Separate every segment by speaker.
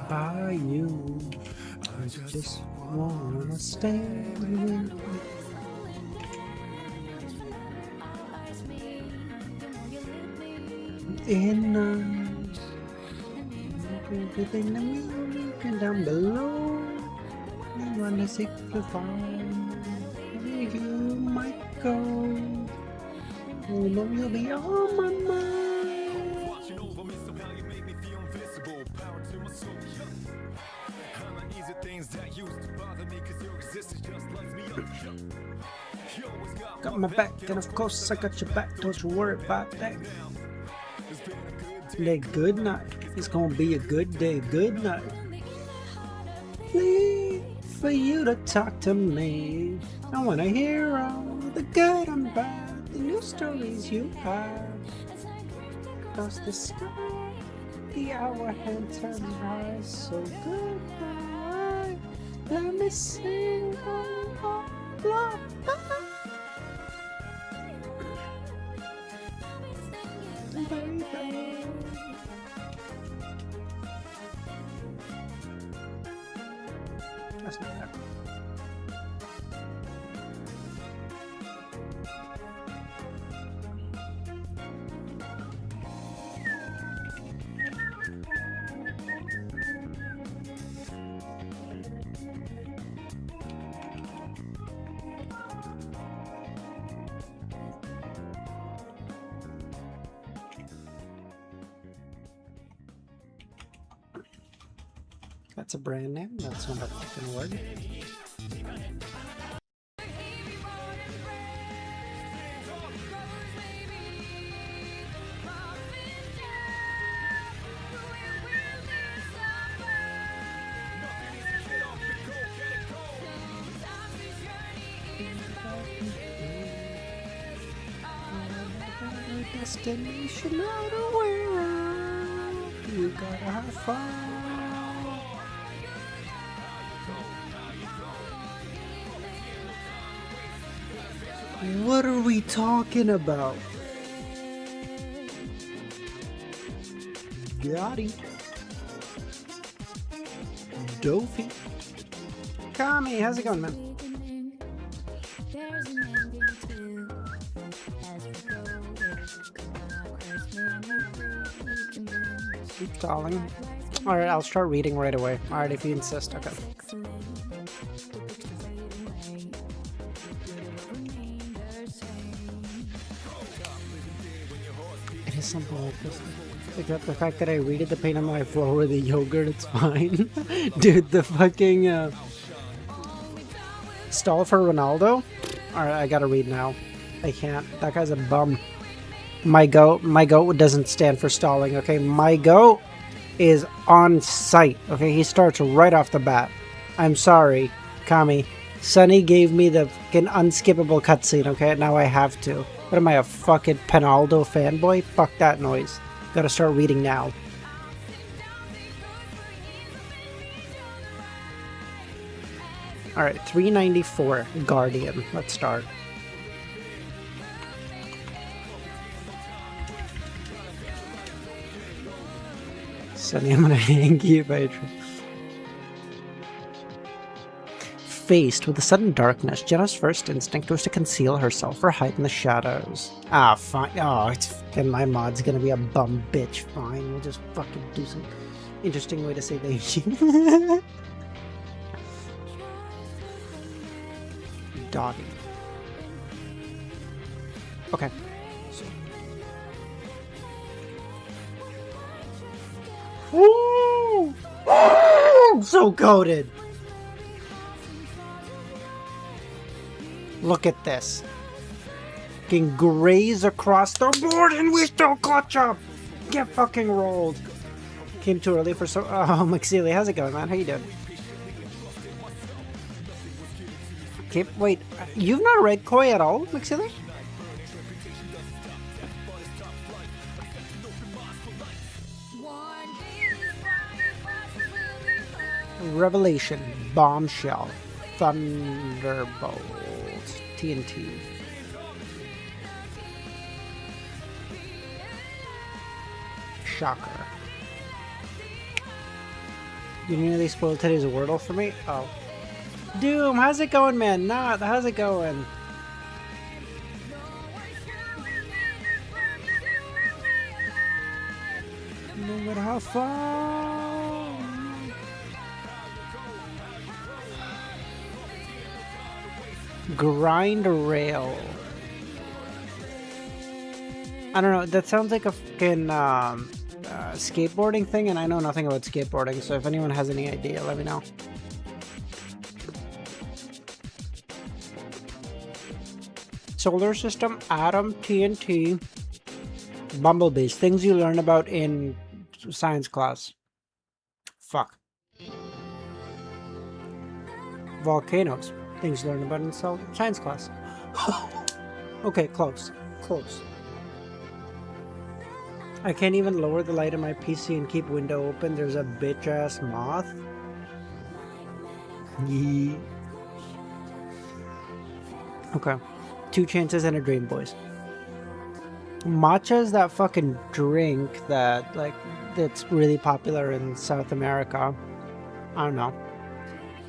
Speaker 1: by you. I just wanna stay with you. In everything that we can down below. I wanna simplify. You might go. You know you'll be on my mind. Watching over me somehow you make me feel invisible. Power to my soul. Unlike easy things that used to bother me, cause your existence just lights me up. Got my back, and of course I got your back. Don't you worry about that. Day, good night. It's gonna be a good day. Good night. Please for you to talk to me. I wanna hear all the good and bad, the new stories you have. Across the sky, the hour hand turns high. So goodbye. Let me sing blah, blah, blah. Baby. That's not that. That's a brand name. That's not a fucking word. Destination not aware of. You gotta have fun. What are we talking about? Gotti. Doofy. Kami, how's it going, man? Keep stalling. Alright, I'll start reading right away. Alright, if you insist, okay. It is something like this. Except the fact that I read it, the pain on my floor with the yogurt, it's fine. Dude, the fucking stall for Ronaldo? Alright, I gotta read now. I can't. That guy's a bum. My goat doesn't stand for stalling, okay? My goat is on site, okay? He starts right off the bat. I'm sorry, Kami. Sunny gave me the fucking unskippable cutscene, okay? Now I have to. What am I, a fucking Penaldo fanboy? Fuck that noise. Gotta start reading now. Alright, 394, Guardian. Let's start. Sunny, I'm gonna hang you by a tree. Faced with the sudden darkness, Jenna's first instinct was to conceal herself or hide in the shadows. Ah, fine. Oh, it's fucking my mod's gonna be a bum bitch. Fine, we'll just fucking do some interesting way to say thank you. Doggy. Okay. Woo! I'm so goated. Look at this. Can graze across the board and we still clutch up. Get fucking rolled. Came too early for so. Oh, McSeely, how's it going, man? How you doing? Okay, wait. You've not read COI at all, McSeely? Revelation, Bombshell, Thunderbolt, TNT. Shocker. You nearly spoiled today's Wordle for me? Oh. Doom, how's it going, man? Nah, how's it going? No matter how far. Grind rail. I don't know. That sounds like a fucking skateboarding thing, and I know nothing about skateboarding. So if anyone has any idea, let me know. Solar system, atom, TNT, bumblebees. Things you learn about in science class. Fuck. Volcanoes. Things you learn about in science class. Okay, close. Close. I can't even lower the light on my PC and keep window open. There's a bitch-ass moth. Yee. Okay. 2 chances and a dream, boys. Matcha is that fucking drink that, like, that's really popular in South America. I don't know.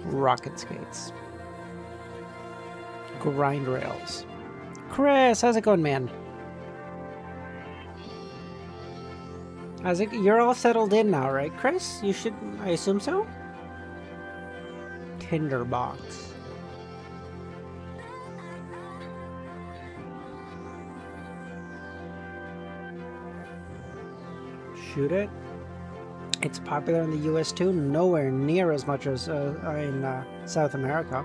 Speaker 1: Rocket skates. Grind rails. Chris, how's it going, man? How's it? You're all settled in now, right, Chris? You should, I assume so? Tinderbox. Shoot it. It's popular in the US too, nowhere near as much as in South America.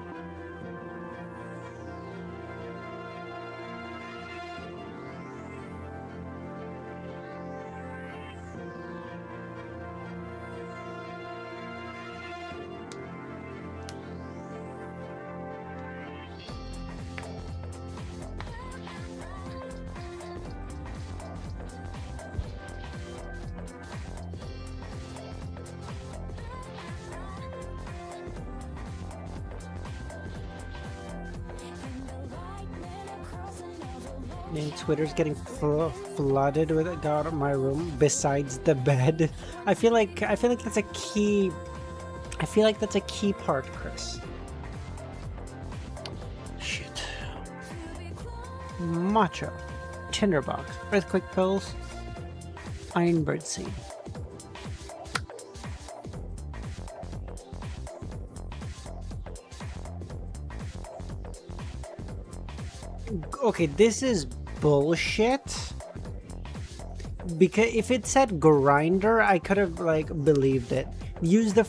Speaker 1: And Twitter's getting flooded with it. Got out of my room besides the bed. I feel like that's a key. I feel like that's a key part, Chris. Shit. Matcha, tinderbox, earthquake pills, ironbird seed. Okay, this is bullshit. Because if it said grinder, I could have like believed it. Use the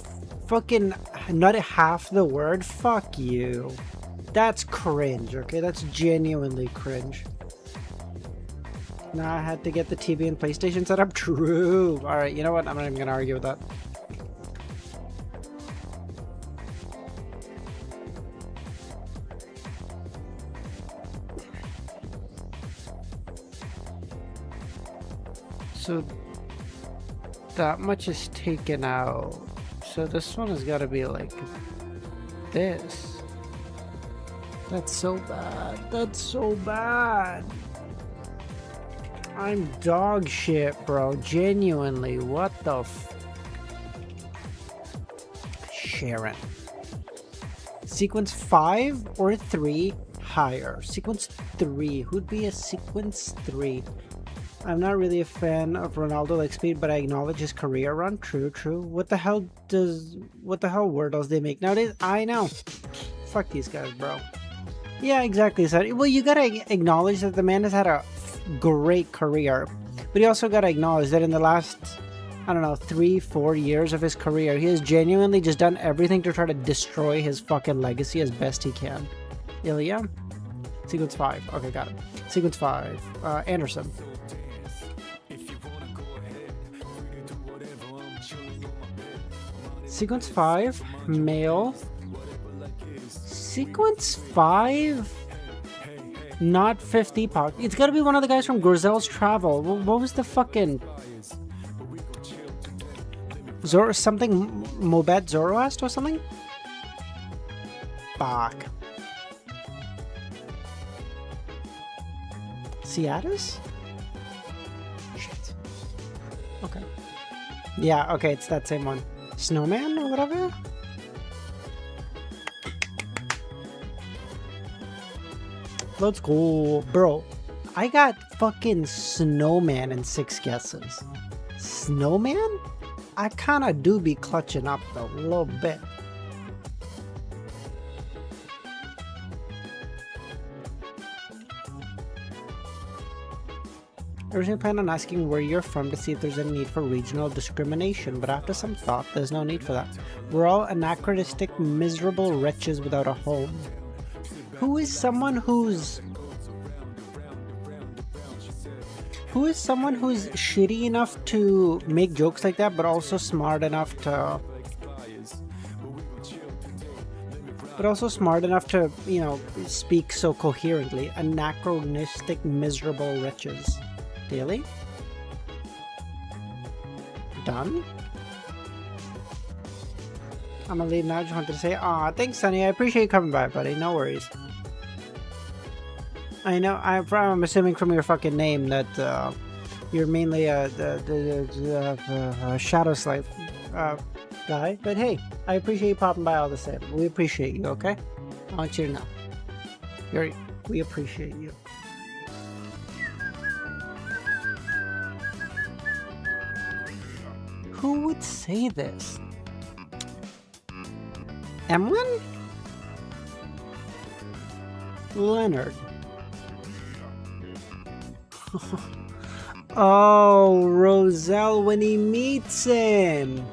Speaker 1: fucking not half the word. Fuck you. That's cringe. Okay, that's genuinely cringe. Now I had to get the TV and PlayStation set up. True. All right, you know what? I'm not even gonna argue with that. So that much is taken out. So this one has got to be like this. That's so bad. That's so bad. I'm dog shit, bro. Genuinely. What the f... Sharon. Sequence 5 or 3 higher. Sequence 3. Who'd be a sequence 3? I'm not really a fan of Ronaldo like speed, but I acknowledge his career run. True, true. What the hell Wordles they make nowadays? I know. Fuck these guys, bro. Yeah, exactly. So, well, you gotta acknowledge that the man has had a great career, but you also gotta acknowledge that in the last, I don't know, 3-4 years of his career, he has genuinely just done everything to try to destroy his fucking legacy as best he can. Ilya? Sequence 5. Okay, got it. Sequence 5. Anderson. Sequence 5, male. Sequence 5, not 50 Puck. It's gotta be one of the guys from Grizel's Travel. What was the fucking something Mobed Zoroast or something? Fuck. Ciatis? Shit. Okay. Yeah, okay, it's that same one. Snowman or whatever. Let's go. Bro, I got fucking Snowman in 6 guesses. Snowman? I kinda do be clutching up though, a little bit. I originally planned on asking where you're from to see if there's any need for regional discrimination, but after some thought, there's no need for that. We're all anachronistic, miserable wretches without a home. Who is someone who's shitty enough to make jokes like that, but also smart enough to you know, speak so coherently? Anachronistic, miserable wretches. Daily? Done? I'm gonna leave now. Just wanted to say, aw, thanks, Sonny. I appreciate you coming by, buddy. No worries. I know. I'm assuming from your fucking name that you're mainly the Shadow Slave guy. But hey, I appreciate you popping by all the same. We appreciate you. Okay? I want you to know. We appreciate you. Who would say this? Emlyn? Leonard. Oh, Roselle when he meets him.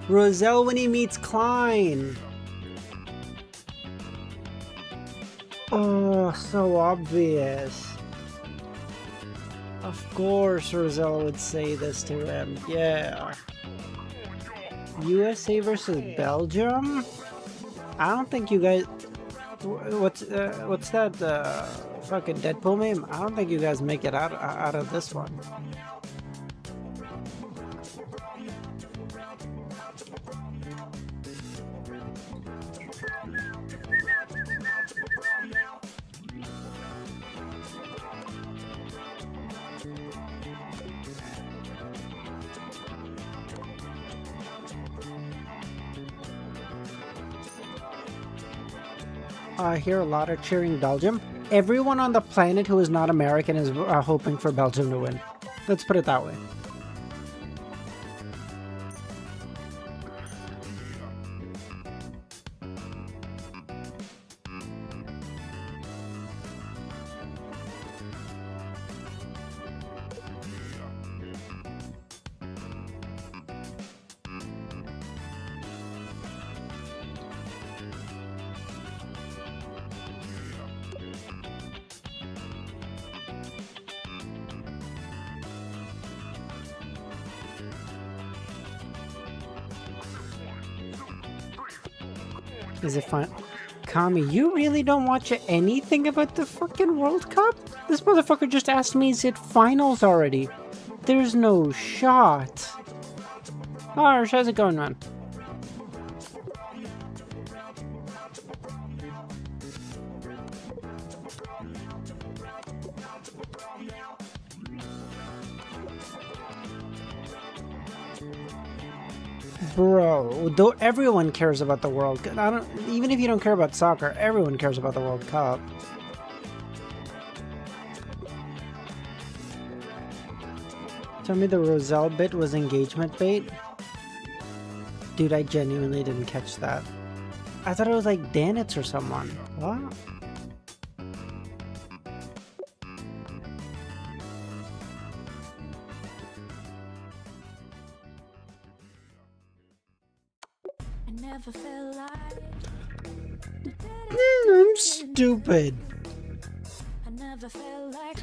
Speaker 1: Roselle when he meets Klein. Oh, so obvious. Of course Roselle would say this to him. Yeah. USA versus Belgium? I don't think you guys... What's that fucking Deadpool meme? I don't think you guys make it out of this one. I hear a lot of cheering Belgium. Everyone on the planet who is not American is hoping for Belgium to win. Let's put it that way. Is it fun? Kami, you really don't watch anything about the fucking World Cup? This motherfucker just asked me, is it finals already? There's no shot. Oh, how's it going, man? Bro, though everyone cares about the World Cup. Even if you don't care about soccer, everyone cares about the World Cup. Tell me the Roselle bit was engagement bait? Dude, I genuinely didn't catch that. I thought it was like Danitz or someone. What? I'm stupid. I never felt like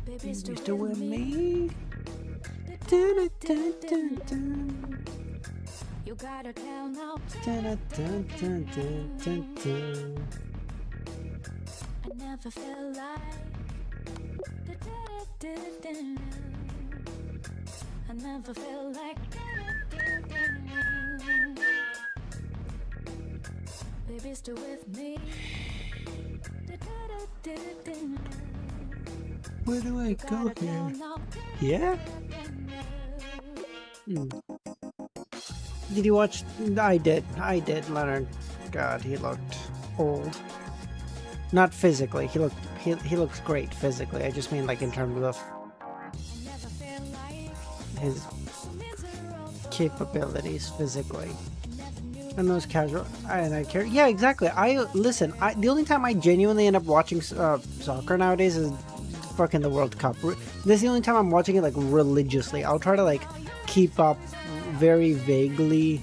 Speaker 1: baby still with me. Dun, dun, dun, dun. You gotta tell now. Dun, dun, dun, dun, dun, dun. I never felt like I never felt like baby still with me. Where do I go here? Yeah? Hmm. Did you watch? I did, Leonard. God, he looked old. Not physically. He looks great physically. I just mean like in terms of his capabilities physically. And those casual, and I care. Yeah, exactly. Listen. The only time I genuinely end up watching soccer nowadays is fucking the World Cup. This is the only time I'm watching it like religiously. I'll try to like keep up very vaguely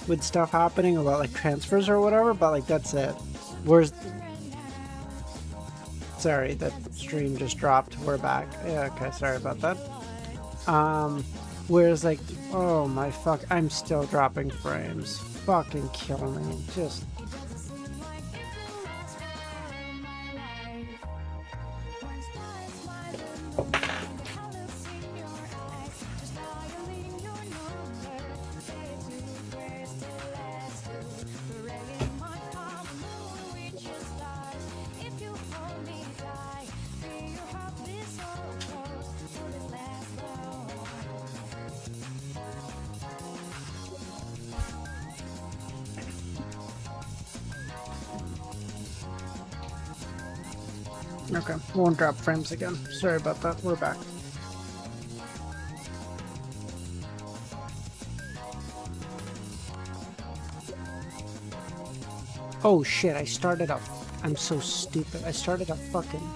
Speaker 1: with stuff happening about like transfers or whatever, but like that's it. Where's sorry, that stream just dropped. We're back. Yeah, okay, sorry about that. Whereas like, oh my fuck, I'm still dropping frames. Fucking kill me. Just okay, won't drop frames again. Sorry about that. We're back. Oh shit, I started a... I'm so stupid. I started a fucking...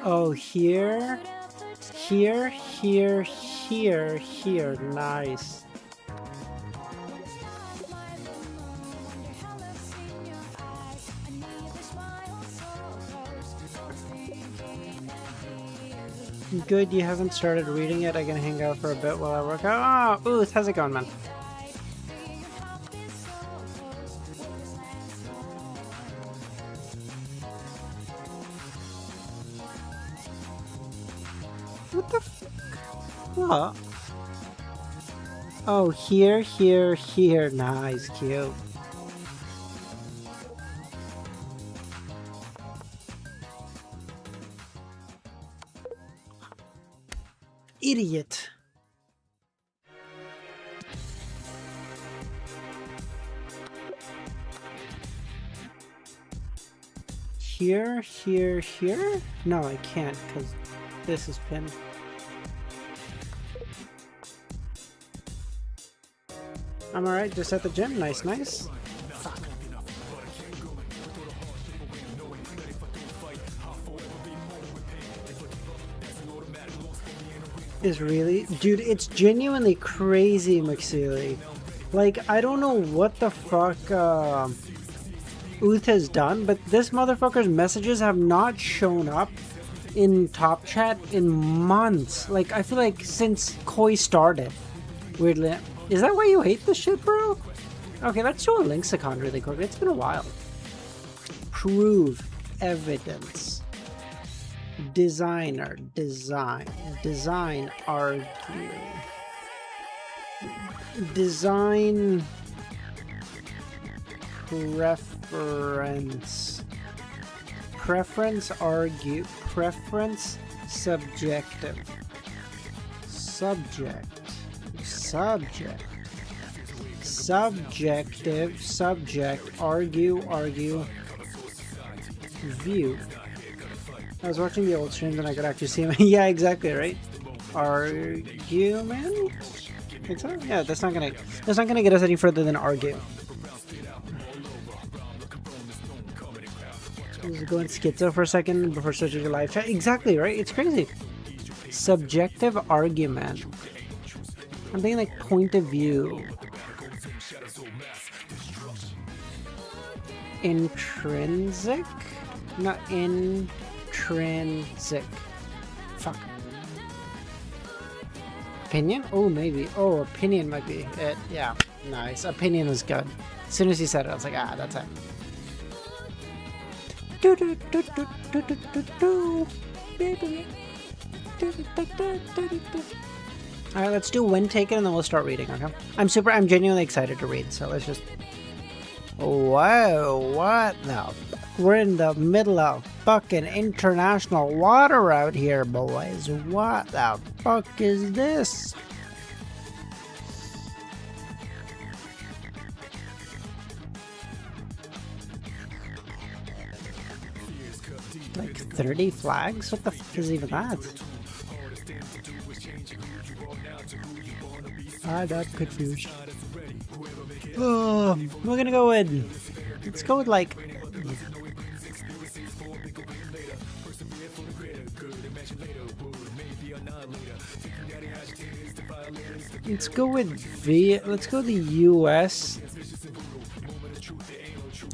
Speaker 1: Oh, here, here, here, here, here. Nice. Good, you haven't started reading it. I can hang out for a bit while I work out. Oh, Ooth, how's it going, man? What the f... What? Oh, here, here, here. Nice, cute. Idiot. Here, here, here? No, I can't because this is pinned. I'm alright, just at the gym. Nice, nice. Fuck. Is really? Dude, it's genuinely crazy, McSeely. Like, I don't know what the fuck Ooth has done, but this motherfucker's messages have not shown up in Top Chat in months. Like, I feel like since COI started. Weirdly. Is that why you hate this shit, bro? Okay, let's do a lexicon really quick. It's been a while. Prove. Evidence. Designer. Design. Design. Argue. Design. Preference. Preference. Argue. Preference. Subjective. Subject. Subject. Subjective. Subject. Argue. Argue. View. I was watching the old streams and I could actually see him. Yeah, exactly, right? Argument? Think so? Yeah, that's not gonna get us any further than argue. Just going schizo for a second before switching to live chat. Exactly, right? It's crazy. Subjective argument. I'm thinking like point of view. Intrinsic? Not intrinsic. Fuck. Opinion? Oh, maybe. Oh, opinion might be it. Yeah, nice. Opinion was good. As soon as he said it, I was like, ah, that's it. Alright, let's do when taken and then we'll start reading, okay? I'm genuinely excited to read, so let's just... Whoa, what the... We're in the middle of fucking international water out here, boys. What the fuck is this? Like 30 flags? What the fuck is even that? I got confused. Oh, we're gonna go with... Let's go with like... Let's go with let's go the US.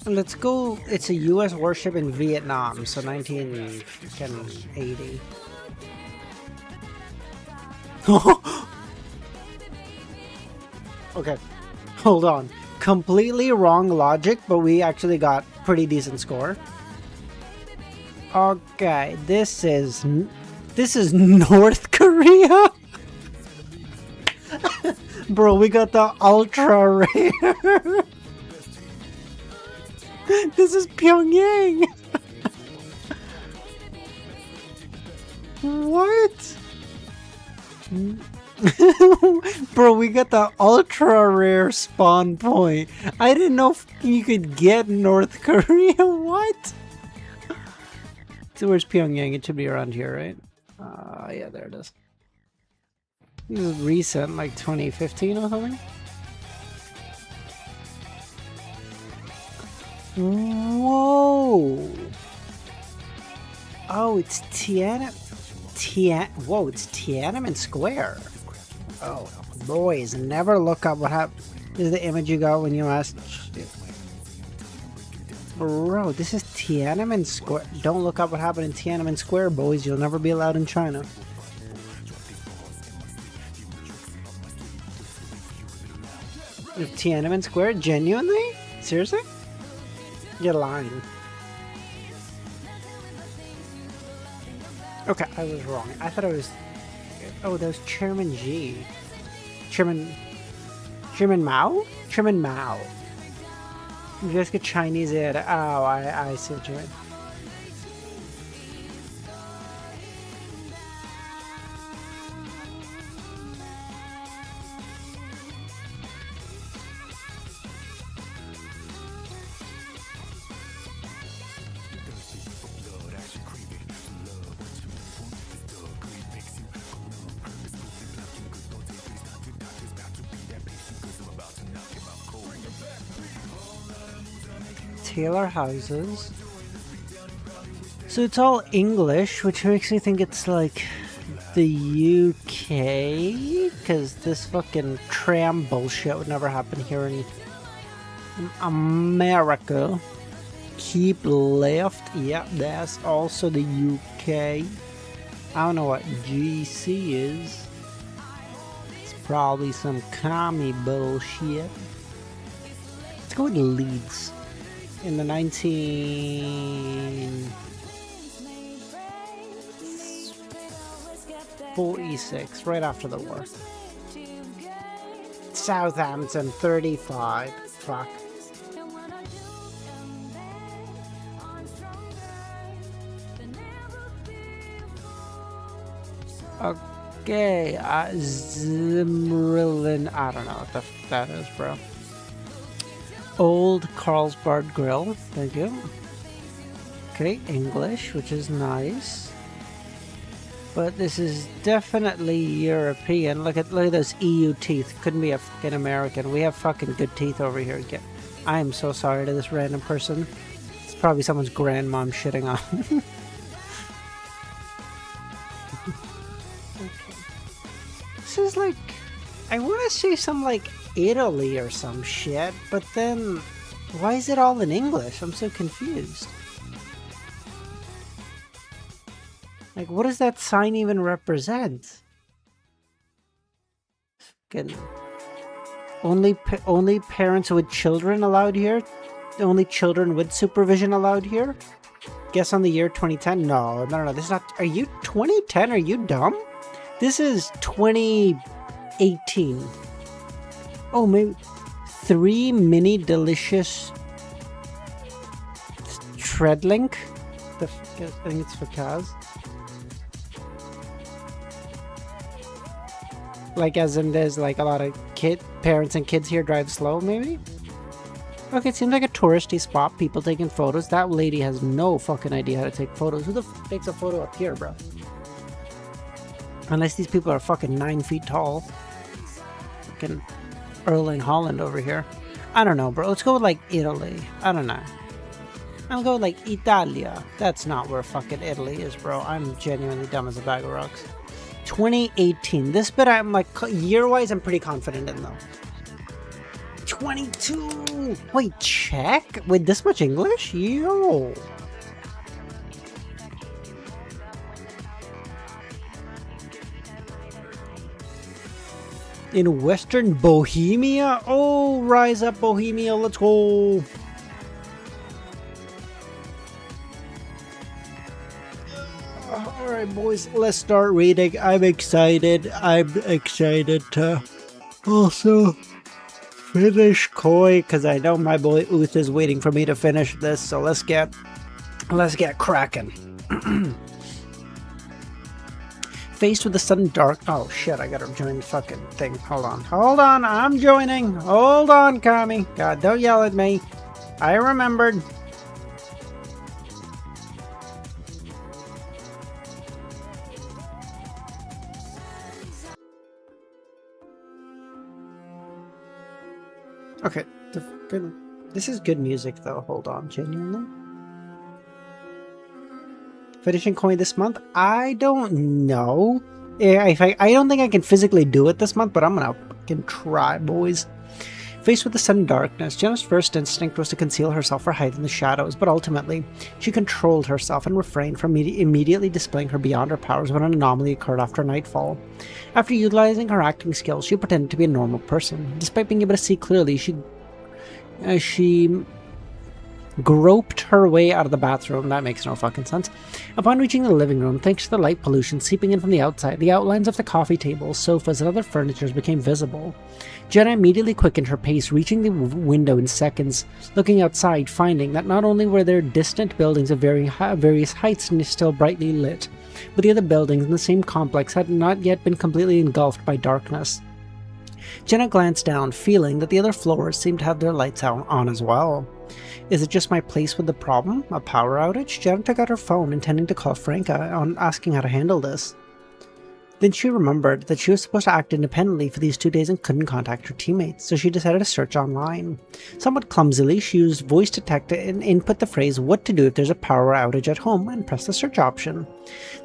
Speaker 1: Let's go, it's a US warship in Vietnam, so 1980. Okay, hold on. Completely wrong logic, but we actually got pretty decent score. Okay, this is North Korea. Bro, we got the ultra rare. This is Pyongyang. What? Bro, we got the ultra rare spawn point. I didn't know if you could get North Korea. What? So where's Pyongyang? It should be around here, right? Yeah, there it is. This is recent, like 2015 or something. Whoa! Oh, it's Whoa, it's Tiananmen Square. Oh, boys, never look up what happened. This is the image you got when you asked. Bro, this is Tiananmen Square. Don't look up what happened in Tiananmen Square, boys. You'll never be allowed in China. Tiananmen Square? Genuinely? Seriously? You're lying. Okay, I was wrong. I thought it was... Oh, that was Chairman Xi. Chairman Mao? Chairman Mao. You guys get Chinese in. Oh, I see what you mean. Tailor houses. So it's all English, which makes me think it's like the UK, because this fucking tram bullshit would never happen here in America. Keep left. Yep, that's also the UK. I don't know what GC is. It's probably some commie bullshit. Let's go with Leeds. In the 1946, right after the war. Southampton, 35. Fuck. Okay, Zimmerlin. I don't know what the f that is, bro. Old Carlsbad Grill, thank you. Okay, English, which is nice. But this is definitely European. Look at those EU teeth. Couldn't be a fucking American. We have fucking good teeth over here. I am so sorry to this random person. It's probably someone's grandmom shitting on. Okay. This is like, I want to say some like Italy or some shit, but then why is it all in English? I'm so confused. Like, what does that sign even represent? Fucking only parents with children allowed here? Only children with supervision allowed here? Guess on the year 2010? No, this is not. Are you 2010? Are you dumb? This is 2018. Oh, maybe 3 mini delicious Treadlink? I think it's for cows. Like, as in there's like a lot of parents and kids here drive slow, maybe? Okay, it seems like a touristy spot, people taking photos. That lady has no fucking idea how to take photos. Who the f takes a photo up here, bro? Unless these people are fucking 9 feet tall. Fucking Erling Holland over here. I don't know, bro. Let's go with like Italy. I don't know. I'll go with like Italia. That's not where fucking Italy is, bro. I'm genuinely dumb as a bag of rocks. 2018. This bit I'm like, year-wise, I'm pretty confident in though. 22! Wait, Czech? With this much English? Yo! In Western Bohemia? Oh, rise up Bohemia, let's go! Alright boys, let's start reading. I'm excited to also finish COI, because I know my boy Uth is waiting for me to finish this, so let's get cracking. Faced with the sudden dark... Oh shit, I gotta join the fucking thing. Hold on, I'm joining. Hold on, Kami. God, don't yell at me. I remembered. Okay, this is good music though. Hold on, genuinely. Finishing COI this month? I don't know. I don't think I can physically do it this month, but I'm gonna fucking try, boys. Faced with the sudden darkness, Jenna's first instinct was to conceal herself or hide in the shadows, but ultimately, she controlled herself and refrained from immediately displaying her beyond her powers when an anomaly occurred after nightfall. After utilizing her acting skills, she pretended to be a normal person. Despite being able to see clearly, she groped her way out of the bathroom. That makes no fucking sense. Upon reaching the living room, thanks to the light pollution seeping in from the outside, the outlines of the coffee tables, sofas, and other furniture became visible. Jenna immediately quickened her pace, reaching the window in seconds, looking outside, finding that not only were there distant buildings of various heights still brightly lit, but the other buildings in the same complex had not yet been completely engulfed by darkness. Jenna glanced down, feeling that the other floors seemed to have their lights on as well. Is it just my place with the problem? A power outage? Jenna took out her phone, intending to call Franca on asking how to handle this. Then she remembered that she was supposed to act independently for these 2 days and couldn't contact her teammates, so she decided to search online. Somewhat clumsily, she used voice detect and input the phrase "what to do if there's a power outage at home" and pressed the search option.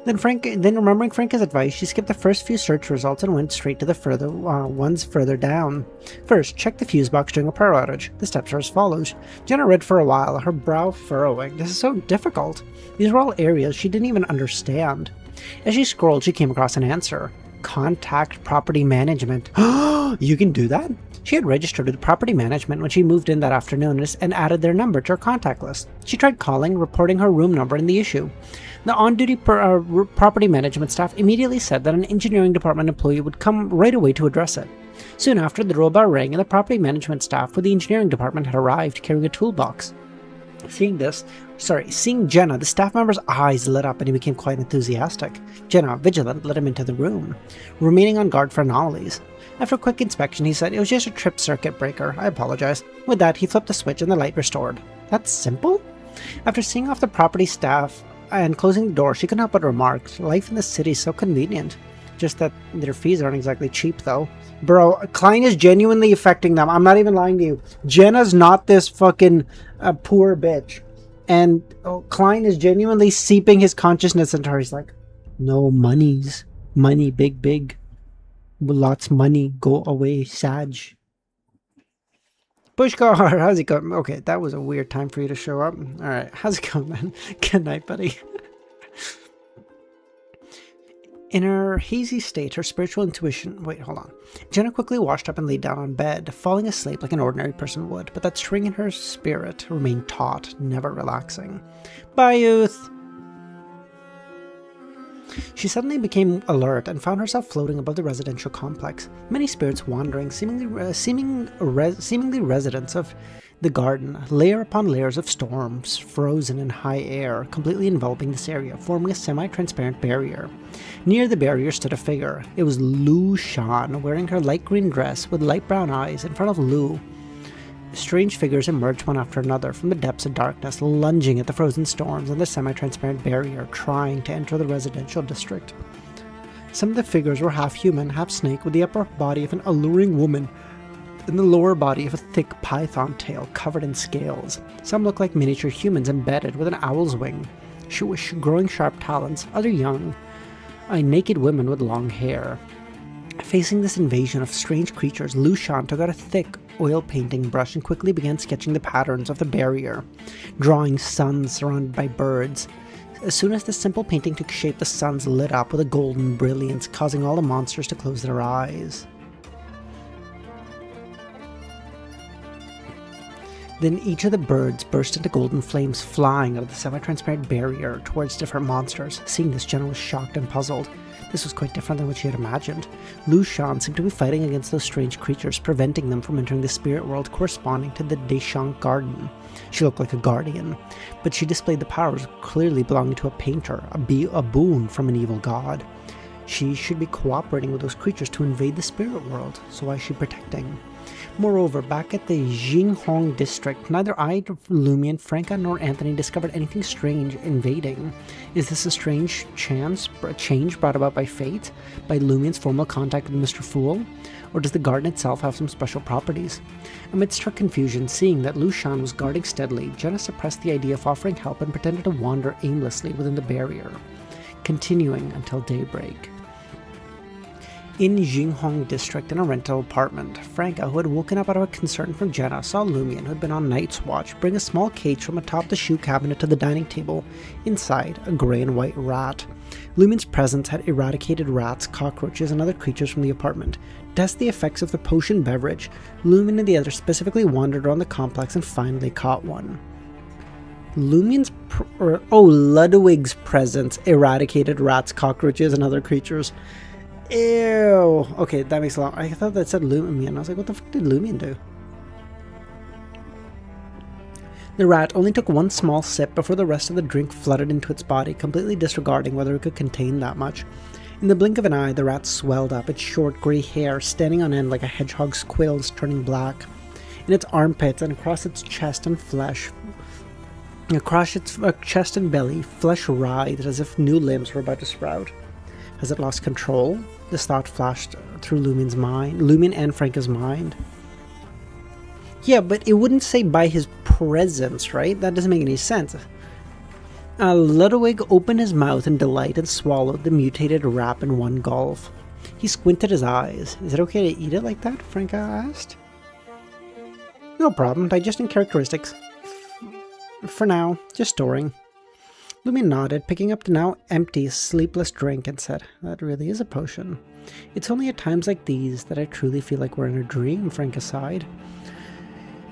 Speaker 1: Then remembering Franca's advice, she skipped the first few search results and went straight to the ones further down. First, check the fuse box during a power outage. The steps are as follows. Jenna read for a while, her brow furrowing. This is so difficult. These were all areas she didn't even understand. As she scrolled, she came across an answer. Contact property management. You can do that? She had registered with property management when she moved in that afternoon and added their number to her contact list. She tried calling, reporting her room number and the issue. The on-duty property management staff immediately said that an engineering department employee would come right away to address it. Soon after, the doorbell rang and the property management staff with the engineering department had arrived carrying a toolbox. Seeing Jenna, the staff member's eyes lit up and he became quite enthusiastic. Jenna, vigilant, led him into the room, remaining on guard for anomalies. After a quick inspection, he said, "It was just a tripped circuit breaker. I apologize." With that, he flipped the switch and the light restored. That's simple? After seeing off the property staff and closing the door, she couldn't help but remark, life in the city is so convenient. Just that their fees aren't exactly cheap, though. Bro, Klein is genuinely affecting them. I'm not even lying to you. Jenna's not this fucking poor bitch. And Klein is genuinely seeping his consciousness into her. He's like, no monies. Money, big, big. Lots money. Go away, Sag. Pushkar, how's it going? Okay, that was a weird time for you to show up. Alright, how's it going, man? Good night, buddy. In her hazy state, her spiritual intuition... Wait, hold on. Jenna quickly washed up and laid down on bed, falling asleep like an ordinary person would, but that string in her spirit remained taut, never relaxing. Bye, youth! She suddenly became alert and found herself floating above the residential complex, many spirits wandering, seemingly residents of the garden, layer upon layers of storms, frozen in high air, completely enveloping this area, forming a semi-transparent barrier. Near the barrier stood a figure. It was Lu Shan, wearing her light green dress with light brown eyes. In front of Lu, strange figures emerged one after another from the depths of darkness, lunging at the frozen storms and the semi-transparent barrier, trying to enter the residential district. Some of the figures were half human, half snake, with the upper body of an alluring woman and the lower body of a thick python tail covered in scales. Some looked like miniature humans embedded with an owl's wing, growing sharp talons, other young, naked women with long hair. Facing this invasion of strange creatures, Lu Shan took out a thick oil painting brush and quickly began sketching the patterns of the barrier, drawing suns surrounded by birds. As soon as the simple painting took shape, the suns lit up with a golden brilliance, causing all the monsters to close their eyes. Then each of the birds burst into golden flames, flying out of the semi-transparent barrier towards different monsters. Seeing this, Jenna was shocked and puzzled. This was quite different than what she had imagined. Lu Shan seemed to be fighting against those strange creatures, preventing them from entering the spirit world corresponding to the Deschamps Garden. She looked like a guardian, but she displayed the powers clearly belonging to a painter, a boon from an evil god. She should be cooperating with those creatures to invade the spirit world, so why is she protecting? Moreover, back at the Jinghong district, neither I, Lumian, Franca, nor Anthony discovered anything strange invading. Is this a strange change brought about by fate? By Lumian's formal contact with Mr. Fool? Or does the garden itself have some special properties? Amidst her confusion, seeing that Lu Shan was guarding steadily, Jenna suppressed the idea of offering help and pretended to wander aimlessly within the barrier, continuing until daybreak. In Jinghong district, in a rental apartment, Franca, who had woken up out of a concern from Jenna, saw Lumian, who had been on night's watch, bring a small cage from atop the shoe cabinet to the dining table. Inside, a grey and white rat. Lumian's presence had eradicated rats, cockroaches, and other creatures from the apartment. To test the effects of the potion beverage, Lumian and the others specifically wandered around the complex and finally caught one. Ludwig's presence eradicated rats, cockroaches, and other creatures. Ew. Okay, that makes a lot. I thought that said Lumian. I was like, what the fuck did Lumian do? The rat only took one small sip before the rest of the drink flooded into its body, completely disregarding whether it could contain that much. In the blink of an eye, the rat swelled up, its short grey hair standing on end like a hedgehog's quills turning black. In its armpits and across its chest and flesh, across its chest and belly, flesh writhed as if new limbs were about to sprout. Has it lost control? This thought flashed through Lumian and Franca's mind. Yeah, but it wouldn't say by his presence, right? That doesn't make any sense. Ludwig opened his mouth in delight and swallowed the mutated rat in one gulp. He squinted his eyes. Is it okay to eat it like that? Franca asked. No problem. Digesting characteristics. For now, just storing. Lumian nodded, picking up the now empty, sleepless drink and said, "That really is a potion. It's only at times like these that I truly feel like we're in a dream," Franca sighed.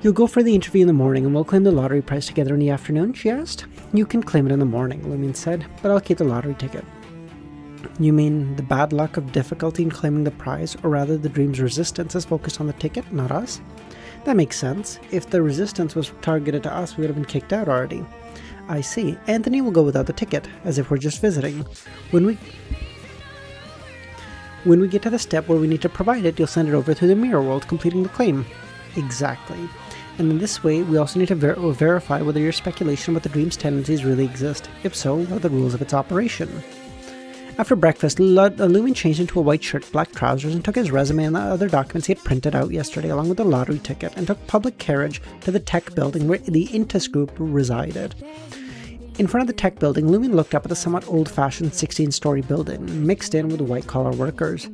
Speaker 1: "You'll go for the interview in the morning and we'll claim the lottery prize together in the afternoon?" she asked. "You can claim it in the morning," Lumian said, "but I'll keep the lottery ticket." "You mean the bad luck of difficulty in claiming the prize, or rather the dream's resistance is focused on the ticket, not us?" "That makes sense. If the resistance was targeted to us, we would have been kicked out already." "I see. Anthony will go without the ticket, as if we're just visiting. When we get to the step where we need to provide it, you'll send it over to the mirror world, completing the claim." "Exactly. And in this way, we also need to verify whether your speculation about the dream's tendencies really exist. If so, what are the rules of its operation?" After breakfast, Lumen changed into a white shirt, black trousers, and took his resume and the other documents he had printed out yesterday along with the lottery ticket and took public carriage to the tech building where the Intus Group resided. In front of the tech building, Lumen looked up at the somewhat old-fashioned 16-story building, mixed in with white-collar workers.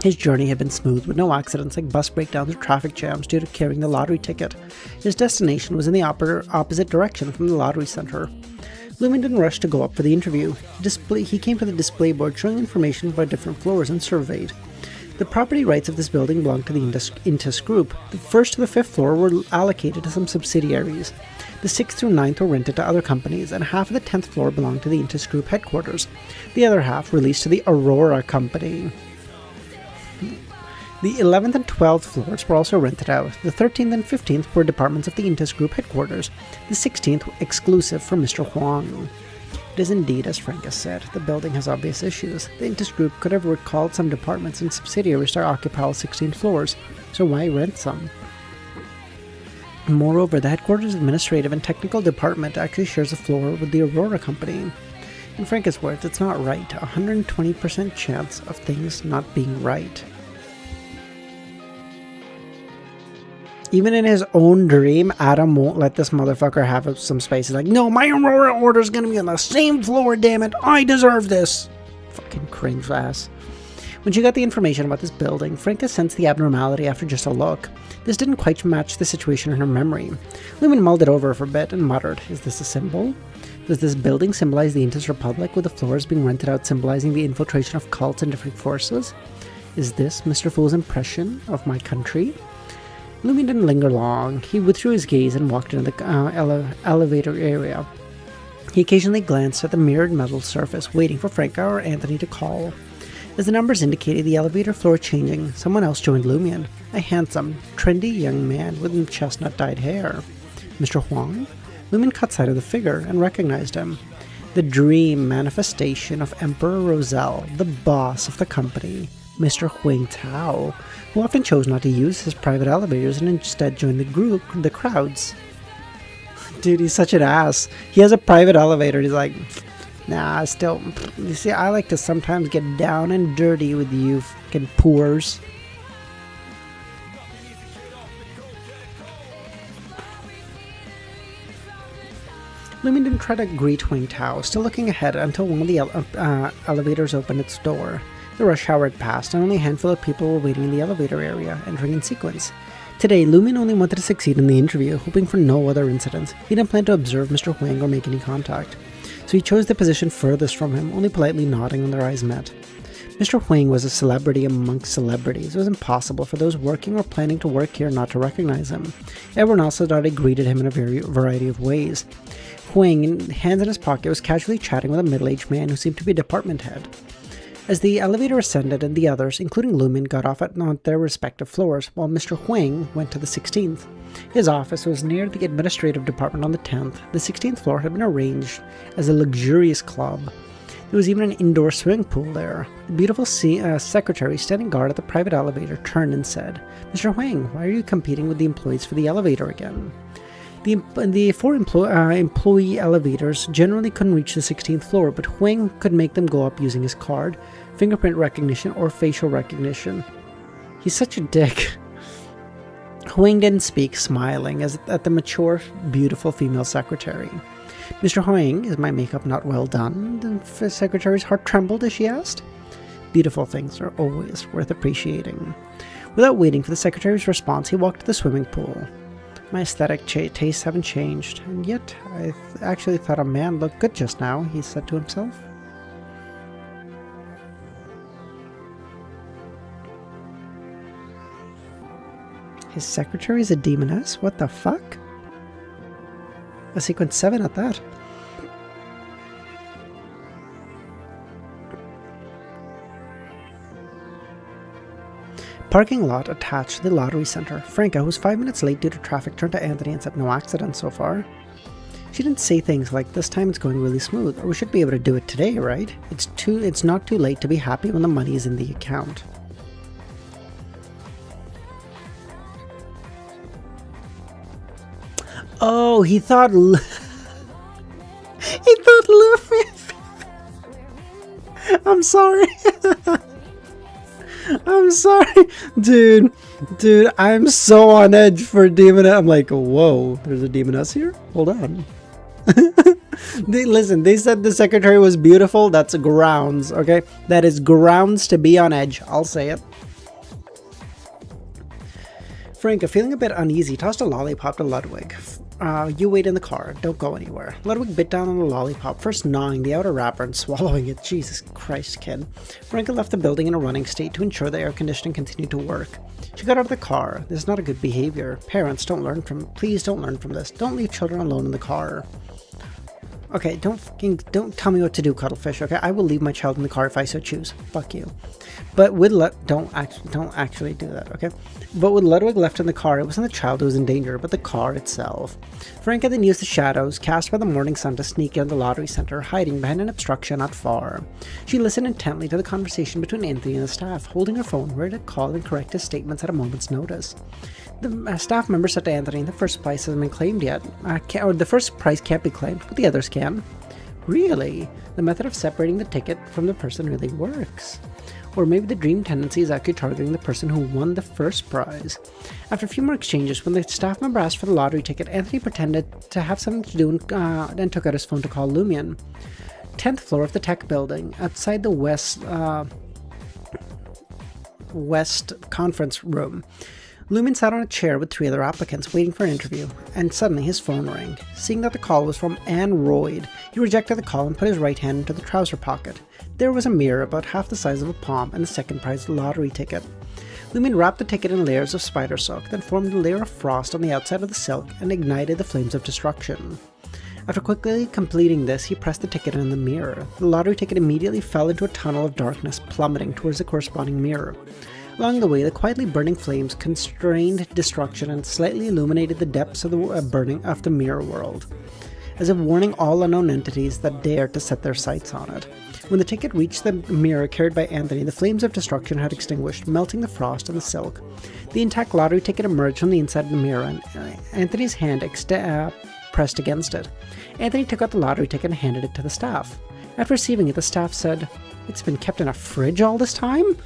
Speaker 1: His journey had been smooth, with no accidents like bus breakdowns or traffic jams due to carrying the lottery ticket. His destination was in the opposite direction from the lottery center. Lumen didn't rush to go up for the interview. He came to the display board showing information about different floors and surveyed. The property rights of this building belonged to the Intus Group. The first to the fifth floor were allocated to some subsidiaries. The 6th through 9th were rented to other companies, and half of the 10th floor belonged to the Intus Group headquarters. The other half were leased to the Aurora Company. The 11th and 12th floors were also rented out. The 13th and 15th were departments of the Intus Group headquarters. The 16th exclusive for Mr. Huang. It is indeed, as Frank has said, the building has obvious issues. The Intus Group could have recalled some departments and subsidiaries to occupy all 16 floors, so why rent some? Moreover, the headquarters administrative and technical department actually shares a floor with the Aurora Company. In Frank's words, it's not right. 120% chance of things not being right. Even in his own dream, Adam won't let this motherfucker have some space. He's like, no, my Aurora order's gonna be on the same floor, damn it. I deserve this. Fucking cringe ass. When she got the information about this building, Franca sensed the abnormality after just a look. This didn't quite match the situation in her memory. Lumen mulled it over for a bit and muttered, is this a symbol? Does this building symbolize the Intus Republic, with the floors being rented out symbolizing the infiltration of cults and different forces? Is this Mr. Fool's impression of my country? Lumen didn't linger long. He withdrew his gaze and walked into the elevator area. He occasionally glanced at the mirrored metal surface, waiting for Franca or Anthony to call. As the numbers indicated the elevator floor changing, someone else joined Lumion, a handsome, trendy young man with chestnut-dyed hair. Mr. Huang? Lumion caught sight of the figure and recognized him. The dream manifestation of Emperor Roselle, the boss of the company, Mr. Huang Tao, who often chose not to use his private elevators and instead joined the crowds. Dude, he's such an ass. He has a private elevator. He's like, nah, still, you see, I like to sometimes get down and dirty with you fucking poors. Lumen didn't try to greet Huang Tao, still looking ahead until one of the elevators opened its door. The rush hour had passed, and only a handful of people were waiting in the elevator area, entering in sequence. Today, Lumen only wanted to succeed in the interview, hoping for no other incidents. He didn't plan to observe Mr. Huang or make any contact. So he chose the position furthest from him, only politely nodding when their eyes met. Mr. Huang was a celebrity amongst celebrities. It was impossible for those working or planning to work here not to recognize him. Everyone else had already greeted him in a variety of ways. Huang, hands in his pocket, was casually chatting with a middle-aged man who seemed to be a department head. As the elevator ascended and the others, including Lumen, got off at their respective floors, while Mr. Huang went to the 16th. His office was near the administrative department on the 10th. The 16th floor had been arranged as a luxurious club. There was even an indoor swimming pool there. The beautiful secretary standing guard at the private elevator turned and said, Mr. Huang, why are you competing with the employees for the elevator again? The four employee elevators generally couldn't reach the 16th floor, but Huang could make them go up using his card, fingerprint recognition, or facial recognition. He's such a dick. Huang didn't speak, smiling at the mature, beautiful female secretary. Mr. Huang, is my makeup not well done? The secretary's heart trembled as she asked. Beautiful things are always worth appreciating. Without waiting for the secretary's response, he walked to the swimming pool. My aesthetic tastes haven't changed, and yet I actually thought a man looked good just now, he said to himself. His secretary's a demoness? What the fuck? A sequence 7 at that. Parking lot attached to the lottery center. Franca, who was 5 minutes late due to traffic, turned to Anthony and said no accidents so far. She didn't say things like, this time it's going really smooth, or we should be able to do it today, right? It's not too late to be happy when the money is in the account. Oh, he thought I'm sorry. I'm sorry. Dude, I'm so on edge for Demoness. I'm like, whoa, there's a Demoness here? Hold on. Listen, they said the secretary was beautiful. That's grounds, okay? That is grounds to be on edge. I'll say it. Frank, feeling a bit uneasy, tossed a lollipop to Ludwig. You wait in the car. Don't go anywhere. Ludwig bit down on the lollipop, first gnawing the outer wrapper and swallowing it. Jesus Christ, kid. Frank left the building in a running state to ensure the air conditioning continued to work. She got out of the car. This is not a good behavior. Parents, please don't learn from this. Don't leave children alone in the car. Okay, don't tell me what to do, Cuttlefish, okay? I will leave my child in the car if I so choose. Fuck you. But with don't actually do that, okay? But with Ludwig left in the car, it wasn't the child who was in danger, but the car itself. Frank had then used the shadows cast by the morning sun to sneak into the lottery center, hiding behind an obstruction not far. She listened intently to the conversation between Anthony and the staff, holding her phone ready to call and correct his statements at a moment's notice. The staff member said to Anthony, the first prize hasn't been claimed yet. The first prize can't be claimed, but the others can. Really? The method of separating the ticket from the person really works. Or maybe the dream tendency is actually targeting the person who won the first prize. After a few more exchanges, when the staff member asked for the lottery ticket, Anthony pretended to have something to do and took out his phone to call Lumion. 10th floor of the tech building, outside the West conference room. Lumion sat on a chair with 3 other applicants, waiting for an interview, and suddenly his phone rang. Seeing that the call was from Anne Royd, he rejected the call and put his right hand into the trouser pocket. There was a mirror about half the size of a palm and the second prize lottery ticket. Lumion wrapped the ticket in layers of spider silk, then formed a layer of frost on the outside of the silk and ignited the flames of destruction. After quickly completing this, he pressed the ticket in the mirror. The lottery ticket immediately fell into a tunnel of darkness, plummeting towards the corresponding mirror. Along the way, the quietly burning flames constrained destruction and slightly illuminated the depths of the burning of the mirror world, as if warning all unknown entities that dared to set their sights on it. When the ticket reached the mirror carried by Anthony, the flames of destruction had extinguished, melting the frost and the silk. The intact lottery ticket emerged from the inside of the mirror, and Anthony's hand pressed against it. Anthony took out the lottery ticket and handed it to the staff. After receiving it, the staff said, "It's been kept in a fridge all this time?"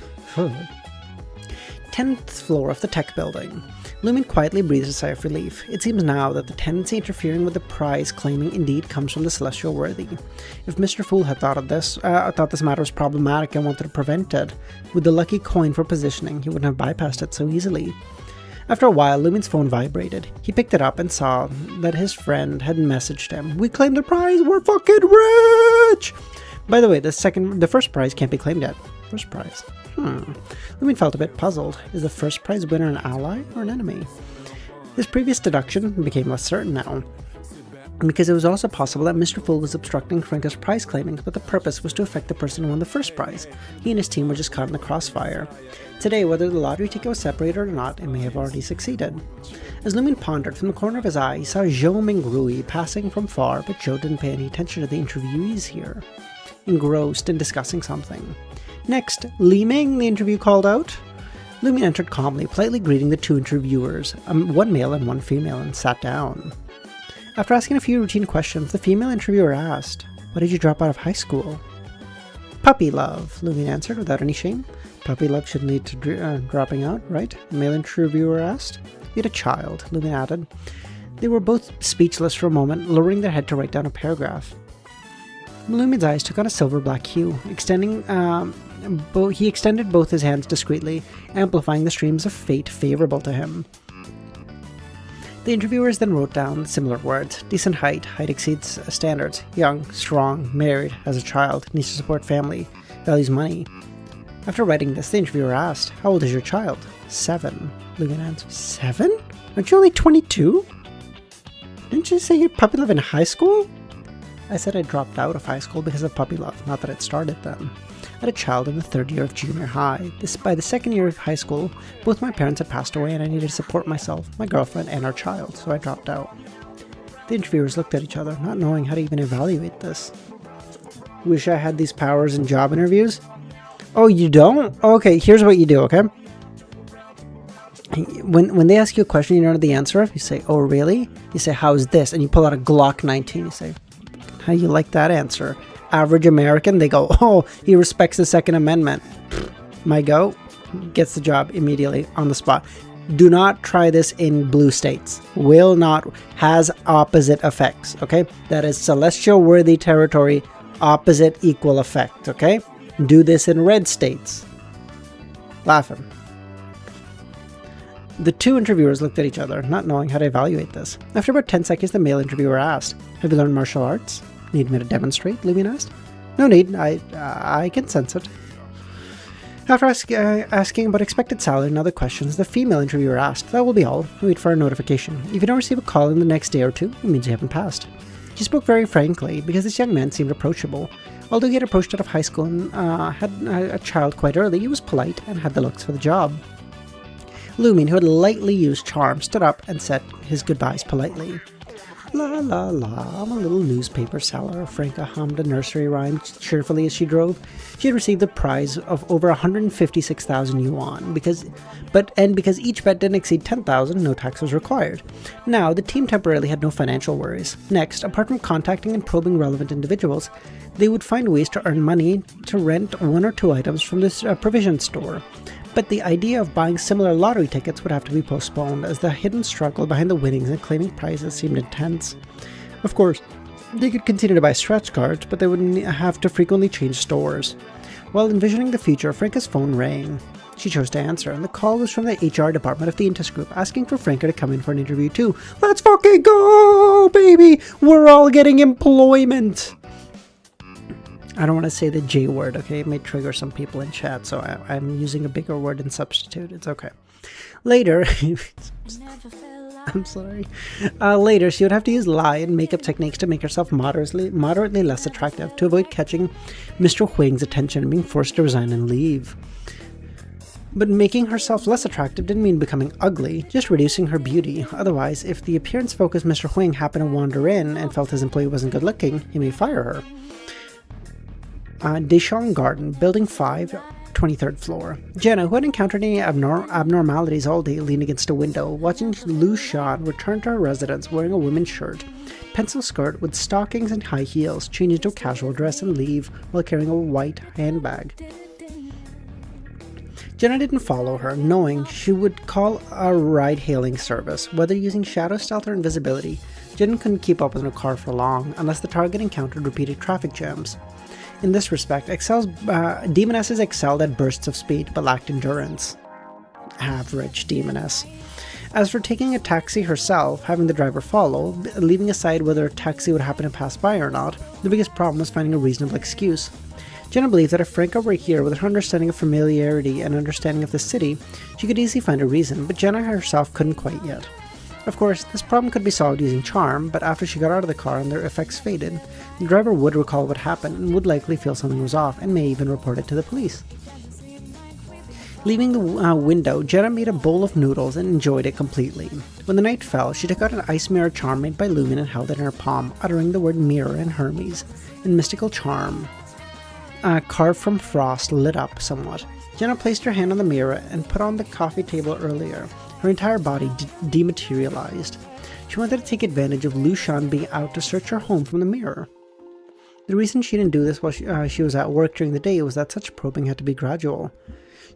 Speaker 1: 10th floor of the tech building. Lumion quietly breathes a sigh of relief. It seems now that the tendency interfering with the prize claiming indeed comes from the celestial worthy. If Mr. Fool had thought this matter was problematic and wanted to prevent it, with the lucky coin for positioning, he wouldn't have bypassed it so easily. After a while, Lumion's phone vibrated. He picked it up and saw that his friend had messaged him. "We claimed the prize, we're fucking rich!" By the way, the first prize can't be claimed yet. First prize. Lumion felt a bit puzzled. Is the first prize winner an ally or an enemy? His previous deduction became less certain now, because it was also possible that Mr. Fool was obstructing Franka's prize claiming, but the purpose was to affect the person who won the first prize. He and his team were just caught in the crossfire. Today, whether the lottery ticket was separated or not, it may have already succeeded. As Lumion pondered, from the corner of his eye, he saw Zhou Mingrui passing from far, but Zhou didn't pay any attention to the interviewees here, engrossed in discussing something. "Next, Li Ming," the interview called out. Lumion entered calmly, politely greeting the 2 interviewers, one male and one female, and sat down. After asking a few routine questions, the female interviewer asked, "Why did you drop out of high school?" "Puppy love," Lumion answered without any shame. "Puppy love should lead to dropping out, right?" the male interviewer asked. "You had a child," Lumion added. They were both speechless for a moment, lowering their head to write down a paragraph. Lumion's eyes took on a silver-black hue, he extended both his hands discreetly, amplifying the streams of fate favorable to him. The interviewers then wrote down similar words. Decent height exceeds standards, young, strong, married, has a child, needs to support family, values money. After writing this, the interviewer asked, "How old is your child?" 7, Lumion answered. 7? Aren't you only 22? Didn't you say you puppy love in high school? I said I dropped out of high school because of puppy love, not that it started then. I had a child in the 3rd year of junior high. By the 2nd year of high school, both my parents had passed away and I needed to support myself, my girlfriend, and our child, so I dropped out. The interviewers looked at each other, not knowing how to even evaluate this. Wish I had these powers in job interviews? Oh, you don't? Okay, here's what you do, okay? When they ask you a question you don't know the answer of, you say, "Oh, really?" You say, "How's this?" And you pull out a Glock 19. You say, "How do you like that answer?" average American, they go, oh, he respects the Second Amendment. My goat gets the job immediately on the spot. Do not try this in blue states. Has opposite effects, okay? That is celestial worthy territory, opposite equal effect, okay? Do this in red states. Laughing. The two interviewers looked at each other, not knowing how to evaluate this. After about 10 seconds, the male interviewer asked, have you learned martial arts? Need me to demonstrate? LEMMiNO asked. No need, I can sense it. After asking about expected salary and other questions, the female interviewer asked, that will be all. Wait for a notification. If you don't receive a call in the next day or two, it means you haven't passed. She spoke very frankly, because this young man seemed approachable. Although he had approached out of high school and had a child quite early, he was polite and had the looks for the job. LEMMiNO, who had lightly used charm, stood up and said his goodbyes politely. La la la, I'm a little newspaper seller, Franca hummed a nursery rhyme cheerfully as she drove. She had received the prize of over 156,000 yuan, because each bet didn't exceed 10,000, no tax was required. Now, the team temporarily had no financial worries. Next, apart from contacting and probing relevant individuals, they would find ways to earn money to rent one or two items from this provision store. But the idea of buying similar lottery tickets would have to be postponed, as the hidden struggle behind the winnings and claiming prizes seemed intense. Of course, they could continue to buy stretch cards, but they would have to frequently change stores. While envisioning the future, Franca's phone rang. She chose to answer, and the call was from the HR department of the Intus Group, asking for Franca to come in for an interview too. Let's fucking go, baby! We're all getting employment! I don't want to say the J word, okay? It may trigger some people in chat, so I'm using a bigger word in substitute. It's okay. Later, I'm sorry. Later, she would have to use lie and makeup techniques to make herself moderately less attractive to avoid catching Mr. Huang's attention and being forced to resign and leave. But making herself less attractive didn't mean becoming ugly, just reducing her beauty. Otherwise, if the appearance-focused Mr. Huang happened to wander in and felt his employee wasn't good looking, he may fire her. Deschamps Garden, Building 5, 23rd floor. Jenna, who had encountered any abnormalities all day, leaned against a window, watching Lu Shan return to her residence wearing a women's shirt, pencil skirt with stockings and high heels, change into a casual dress and leave while carrying a white handbag. Jenna didn't follow her, knowing she would call a ride-hailing service, whether using shadow stealth or invisibility. Jenna couldn't keep up with her car for long, unless the target encountered repeated traffic jams. In this respect, Demonesses excelled at bursts of speed, but lacked endurance. Average Demoness. As for taking a taxi herself, having the driver follow, leaving aside whether a taxi would happen to pass by or not, the biggest problem was finding a reasonable excuse. Jenna believed that if Franca were here with her understanding of familiarity and understanding of the city, she could easily find a reason, but Jenna herself couldn't quite yet. Of course, this problem could be solved using charm, but after she got out of the car and their effects faded, the driver would recall what happened and would likely feel something was off and may even report it to the police. Leaving the window, Jenna made a bowl of noodles and enjoyed it completely. When the night fell, she took out an ice mirror charm made by LEMMiNO and held it in her palm, uttering the word mirror and Hermes. In mystical charm, carved from frost, lit up somewhat. Jenna placed her hand on the mirror and put on the coffee table earlier. Her entire body dematerialized. She wanted to take advantage of Lu Shan being out to search her home from the mirror. The reason she didn't do this while she was at work during the day was that such probing had to be gradual.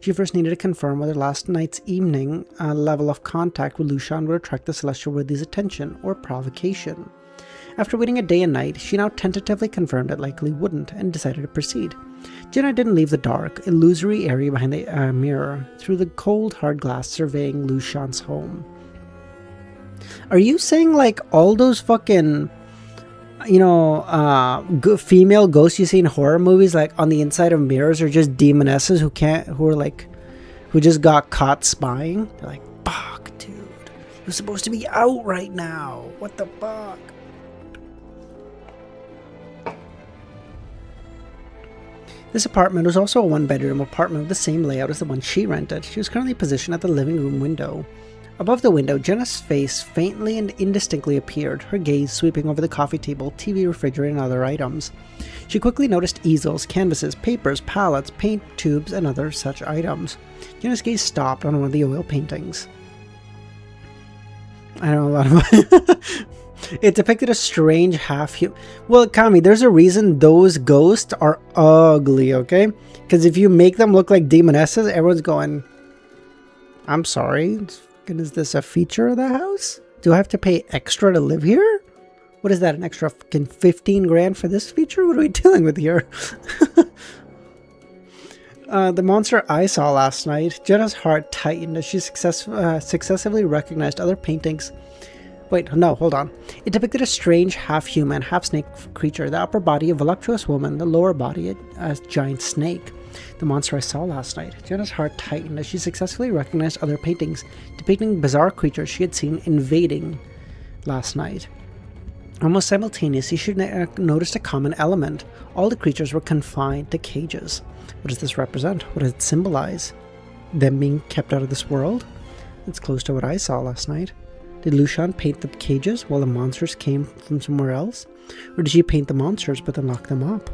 Speaker 1: She first needed to confirm whether last night's evening level of contact with Lu Shan would attract the Celestial Worthy's attention or provocation. After waiting a day and night, she now tentatively confirmed it likely wouldn't and decided to proceed. Jenna didn't leave the dark, illusory area behind the mirror, through the cold, hard glass surveying Lu Shan's home. Are you saying like all those fucking, female ghosts you see in horror movies, like on the inside of mirrors, are just demonesses who just got caught spying? They're like, fuck, dude, you're supposed to be out right now. What the fuck? This apartment was also a one-bedroom apartment with the same layout as the one she rented. She was currently positioned at the living room window. Above the window, Jenna's face faintly and indistinctly appeared, her gaze sweeping over the coffee table, TV, refrigerator, and other items. She quickly noticed easels, canvases, papers, palettes, paint tubes, and other such items. Jenna's gaze stopped on one of the oil paintings. I don't know a lot about It depicted a strange half-human. Well, Kami, there's a reason those ghosts are ugly, okay? Because if you make them look like demonesses, everyone's going, I'm sorry, is this a feature of the house? Do I have to pay extra to live here? What is that, an extra fucking 15 grand for this feature? What are we dealing with here? The monster I saw last night, Jenna's heart tightened as she successively recognized other paintings. Wait, no, hold on. It depicted a strange half-human, half-snake creature, the upper body a voluptuous woman, the lower body a giant snake. The monster I saw last night. Jenna's heart tightened as she successfully recognized other paintings depicting bizarre creatures she had seen invading last night. Almost simultaneously, she noticed a common element. All the creatures were confined to cages. What does this represent? What does it symbolize? Them being kept out of this world? It's close to what I saw last night. Did Lushan paint the cages while the monsters came from somewhere else? Or did she paint the monsters but then lock them up?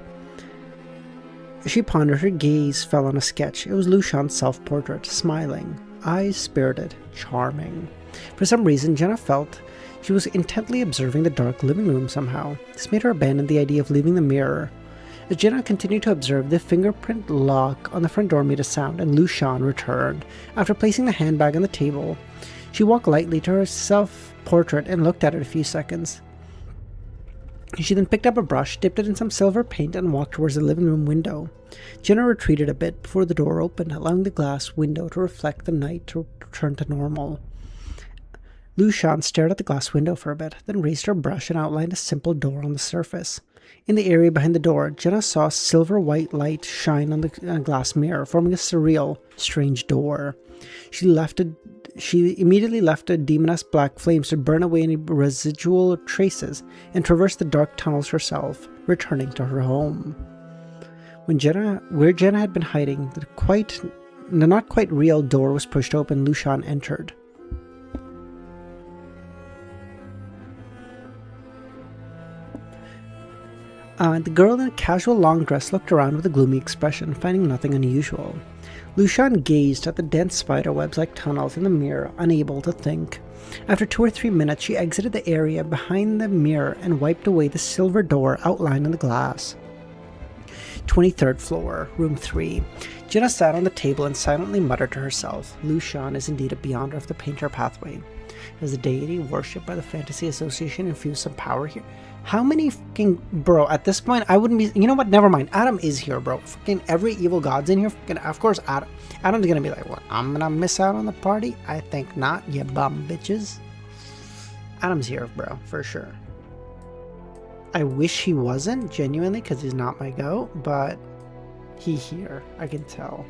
Speaker 1: As she pondered, her gaze fell on a sketch. It was Lushan's self-portrait, smiling, eyes spirited, charming. For some reason, Jenna felt she was intently observing the dark living room somehow. This made her abandon the idea of leaving the mirror. As Jenna continued to observe, the fingerprint lock on the front door made a sound, and Lushan returned. After placing the handbag on the table, she walked lightly to her self-portrait and looked at it a few seconds. She then picked up a brush, dipped it in some silver paint, and walked towards the living room window. Jenna retreated a bit before the door opened, allowing the glass window to reflect the night to return to normal. Lushan stared at the glass window for a bit, then raised her brush and outlined a simple door on the surface. In the area behind the door, Jenna saw silver-white light shine on the glass mirror, forming a surreal, strange door. She immediately left a demoness black flames to burn away any residual traces and traversed the dark tunnels herself, returning to her home. Where Jenna had been hiding, the not quite real door was pushed open. Lushan entered. The girl in a casual long dress looked around with a gloomy expression, finding nothing unusual. Lushan gazed at the dense spiderwebs like tunnels in the mirror, unable to think. After 2 or 3 minutes, she exited the area behind the mirror and wiped away the silver door outlined in the glass. 23rd floor, room 3. Jenna sat on the table and silently muttered to herself, Lushan is indeed a beyonder of the painter pathway. As a deity worshipped by the Fantasy Association infused some power here. How many fucking... Bro, at this point, I wouldn't be... You know what? Never mind. Adam is here, bro. Fucking every evil god's in here. Fucking, of course, Adam's gonna be like, what? I'm gonna miss out on the party? I think not, you bum bitches. Adam's here, bro. For sure. I wish he wasn't, genuinely, because he's not my goat, but he's here. I can tell.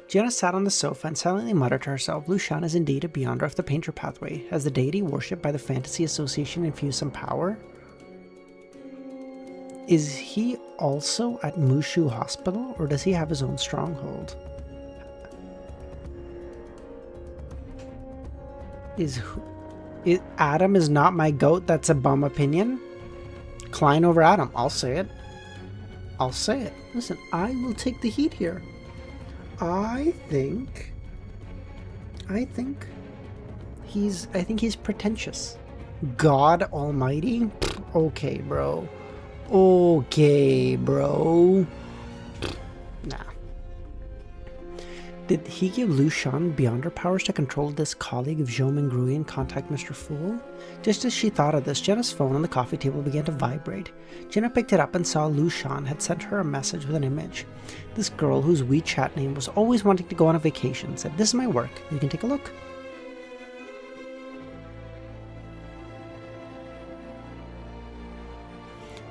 Speaker 1: Jenna sat on the sofa and silently muttered to herself, Lushan is indeed a beyonder of the painter pathway. Has the deity worshipped by the Fantasy Association infused some power? Is he also at Mushu Hospital, or does he have his own stronghold? Adam is not my goat? That's a bum opinion? Klein over Adam. I'll say it. I'll say it. Listen, I will take the heat here. I think he's pretentious. God Almighty? Okay, bro. Okay, bro. Nah. Did he give Lushan beyonder powers to control this colleague of Zhou Mingrui and contact Mr. Fool? Just as she thought of this, Jenna's phone on the coffee table began to vibrate. Jenna picked it up and saw Lushan had sent her a message with an image. This girl, whose WeChat name was always wanting to go on a vacation, said, "This is my work. You can take a look."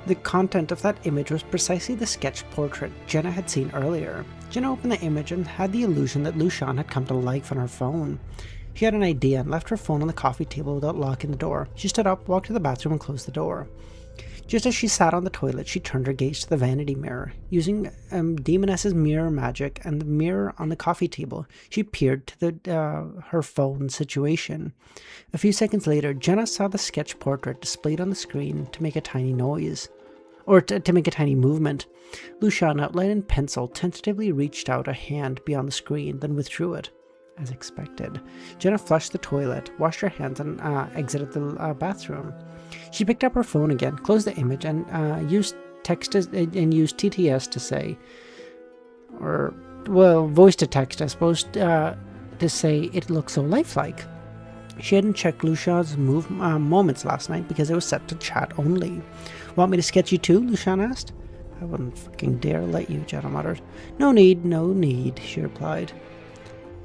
Speaker 1: The content of that image was precisely the sketch portrait Jenna had seen earlier. Jenna opened the image and had the illusion that Lushan had come to life on her phone. She had an idea and left her phone on the coffee table without locking the door. She stood up, walked to the bathroom, and closed the door. Just as she sat on the toilet, she turned her gaze to the vanity mirror. Using Demoness's mirror magic and the mirror on the coffee table, she peered to her phone situation. A few seconds later, Jenna saw the sketch portrait displayed on the screen to make a tiny noise. or to make a tiny movement. Lucian, outlined in pencil, tentatively reached out a hand beyond the screen, then withdrew it. As expected, Jenna flushed the toilet, washed her hands, and exited the bathroom. She picked up her phone again, closed the image, and used TTS to say, voice to text, I suppose, to say it looked so lifelike. She hadn't checked Lucian's moments last night because it was set to chat only. Want me to sketch you too? Lucian asked. I wouldn't fucking dare let you, Jenna muttered. No need, she replied.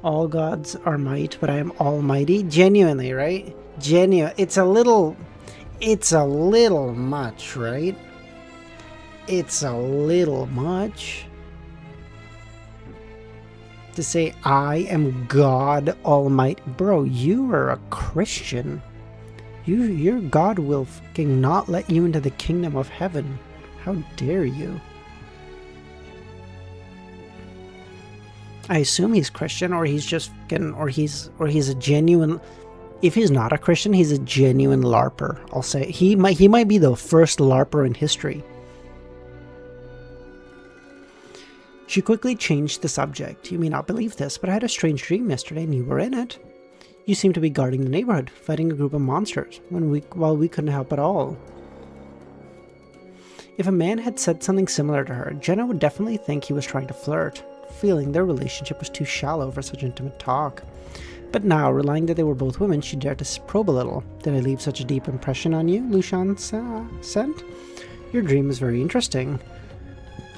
Speaker 1: All gods are might, but I am almighty. Genuinely, right? It's a little much, right? It's a little much to say I am God Almighty. Bro, you are a Christian. Your God will fucking not let you into the kingdom of heaven. How dare you? I assume he's Christian, or he's just fucking, or he's a genuine. If he's not a Christian, he's a genuine LARPer. I'll say he might be the first LARPer in history. She quickly changed the subject. You may not believe this, but I had a strange dream yesterday and you were in it. You seemed to be guarding the neighborhood, fighting a group of monsters, while we couldn't help at all. If a man had said something similar to her, Jenna would definitely think he was trying to flirt, feeling their relationship was too shallow for such intimate talk. But now, relying that they were both women, she dared to probe a little. Did I leave such a deep impression on you, Lucian sent? Your dream is very interesting.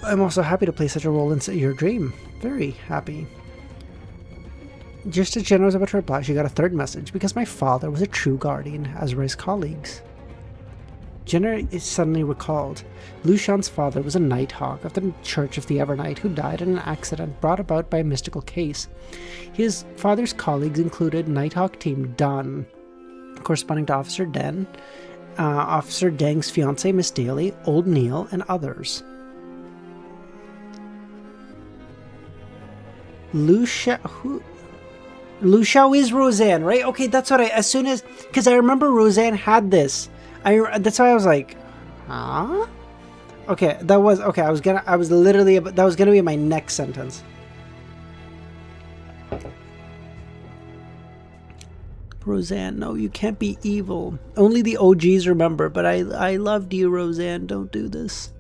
Speaker 1: I'm also happy to play such a role in your dream. Very happy. Just as Jenna was about to reply, she got a third message. Because my father was a true guardian, as were his colleagues. Jenna is suddenly recalled. Lucian's father was a Nighthawk of the Church of the Evernight who died in an accident brought about by a mystical case. His father's colleagues included Nighthawk Team Dunn, corresponding to Officer Den, Officer Deng's fiancée Miss Daly, Old Neil, and others. Lucia is Roseanne, right? Okay, that's what because I remember Roseanne had this. That's why I was like, huh? Okay, that was gonna be my next sentence. Roseanne, no, you can't be evil. Only the OGs remember, but I loved you, Roseanne. Don't do this.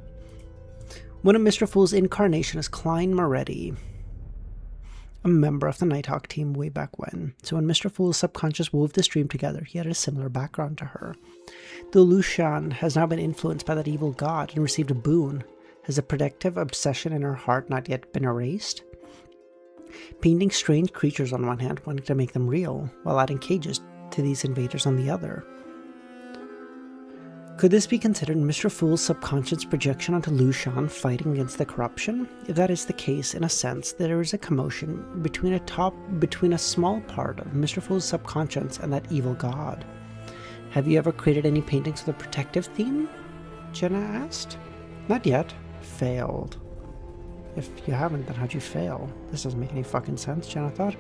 Speaker 1: One of Mr. Fool's incarnation is Klein Moretti, a member of the Nighthawk team way back when. So when Mr. Fool's subconscious wove this dream together, he had a similar background to her. Though Lucian has now been influenced by that evil god and received a boon, has a protective obsession in her heart not yet been erased? Painting strange creatures on one hand, wanting to make them real, while adding cages to these invaders on the other. Could this be considered Mr. Fool's subconscious projection onto Lucian fighting against the corruption? If that is the case, in a sense, there is a commotion between a small part of Mr. Fool's subconscious and that evil god. Have you ever created any paintings with a protective theme? Jenna asked. Not yet. Failed. If you haven't, then how'd you fail? This doesn't make any fucking sense, Jenna thought.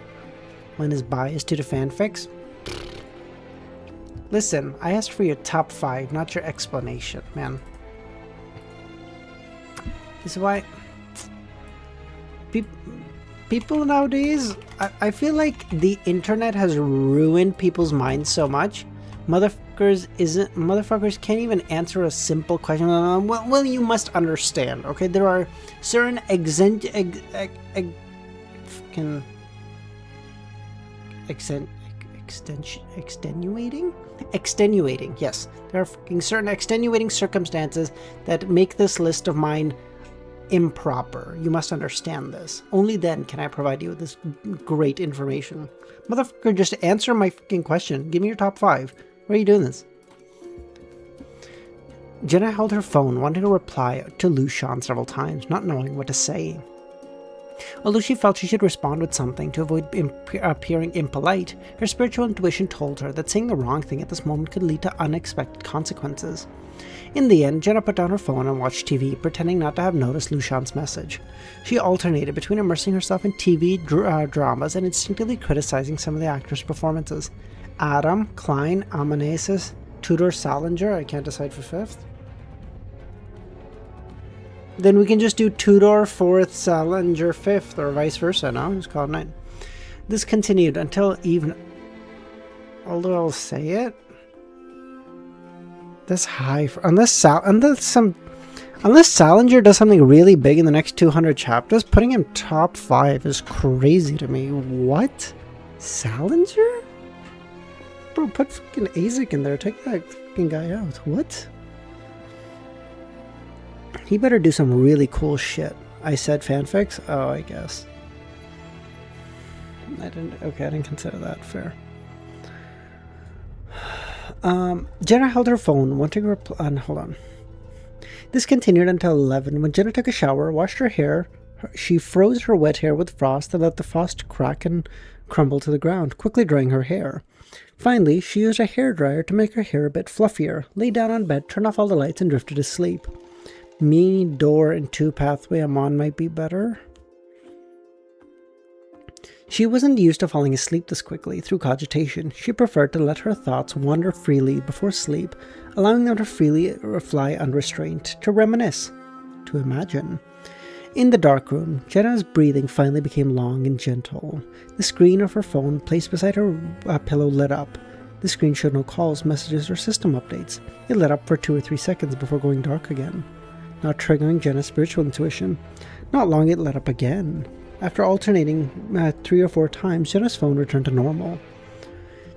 Speaker 1: When is biased due to fanfics? Listen, I asked for your top 5, not your explanation, man. This is why people nowadays, I feel like the internet has ruined people's minds so much. Motherfuckers can't even answer a simple question. Well, you must understand, okay? There are certain extenuating, yes. There are certain extenuating circumstances that make this list of mine improper. You must understand this. Only then can I provide you with this great information. Motherfucker, just answer my fucking question. Give me your top 5. Why are you doing this? Jenna held her phone, wanting to reply to Lucian several times, not knowing what to say. Although she felt she should respond with something to avoid appearing impolite, her spiritual intuition told her that saying the wrong thing at this moment could lead to unexpected consequences. In the end, Jenna put down her phone and watched TV, pretending not to have noticed Lucian's message. She alternated between immersing herself in TV dramas and instinctively criticizing some of the actors' performances. Adam, Klein, Amanesis, Tudor, Salinger, I can't decide for 5th. Then we can just do Tudor 4th, Salinger 5th, or vice versa, no? Just call it 9. This continued until even... Although I'll say it... That's high for... Unless Salinger does something really big in the next 200 chapters, putting him top 5 is crazy to me. What? Salinger? Bro, put fucking Azek in there. Take that fucking guy out. What? He better do some really cool shit. I said fanfics? Oh, I guess. I didn't consider that fair. Jenna held her phone, wanting to reply. Hold on. This continued until 11, when Jenna took a shower, washed her hair. She froze her wet hair with frost and let the frost crack and crumble to the ground, quickly drying her hair. Finally, she used a hairdryer to make her hair a bit fluffier, lay down on bed, turned off all the lights, and drifted to sleep. Me, door, and 2 pathway I'm on might be better. She wasn't used to falling asleep this quickly through cogitation. She preferred to let her thoughts wander freely before sleep, allowing them to freely fly unrestrained, to reminisce, to imagine. In the dark room, Jenna's breathing finally became long and gentle. The screen of her phone placed beside her pillow lit up. The screen showed no calls, messages, or system updates. It lit up for 2 or 3 seconds before going dark again, not triggering Jenna's spiritual intuition. Not long it lit up again. After alternating 3 or 4 times, Jenna's phone returned to normal.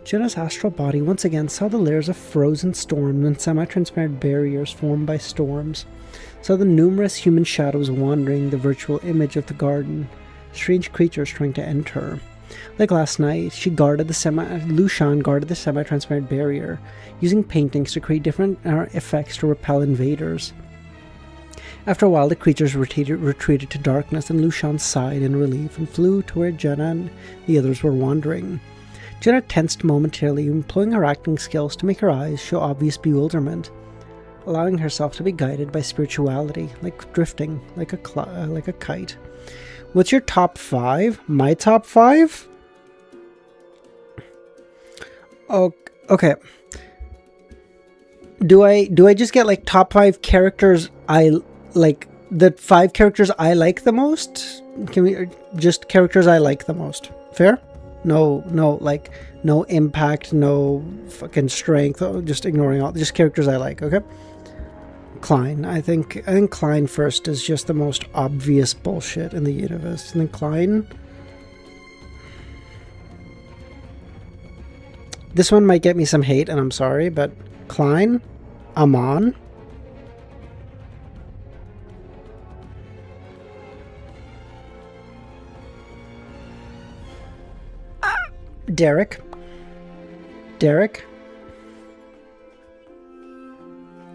Speaker 1: Jenna's astral body once again saw the layers of frozen storm and semi-transparent barriers formed by storms, saw the numerous human shadows wandering the virtual image of the garden, strange creatures trying to enter. Like last night, Lushan guarded the semi-transparent barrier, using paintings to create different effects to repel invaders. After a while, the creatures retreated to darkness, and Lushan sighed in relief and flew to where Jenna and the others were wandering. Jenna tensed momentarily, employing her acting skills to make her eyes show obvious bewilderment, allowing herself to be guided by spirituality, like drifting, like a kite. What's your top 5? My top 5? Okay. Do I just get like top 5 characters I like, the 5 characters I like the most? Can we just characters I like the most? Fair? No, like, no impact, no fucking strength, just ignoring all, just characters I like, okay? Klein. I think Klein first is just the most obvious bullshit in the universe. And then Klein... This one might get me some hate, and I'm sorry, but Klein, Amon... Derek,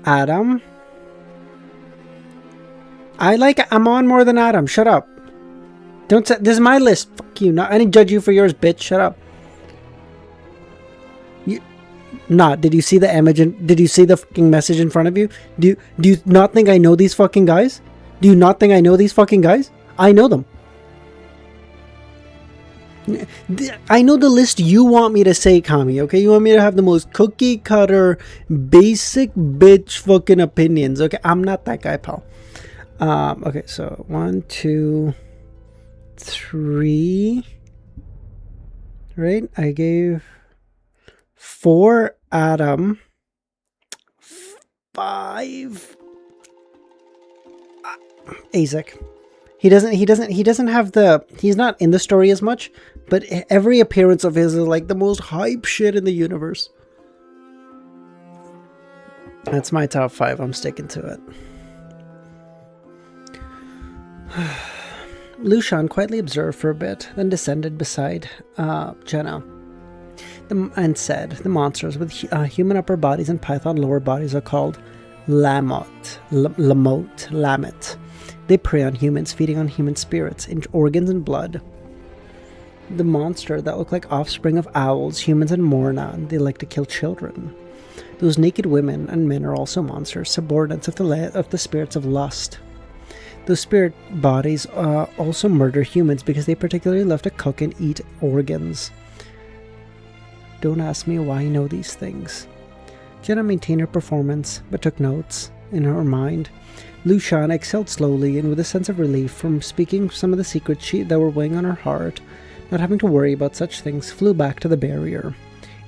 Speaker 1: Adam. I like Amon more than Adam. Shut up. Don't say this is my list. Fuck you. Not I didn't judge you for yours, bitch. Shut up. Did you see the image and did you see the fucking message in front of you? Do you not think I know these fucking guys? Do you not think I know these fucking guys? I know them. I know the list you want me to say, Kami, okay? You want me to have the most cookie cutter, basic bitch fucking opinions, okay? I'm not that guy, pal. Okay, so 1, 2, 3. Right? I gave 4 Adam, 5 Azek. He doesn't have the, he's not in the story as much, but every appearance of his is like the most hype shit in the universe. That's my top 5. I'm sticking to it. Lushan quietly observed for a bit, then descended beside Jenna and said, the monsters with human upper bodies and python lower bodies are called Lamet. They prey on humans, feeding on human spirits, organs, and blood. The monster that look like offspring of owls, humans, and Morna, they like to kill children. Those naked women and men are also monsters, subordinates of the spirits of lust. Those spirit bodies also murder humans because they particularly love to cook and eat organs. Don't ask me why I know these things. Jenna maintained her performance, but took notes. in her mind. Luciana exhaled slowly and with a sense of relief from speaking some of the secrets that were weighing on her heart. Not having to worry about such things, flew back to the barrier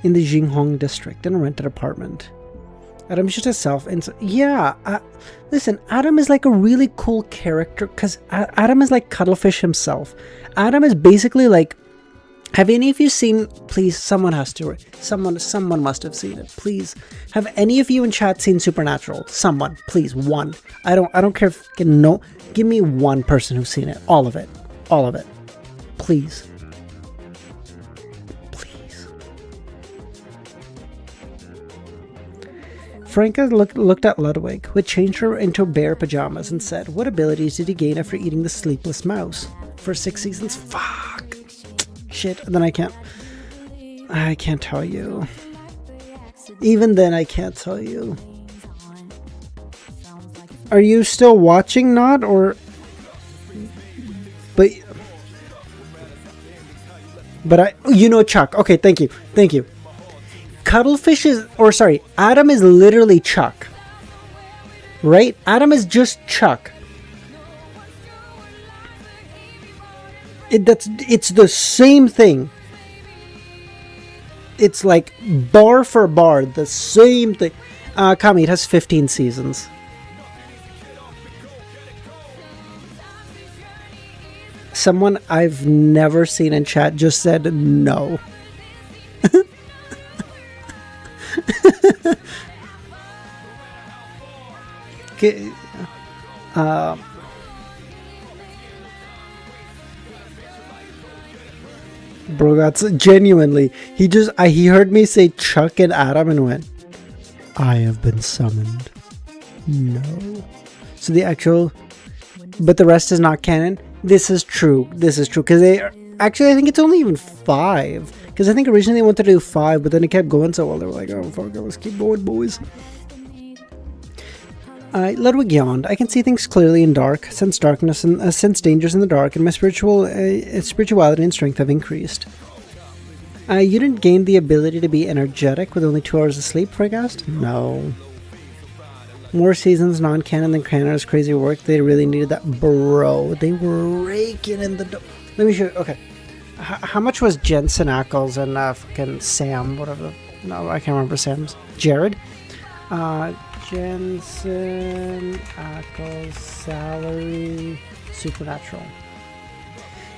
Speaker 1: in the Jinghong district in a rented apartment. Adam shut himself and listen, Adam is like a really cool character because Adam is like Cuttlefish himself. Adam is basically like, have any of you seen, please, someone has to, someone must have seen it, please. Have any of you in chat seen Supernatural? Someone, please, one. I don't care if, no, give me one person who's seen it. All of it, please. Franca looked at Ludwig, who had changed her into bare pajamas, and said, "What abilities did he gain after eating the sleepless mouse? For 6 seasons? Fuck. Shit, then I can't tell you. Even then, I can't tell you. Are you still watching, not, or... But you know Chuck. Okay, thank you. Cuttlefish is, or sorry, Adam is literally Chuck. Right? Adam is just Chuck. It's the same thing. It's like bar for bar, the same thing. Kami, it has 15 seasons. Someone I've never seen in chat just said no. Okay. Bro, that's genuinely. He heard me say Chuck and Adam and went, "I have been summoned." No. So the actual, but the rest is not canon. This is true. Because they actually, I think it's only even 5. Because I think originally they wanted to do 5, but then it kept going so well. They were like, "Oh fuck, let's keep going, boys." Ludwig yawned. "I can see things clearly in dark. Sense darkness and sense dangers in the dark, and my spirituality and strength have increased." You didn't gain the ability to be energetic with only 2 hours of sleep, Frank asked. No. More seasons non-canon than canon is crazy work. They really needed that, bro. They were raking in the. Let me show you. Okay. How much was Jensen Ackles and fucking Sam? Whatever. No, I can't remember Sam's. Jared. Jensen Ackles salary Supernatural.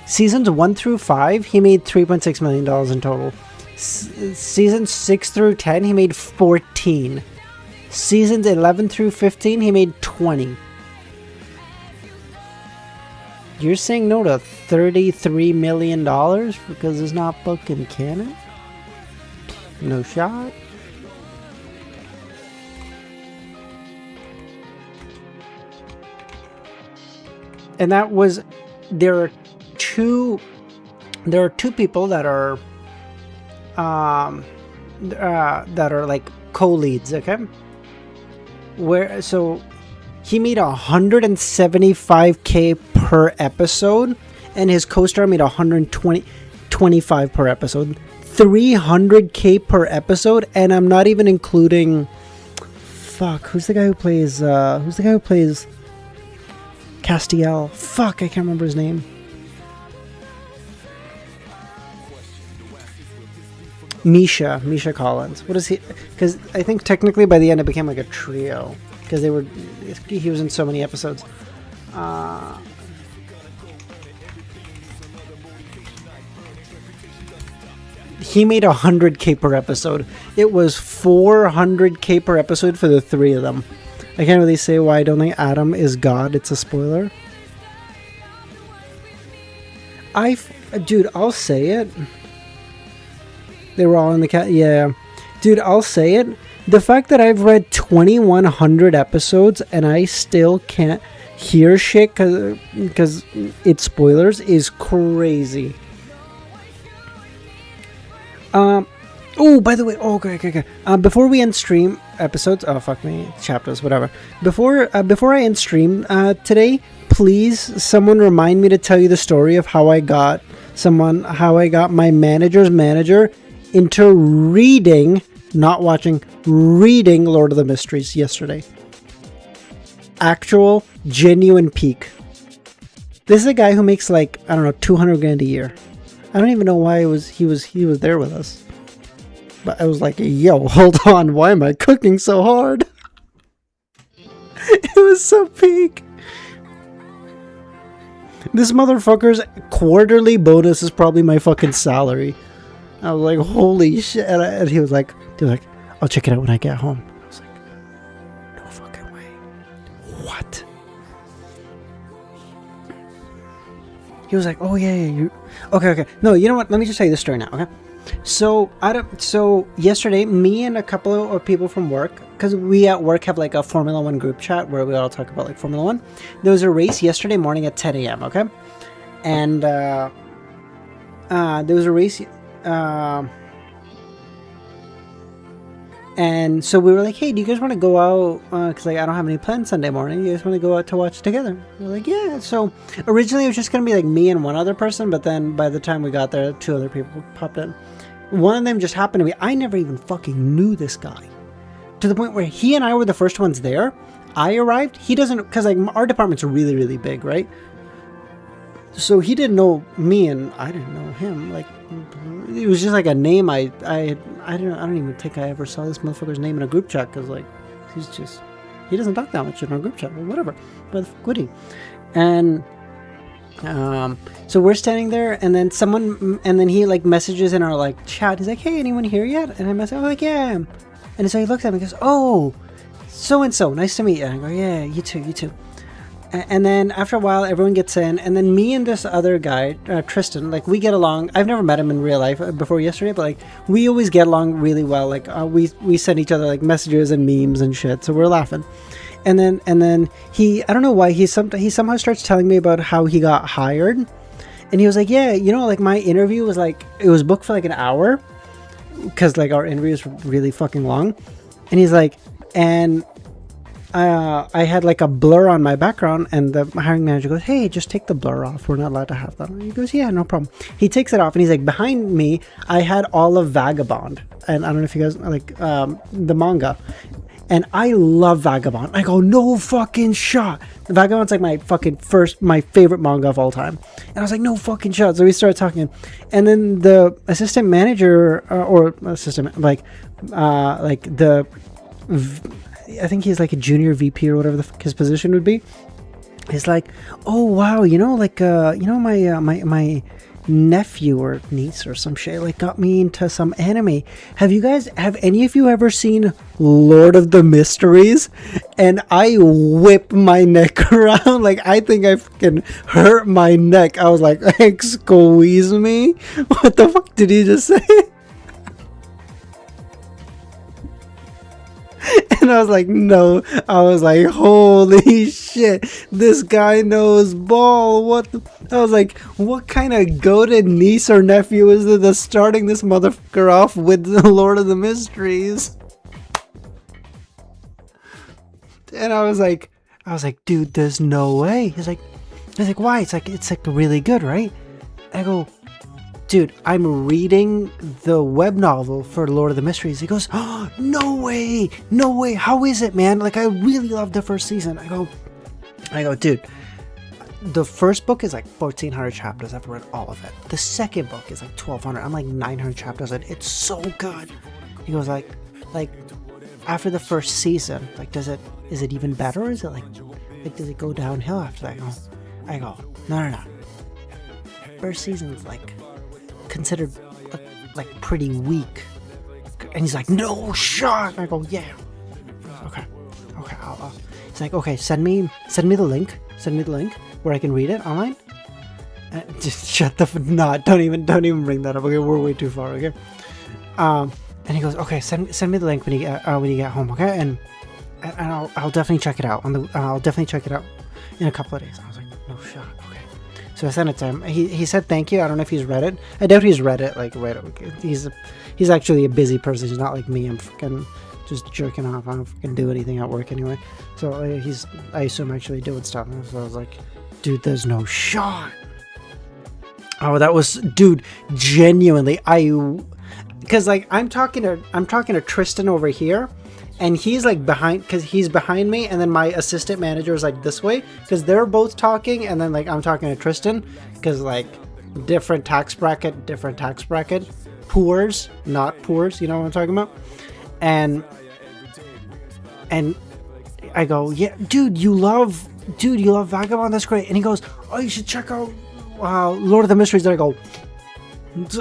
Speaker 1: Seasons 1 through 5, he made $3.6 million in total. Seasons 6 through 10, he made 14. Seasons 11 through 15, he made 20. You're saying no to $33 million because it's not fucking canon? No shot. And that was, there are two people that are like co-leads, okay? So he made $175K per episode, and his co-star made $125 per episode, $300K per episode, and I'm not even including, who's the guy who plays Castiel? Fuck, I can't remember his name. Misha Collins. What is he? Because I think technically by the end it became like a trio. Because he was in so many episodes. He made $100K per episode. It was $400K per episode for the 3 of them. I can't really say why I don't think Adam is God. It's a spoiler. Dude, I'll say it. They were all in the cat. Yeah. Dude, I'll say it. The fact that I've read 2,100 episodes and I still can't hear shit because it's spoilers is crazy. Oh, by the way, okay. Before we end stream episodes, chapters, whatever. Before I end stream today, please, someone remind me to tell you the story of how I got my manager's manager into reading, not watching, reading Lord of the Mysteries yesterday. actual genuine peak. This is a guy who makes like, I don't know, 200 grand a year. I don't even know why he was there with us. But I was like, yo, hold on, why am I cooking so hard? It was so peak. This motherfucker's quarterly bonus is probably my fucking salary. I was like, holy shit. And he was like, I'll check it out when I get home. I was like, no fucking way. What? He was like, oh yeah, you okay. No, you know what? Let me just tell you this story now, okay? So yesterday, me and a couple of people from work, because we at work have like a Formula 1 group chat where we all talk about like Formula 1. There was a race yesterday morning at 10 a.m., okay? And there was a race, and so we were like, hey, do you guys want to go out? Because like I don't have any plans Sunday morning. You guys want to go out to watch together? We were like, yeah. So originally it was just going to be like me and one other person, but then by the time we got there, 2 other people popped in. One of them just happened to be, I never even fucking knew this guy. To the point where he and I were the first ones there. I arrived. He doesn't, because like our department's really, really big, right? So he didn't know me and I didn't know him. Like, it was just like a name I don't even think I ever saw this motherfucker's name in a group chat, because like he doesn't talk that much in our group chat or whatever. But goody. And so we're standing there, and then he like messages in our like chat. He's like, hey, anyone here yet? And I message, I'm like, yeah. And so he looks at me and goes, oh, so and so, nice to meet you. And I go, yeah, you too. And then after a while, everyone gets in, and then me and this other guy, Tristan, like we get along. I've never met him in real life before yesterday, but like we always get along really well. Like we send each other like messages and memes and shit, so we're laughing. And then he, I don't know why, he somehow starts telling me about how he got hired, and he was like, yeah, you know, like my interview was like, it was booked for like an hour, because like our interview is really fucking long, and he's like, and I had like a blur on my background, and the hiring manager goes, hey, just take the blur off. We're not allowed to have that. And he goes, yeah, no problem. He takes it off, and he's like, behind me, I had all of Vagabond. And I don't know if you guys like the manga. And I love Vagabond. I go, no fucking shot. Vagabond's like my favorite manga of all time. And I was like, no fucking shot. So we started talking. And then the assistant manager, I think he's like a junior VP or whatever the fuck his position would be. He's like, oh wow, you know, like my nephew or niece or some shit like got me into some anime. Have any of you ever seen Lord of the Mysteries? And I whip my neck around like I think I fucking hurt my neck. I was like, squeeze me? What the fuck did he just say? And I was like, no. I was like, holy shit, this guy knows ball. I was like, what kind of goated niece or nephew is it that's starting this motherfucker off with the Lord of the Mysteries? And I was like, dude, there's no way. He's like, why? It's like really good, right? I go, dude, I'm reading the web novel for Lord of the Mysteries. He goes, oh, no way. How is it, man? Like, I really loved the first season. I go, dude, the first book is like 1,400 chapters. I've read all of it. The second book is like 1,200. I'm like 900 chapters in. It's so good. He goes like after the first season, like, is it even better? Or is it like does it go downhill after that? I go, no. First season's like considered like pretty weak, and he's like, no shot. I go, yeah, okay. He's like, okay, send me the link where I can read it online. Just shut the not. Don't even bring that up. Okay, we're way too far. Okay. And he goes, okay, send me the link when you get home. Okay, and I'll definitely check it out I'll definitely check it out in a couple of days. I was like, no shot. Okay. So I sent it to him. He said thank you. I don't know if he's read it. I doubt he's read it like right away. He's actually a busy person. He's not like me. I'm fucking just jerking off. I don't fucking do anything at work anyway. So I assume actually doing stuff. So I was like, dude, there's no shot. Oh, that was, dude, genuinely, because like I'm talking to Tristan over here, and he's like behind, because he's behind me, and then my assistant manager is like this way, because they're both talking, and then like I'm talking to Tristan, because like different tax bracket, poors, not poors, you know what I'm talking about? And I go, yeah, dude, you love Vagabond, that's great. And he goes, oh, you should check out Lord of the Mysteries. And I go,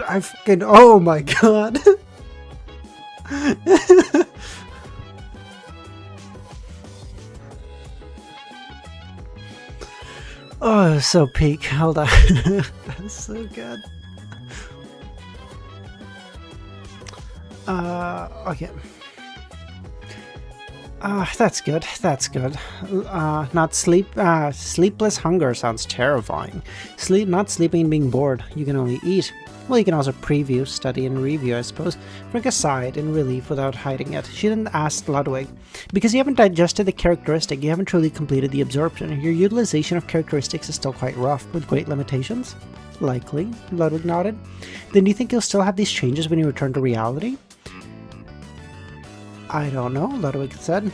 Speaker 1: I fucking, oh my god. Oh, so peak. Hold on. That's so good. Okay. That's good. That's good. Sleepless hunger sounds terrifying. Not sleeping and being bored. You can only eat. Well, you can also preview, study, and review, I suppose. Frank sighed in relief without hiding it. She then asked Ludwig, because you haven't digested the characteristic, you haven't truly completed the absorption. Your utilization of characteristics is still quite rough, with great limitations. Likely, Ludwig nodded. Then do you think you'll still have these changes when you return to reality? I don't know, Ludwig said.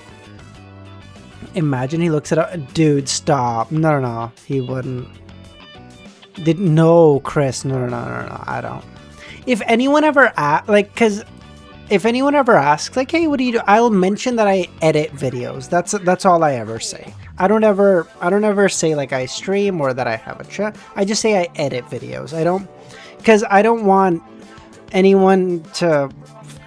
Speaker 1: Imagine he looks at it. Dude, stop. No, he wouldn't. No, Chris. No, I don't. If anyone ever if anyone ever asks, like, hey, what do you do? I'll mention that I edit videos. That's all I ever say. I don't ever say like I stream or that I have a chat. I just say I edit videos. Because I don't want anyone to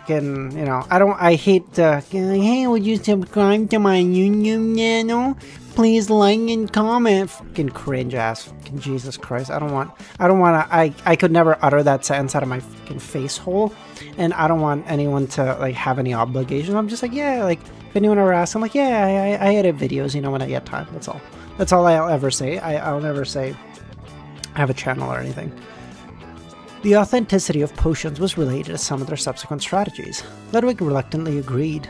Speaker 1: fucking, I hate hey, would you subscribe to my YouTube channel? Please like and comment. Fucking cringe ass. Fucking Jesus Christ. I don't want to, I could never utter that sentence out of my fucking face hole. And I don't want anyone to like have any obligations. I'm just like, yeah, like if anyone ever asks, I'm like, yeah, I edit videos, when I get time. That's all. That's all I'll ever say. I'll never say I have a channel or anything. The authenticity of potions was related to some of their subsequent strategies. Ludwig reluctantly agreed.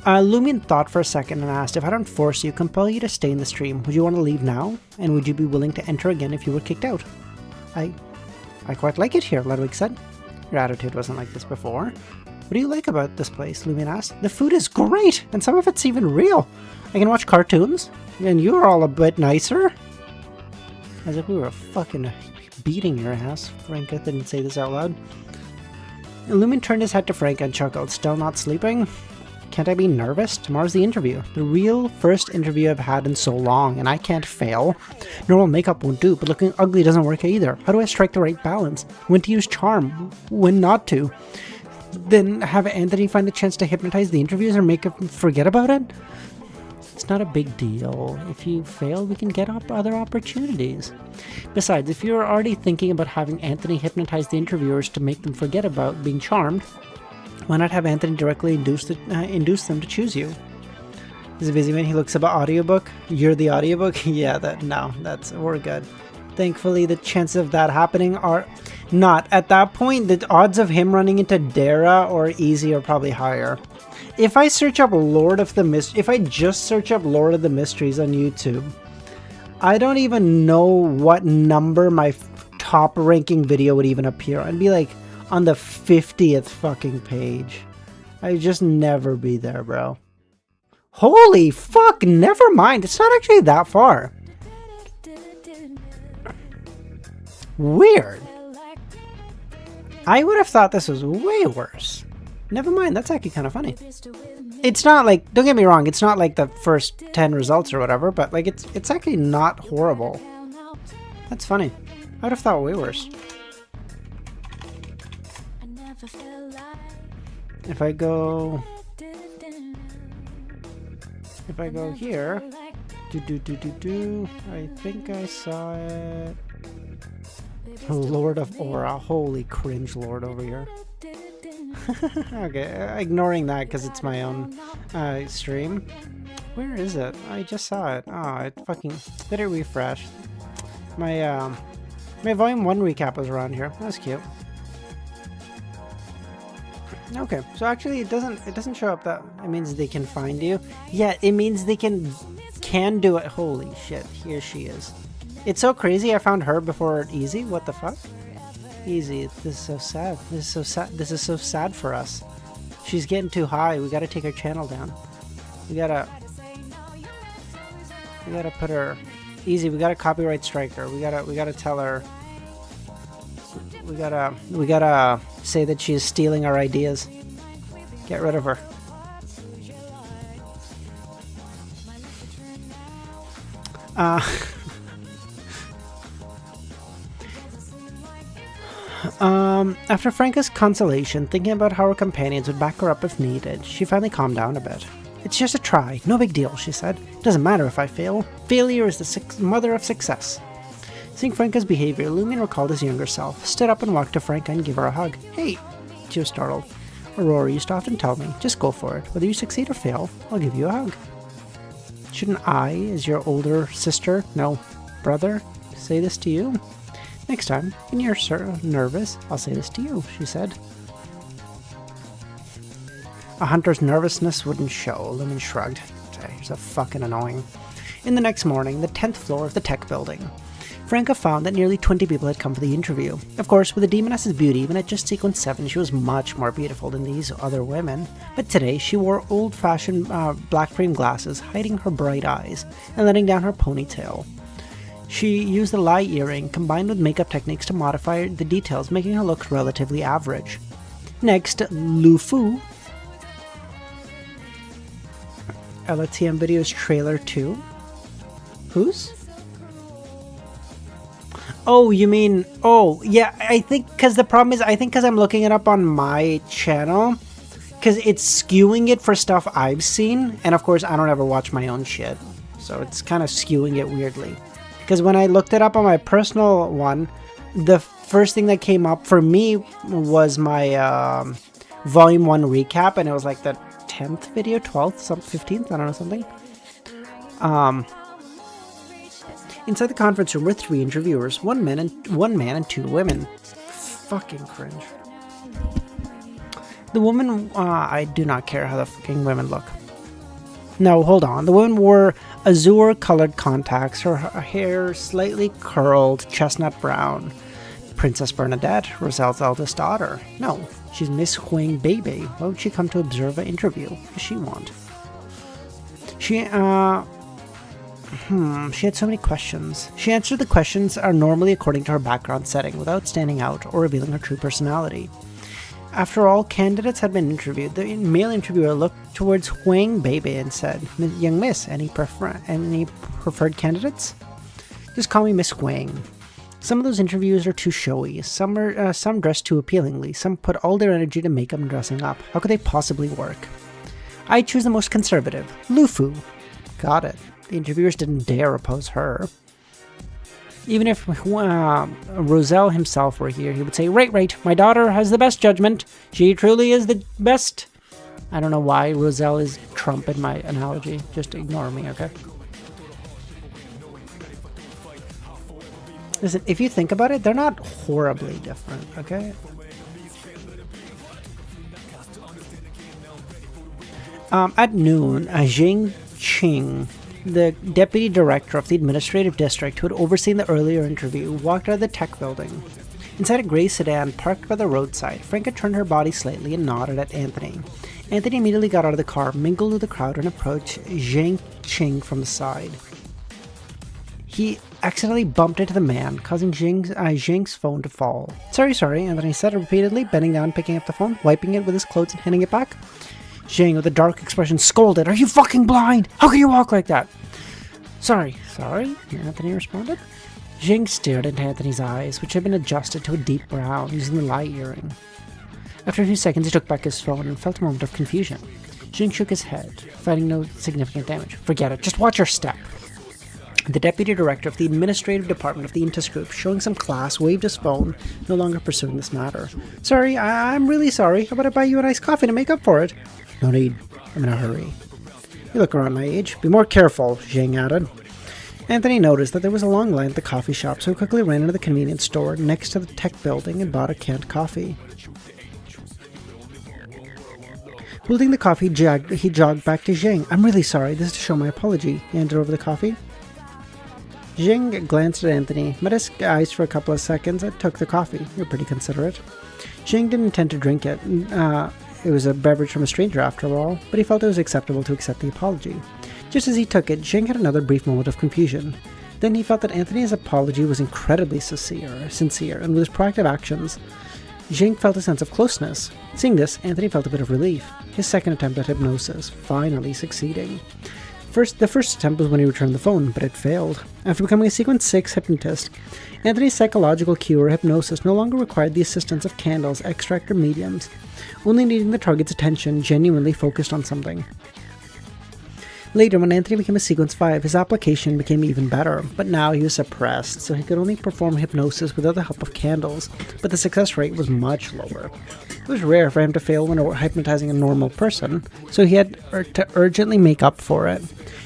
Speaker 1: Lumion thought for a second and asked, if I don't force you, compel you to stay in the stream, would you want to leave now? And would you be willing to enter again if you were kicked out? I quite like it here, Ludwig said. Your attitude wasn't like this before. What do you like about this place? Lumion asked. The food is great, and some of it's even real. I can watch cartoons, and you're all a bit nicer. As if we were fucking beating your ass. Franka didn't say this out loud. Lumion turned his head to Franka and chuckled. Still not sleeping? Can't I be nervous? Tomorrow's the interview. The real first interview I've had in so long, and I can't fail. Normal makeup won't do, but looking ugly doesn't work either. How do I strike the right balance? When to use charm? When not to? Then have Anthony find a chance to hypnotize the interviews or make him forget about it? It's not a big deal. If you fail, we can get up other opportunities. Besides, if you're already thinking about having Anthony hypnotize the interviewers to make them forget about being charmed, why not have Anthony directly induce them to choose you? This is a busy man. He looks up an audiobook. You're the audiobook? Yeah, we're good. Thankfully, the chances of that happening are not. At that point, the odds of him running into Dara or Easy are probably higher. If I search up if I just search up Lord of the Mysteries on YouTube, I don't even know what number my top ranking video would even appear. I'd be like on the 50th fucking page. I'd just never be there, bro. Holy fuck, never mind. It's not actually that far. Weird. I would have thought this was way worse. Never mind, that's actually kind of funny. It's not like, don't get me wrong, it's not like the first 10 results or whatever, but like it's actually not horrible. That's funny. I would have thought way worse. If I go here, I think I saw it. Lord of Aura, holy cringe lord over here. Okay, ignoring that because it's my own stream. Where is it? I just saw it. Oh, it fucking did it refresh. My volume 1 recap was around here. That's cute. Okay, so actually it doesn't show up that it means they can find you. Yeah, it means they can do it. Holy shit, here she is. It's so crazy I found her before Easy. What the fuck? Easy, this is so sad. This is so sad for us. She's getting too high. We gotta take her channel down. We gotta put her easy. We gotta copyright strike her. We gotta tell her. We gotta say that she's stealing our ideas. Get rid of her. After Franca's consolation, thinking about how her companions would back her up if needed, she finally calmed down a bit. It's just a try, no big deal, she said. Doesn't matter if I fail. Failure is the mother of success. Seeing Franca's behavior, LEMMiNO recalled his younger self, stood up and walked to Franca and gave her a hug. Hey! She was startled. Aurora used to often tell me, just go for it. Whether you succeed or fail, I'll give you a hug. Shouldn't I, as your older sister, no, brother, say this to you? Next time, when you're nervous, I'll say this to you, she said. A hunter's nervousness wouldn't show, LEMMiNO shrugged. He's a fucking annoying. In the next morning, the 10th floor of the tech building, Franca found that nearly 20 people had come for the interview. Of course, with a demoness's beauty, even at just sequence 7, she was much more beautiful than these other women. But today, she wore old-fashioned black frame glasses, hiding her bright eyes, and letting down her ponytail. She used the lie earring, combined with makeup techniques to modify the details, making her look relatively average. Next, Lufu. LTM Videos Trailer 2. Whose? Oh, you mean... Oh, yeah, I think... Because the problem is, I think because I'm looking it up on my channel, because it's skewing it for stuff I've seen, and of course, I don't ever watch my own shit. So it's kind of skewing it weirdly. Because when I looked it up on my personal one, the first thing that came up for me was my Volume 1 recap, and it was like the 10th video, 12th, 15th, I don't know, something. Inside the conference room were 3 interviewers, one man and 2 women. Fucking cringe. The woman, I do not care how the fucking women look. No, hold on. The woman wore azure-colored contacts, her hair slightly curled, chestnut brown. Princess Bernadette, Roselle's eldest daughter. No, she's Miss Huang Bebe. Why would she come to observe an interview? What does she want? She had so many questions. She answered the questions are normally according to her background setting, without standing out or revealing her true personality. After all candidates had been interviewed, the male interviewer looked towards Huang Bebe and said, "Young miss, any preferred candidates? Just call me Miss Huang." Some of those interviews are too showy, some dress too appealingly, some put all their energy to makeup and dressing up. How could they possibly work? I choose the most conservative, Lufu. Got it. The interviewers didn't dare oppose her. Even if Roselle himself were here, he would say, right, my daughter has the best judgment. She truly is the best. I don't know why Roselle is Trump in my analogy. Just ignore me, okay? Listen, if you think about it, they're not horribly different, okay? At noon, Jing Qing, the deputy director of the administrative district who had overseen the earlier interview, walked out of the tech building. Inside a gray sedan parked by the roadside, Franca turned her body slightly and nodded at Anthony. Anthony immediately got out of the car, mingled with the crowd, and approached Zhang Qing from the side. He accidentally bumped into the man, causing Zhang's phone to fall. Sorry, Anthony said repeatedly, bending down, picking up the phone, wiping it with his clothes and handing it back. Zhang, with a dark expression, scolded, "Are you fucking blind? How can you walk like that?" Sorry, Anthony responded. Zhang stared into Anthony's eyes, which had been adjusted to a deep brown using the lie earring. After a few seconds, he took back his phone and felt a moment of confusion. Zhang shook his head, finding no significant damage. Forget it, just watch your step. The deputy director of the administrative department of the Intus group, showing some class, waved his phone, no longer pursuing this matter. Sorry, I'm really sorry. How about I buy you a nice coffee to make up for it? No need. I'm in a hurry. You look around my age. Be more careful, Zhang added. Anthony noticed that there was a long line at the coffee shop, so he quickly ran into the convenience store next to the tech building and bought a canned coffee. Holding the coffee, he jogged back to Zhang. I'm really sorry. This is to show my apology. He handed over the coffee. Zhang glanced at Anthony, met his eyes for a couple of seconds, and took the coffee. You're pretty considerate. Zhang didn't intend to drink it. It was a beverage from a stranger after all, but he felt it was acceptable to accept the apology. Just as he took it, Zheng had another brief moment of confusion. Then he felt that Anthony's apology was incredibly sincere, and with his proactive actions, Zheng felt a sense of closeness. Seeing this, Anthony felt a bit of relief, his second attempt at hypnosis finally succeeding. The first attempt was when he returned the phone, but it failed. After becoming a Sequence 6 hypnotist, Anthony's psychological cue or hypnosis no longer required the assistance of candles, extract, or mediums, only needing the target's attention genuinely focused on something. Later, when Anthony became a Sequence 5, his application became even better, but now he was suppressed, so he could only perform hypnosis without the help of candles, but the success rate was much lower. It was rare for him to fail when hypnotizing a normal person, so he had to urgently make up for it.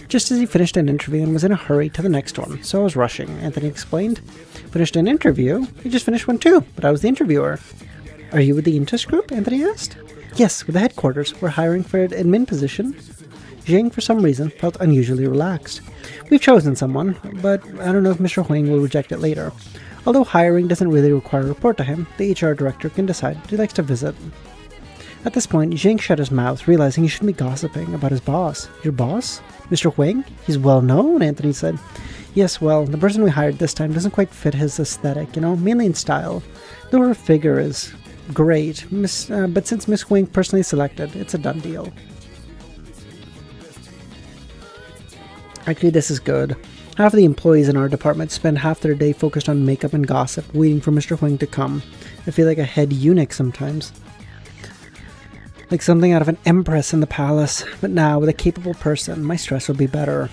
Speaker 1: Just as he finished an interview and was in a hurry to the next one, so I was rushing, Anthony explained. Finished an interview? You just finished one too, but I was the interviewer. Are you with the Intus group? Anthony asked. Yes, with the headquarters. We're hiring for an admin position. Zheng, for some reason, felt unusually relaxed. We've chosen someone, but I don't know if Mr. Huang will reject it later. Although hiring doesn't really require a report to him, the HR director can decide he likes to visit. At this point, Zheng shut his mouth, realizing he shouldn't be gossiping about his boss. Your boss? Mr. Huang? He's well known, Anthony said. Yes, well, the person we hired this time doesn't quite fit his aesthetic, mainly in style. Though her figure is great, but since Miss Huang personally selected, it's a done deal. Actually, this is good. Half of the employees in our department spend half their day focused on makeup and gossip, waiting for Mr. Huang to come. I feel like a head eunuch sometimes. Like something out of an empress in the palace, but now with a capable person, my stress will be better.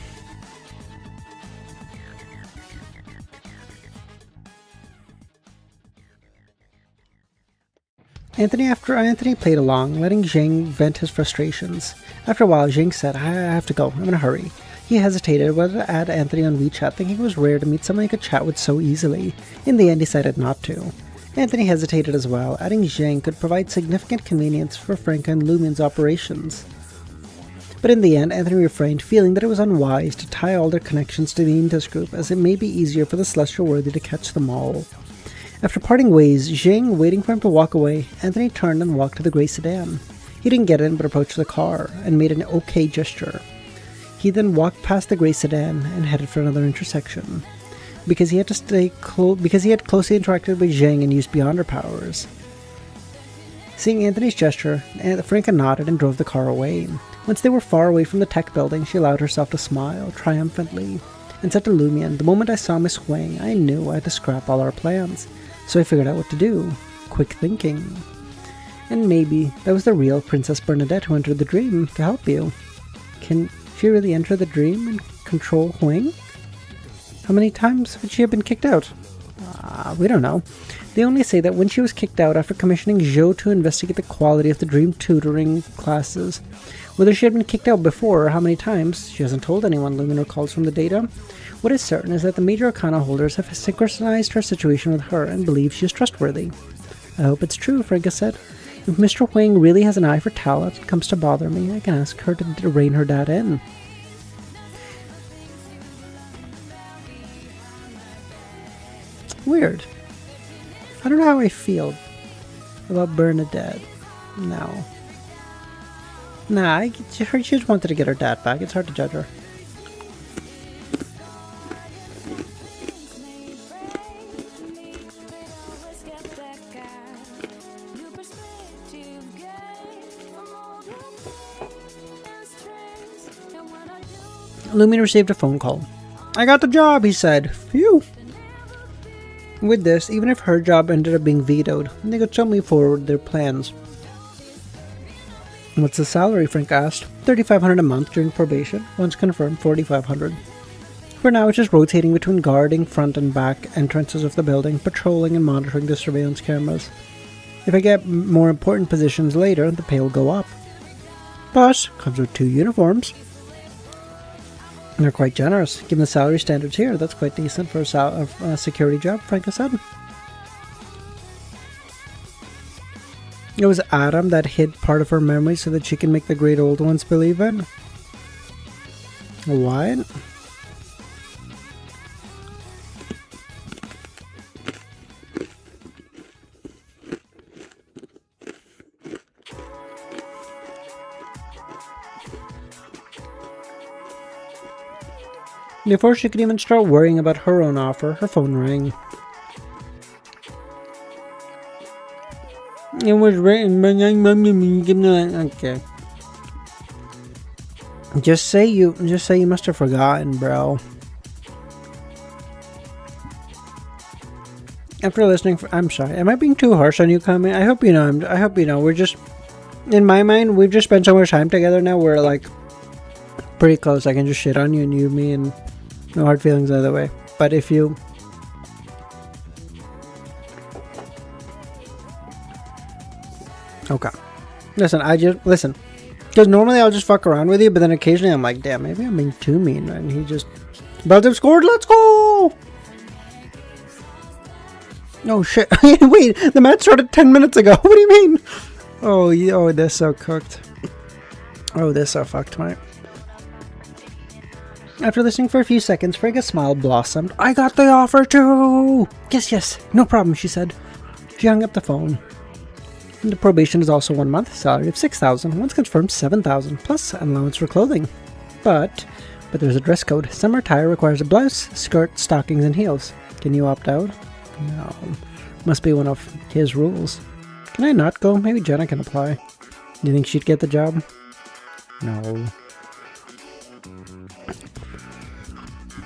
Speaker 1: Anthony played along, letting Zheng vent his frustrations. After a while, Zheng said, I have to go, I'm in a hurry. He hesitated whether to add Anthony on WeChat, thinking it was rare to meet someone he could chat with so easily. In the end, he decided not to. Anthony hesitated as well, adding Zheng could provide significant convenience for Franca and LEMMiNO's operations. But in the end, Anthony refrained, feeling that it was unwise to tie all their connections to the Intus group, as it may be easier for the Celestial Worthy to catch them all. After parting ways, Zheng waiting for him to walk away, Anthony turned and walked to the grey sedan. He didn't get in, but approached the car, and made an okay gesture. He then walked past the grey sedan and headed for another intersection, because he had closely interacted with Zheng and used beyond her powers. Seeing Anthony's gesture, Franca nodded and drove the car away. Once they were far away from the tech building, she allowed herself to smile triumphantly, and said to Lumion, the moment I saw Miss Huang, I knew I had to scrap all our plans, so I figured out what to do. Quick thinking. And maybe that was the real Princess Bernadette who entered the dream to help you. Can she really enter the dream and control Huang? How many times would she have been kicked out? We don't know. They only say that when she was kicked out after commissioning Zhou to investigate the quality of the dream tutoring classes. Whether she had been kicked out before or how many times, she hasn't told anyone, LEMMiNO recalls from the data. What is certain is that the major arcana holders have synchronized her situation with her and believe she is trustworthy. I hope it's true, Franca said. If Mr. Huang really has an eye for talent and comes to bother me, I can ask her to rein her dad in. Weird. I don't know how I feel about Bernadette. No. Nah, she just wanted to get her dad back. It's hard to judge her. LEMMiNO received a phone call. I got the job, he said. Phew. With this, even if her job ended up being vetoed, they could still move forward their plans. What's the salary? Frank asked. $3,500 a month during probation. Once confirmed, $4,500. For now, it's just rotating between guarding front and back entrances of the building, patrolling and monitoring the surveillance cameras. If I get more important positions later, the pay will go up. But comes with 2 uniforms. And they're quite generous. Given the salary standards here, that's quite decent for a security job, Franca said. It was Adam that hid part of her memory so that she can make the great old ones believe it. What? Before she could even start worrying about her own offer, her phone rang. It was written, okay. Just say you must have forgotten, bro. After listening, I'm sorry. Am I being too harsh on you, Kami? I hope you know. I hope you know. We're just, in my mind, we've just spent so much time together now. We're like pretty close. I can just shit on you and you, me, and no hard feelings either way. But if you, okay, listen. Because normally I'll just fuck around with you, but then occasionally I'm like, damn, maybe I'm being too mean. And he just, Belgium scored, let's go! Oh shit, wait, the match started 10 minutes ago. What do you mean? Oh, they're so cooked. Oh, they're so fucked, mate. After listening for a few seconds, Franka's smile blossomed. I got the offer too! Yes, no problem, she said. She hung up the phone. And the probation is also 1 month, salary of 6,000, once confirmed 7,000, plus an allowance for clothing. But there's a dress code. Summer attire requires a blouse, skirt, stockings, and heels. Can you opt out? No. Must be one of his rules. Can I not go? Maybe Jenna can apply. Do you think she'd get the job? No.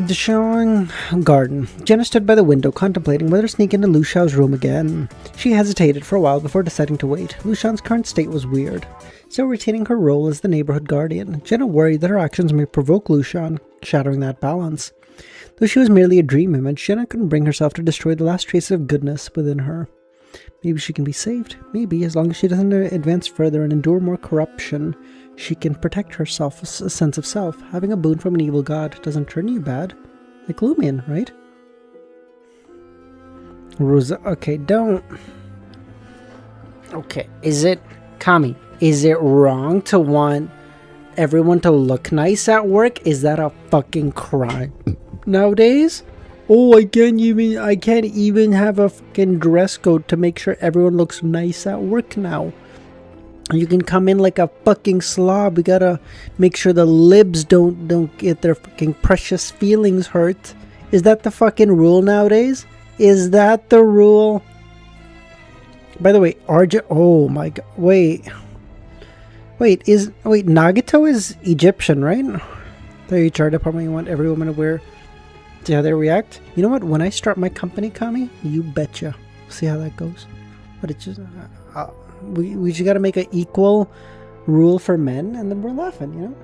Speaker 1: The showering garden. Jenna stood by the window contemplating whether to sneak into Lu Xiao's room again. She hesitated for a while before deciding to wait. Lu Xiao's current state was weird. Still retaining her role as the neighborhood guardian, Jenna worried that her actions may provoke Lu Xiao, shattering that balance. Though she was merely a dream image, Jenna couldn't bring herself to destroy the last trace of goodness within her. Maybe she can be saved. Maybe, as long as she doesn't advance further and endure more corruption, she can protect herself, a sense of self. Having a boon from an evil god doesn't turn you bad. Like LEMMiNO, right? Rosa, okay, don't... Okay, is it... Kami, is it wrong to want everyone to look nice at work? Is that a fucking crime nowadays? Oh, I can't even have a fucking dress code to make sure everyone looks nice at work now. You can come in like a fucking slob. We gotta make sure the libs don't get their fucking precious feelings hurt. Is that the fucking rule nowadays? Is that the rule? By the way, RJ, oh my god, wait, Nagato is Egyptian, right? The HR department, you want every woman to wear, see how they react? You know what, when I start my company, Kami, you betcha. See how that goes. But it's just, we just gotta make an equal rule for men, and then we're laughing, you know?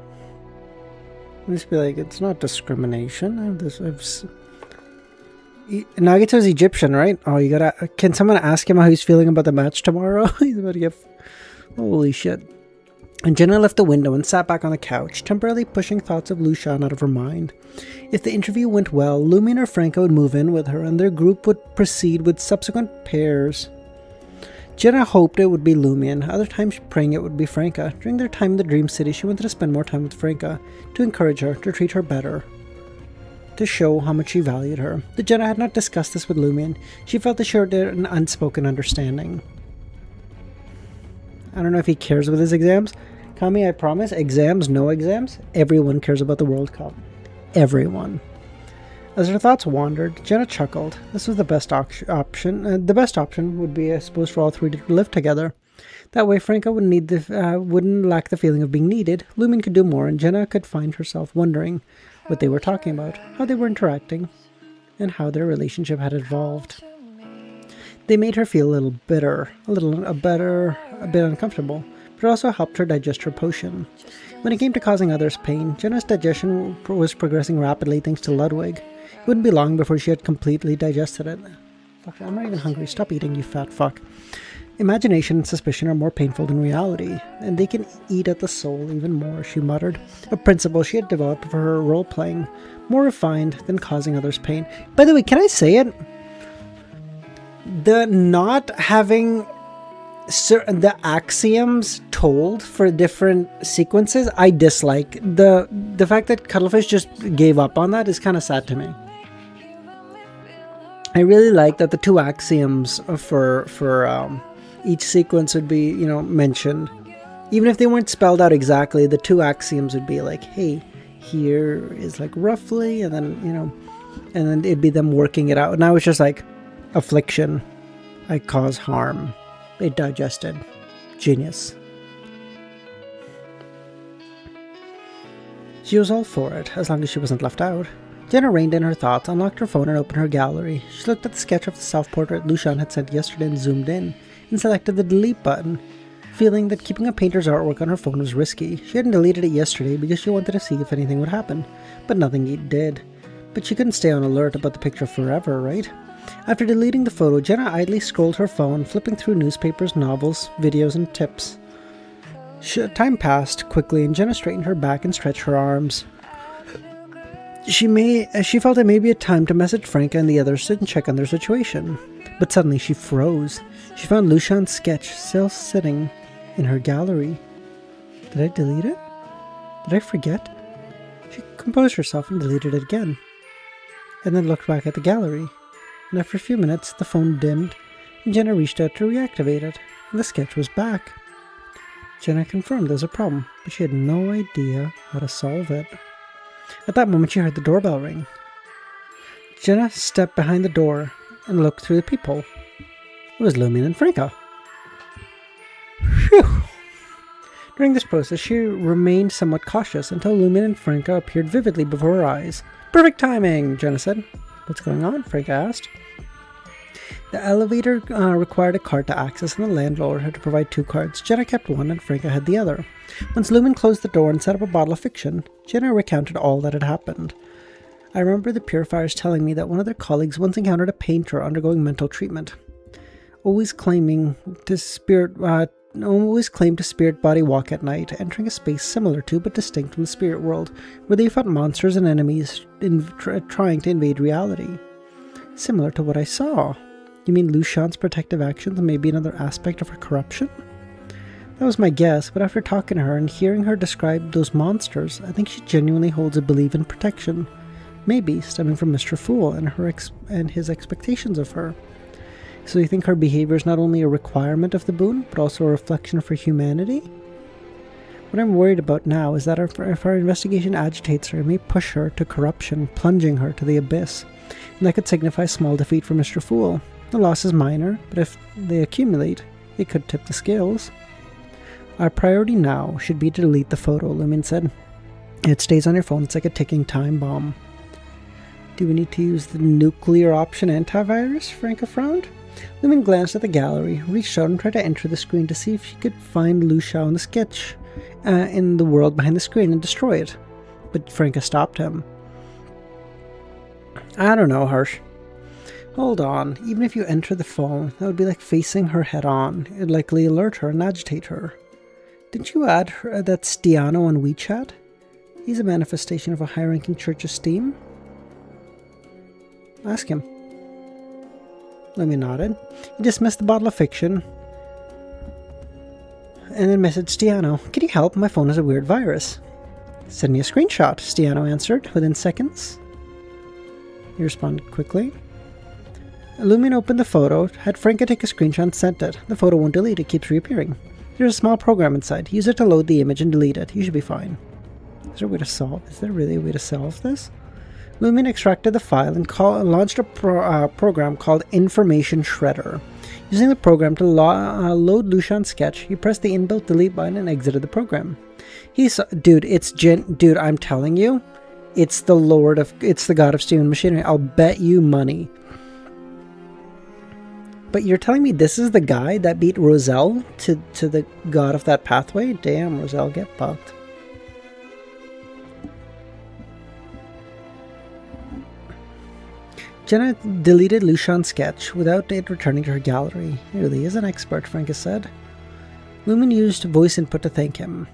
Speaker 1: We'll just be like, it's not discrimination. Nagato's Egyptian, right? Oh, you gotta... Can someone ask him how he's feeling about the match tomorrow? He's about to get... Holy shit. And Jenna left the window and sat back on the couch, temporarily pushing thoughts of Lu Xiao out of her mind. If the interview went well, LEMMiNO or Franka would move in with her, and their group would proceed with subsequent pairs. Jenna hoped it would be LEMMiNO, other times praying it would be Franka. During their time in the Dream City, she wanted to spend more time with Franka, to encourage her, to treat her better, to show how much she valued her. The Jenna had not discussed this with LEMMiNO. She felt assured that an unspoken understanding. I don't know if he cares with his exams. Kami, I promise, exams, no exams, everyone cares about the World Cup. Everyone. As her thoughts wandered, Jenna chuckled. This was the best option. The best option would be, I suppose, for all three to live together. That way, Franka wouldn't lack the feeling of being needed. LEMMiNO could do more, and Jenna could find herself wondering what they were talking about, how they were interacting, and how their relationship had evolved. They made her feel a little bitter, a bit uncomfortable, but it also helped her digest her potion. When it came to causing others pain, Jenna's digestion was progressing rapidly thanks to Ludwig. It wouldn't be long before she had completely digested it. Fuck, I'm not even hungry. Stop eating, you fat fuck. Imagination and suspicion are more painful than reality, and they can eat at the soul even more, she muttered, a principle she had developed for her role-playing, more refined than causing others pain. By the way, can I say it? The not having the axioms told for different sequences, I dislike. The fact that Cuttlefish just gave up on that is kind of sad to me. I really like that the two axioms for each sequence would be, mentioned. Even if they weren't spelled out exactly, the two axioms would be like, hey, here is like roughly, and then, you know, and then it'd be them working it out. And now it's just like, affliction, I cause harm, it digested, genius. She was all for it, as long as she wasn't left out. Jenna reined in her thoughts, unlocked her phone and opened her gallery. She looked at the sketch of the self-portrait Lucian had sent yesterday and zoomed in, and selected the delete button, feeling that keeping a painter's artwork on her phone was risky. She hadn't deleted it yesterday because she wanted to see if anything would happen, but nothing did. But she couldn't stay on alert about the picture forever, right? After deleting the photo, Jenna idly scrolled her phone, flipping through newspapers, novels, videos, and tips. Time passed quickly, and Jenna straightened her back and stretched her arms. She felt it may be a time to message Franca and the others and check on their situation. But suddenly she froze. She found Lucian's sketch still sitting in her gallery. Did I delete it? Did I forget? She composed herself and deleted it again, and then looked back at the gallery. And after a few minutes, the phone dimmed, and Jenna reached out to reactivate it, and the sketch was back. Jenna confirmed there was a problem, but she had no idea how to solve it. At that moment, she heard the doorbell ring. Jenna stepped behind the door and looked through the peephole. It was LEMMiNO and Franca. Phew! During this process, she remained somewhat cautious until LEMMiNO and Franca appeared vividly before her eyes. Perfect timing, Jenna said. What's going on? Franca asked. The elevator required a card to access, and the landlord had to provide 2 cards. Jenna kept one, and Franca had the other. Once LEMMiNO closed the door and set up a bottle of fiction, Jenna recounted all that had happened. I remember the purifiers telling me that one of their colleagues once encountered a painter undergoing mental treatment. Always claimed to spirit body walk at night, entering a space similar to but distinct from the spirit world, where they fought monsters and enemies trying to invade reality. Similar to what I saw. You mean Lucian's protective actions may be another aspect of her corruption? That was my guess, but after talking to her and hearing her describe those monsters, I think she genuinely holds a belief in protection. Maybe stemming from Mr. Fool and his expectations of her. So you think her behavior is not only a requirement of the boon, but also a reflection of her humanity? What I'm worried about now is that if our investigation agitates her, it may push her to corruption, plunging her to the abyss. And that could signify small defeat for Mr. Fool. The loss is minor, but if they accumulate, it could tip the scales. Our priority now should be to delete the photo, LEMMiNO said. It stays on your phone, it's like a ticking time bomb. Do we need to use the nuclear option antivirus? Franca frowned. LEMMiNO glanced at the gallery, reached out and tried to enter the screen to see if she could find Lucia in the sketch in the world behind the screen and destroy it. But Franca stopped him. I don't know, Harsh. Hold on, even if you enter the phone, that would be like facing her head on. It would likely alert her and agitate her. Didn't you add that Stiano on WeChat? He's a manifestation of a high-ranking church esteem. Ask him. LEMMiNO nodded. He dismissed the bottle of fiction and then messaged Stiano. Can you help? My phone has a weird virus. Send me a screenshot, Stiano answered within seconds. He responded quickly. LEMMiNO opened the photo, had Franca take a screenshot and sent it. The photo won't delete, it keeps reappearing. There's a small program inside. Use it to load the image and delete it. You should be fine. Is there really a way to solve this? LEMMiNO extracted the file and launched a program called Information Shredder. Using the program to load Lucian's sketch, he pressed the inbuilt delete button and exited the program. Dude, I'm telling you, it's the god of steam and machinery. I'll bet you money. But you're telling me this is the guy that beat Roselle to the god of that pathway? Damn, Roselle, get fucked. Jenna deleted Lucian's sketch without it returning to her gallery. He really is an expert, Franca said. LEMMiNO used voice input to thank him.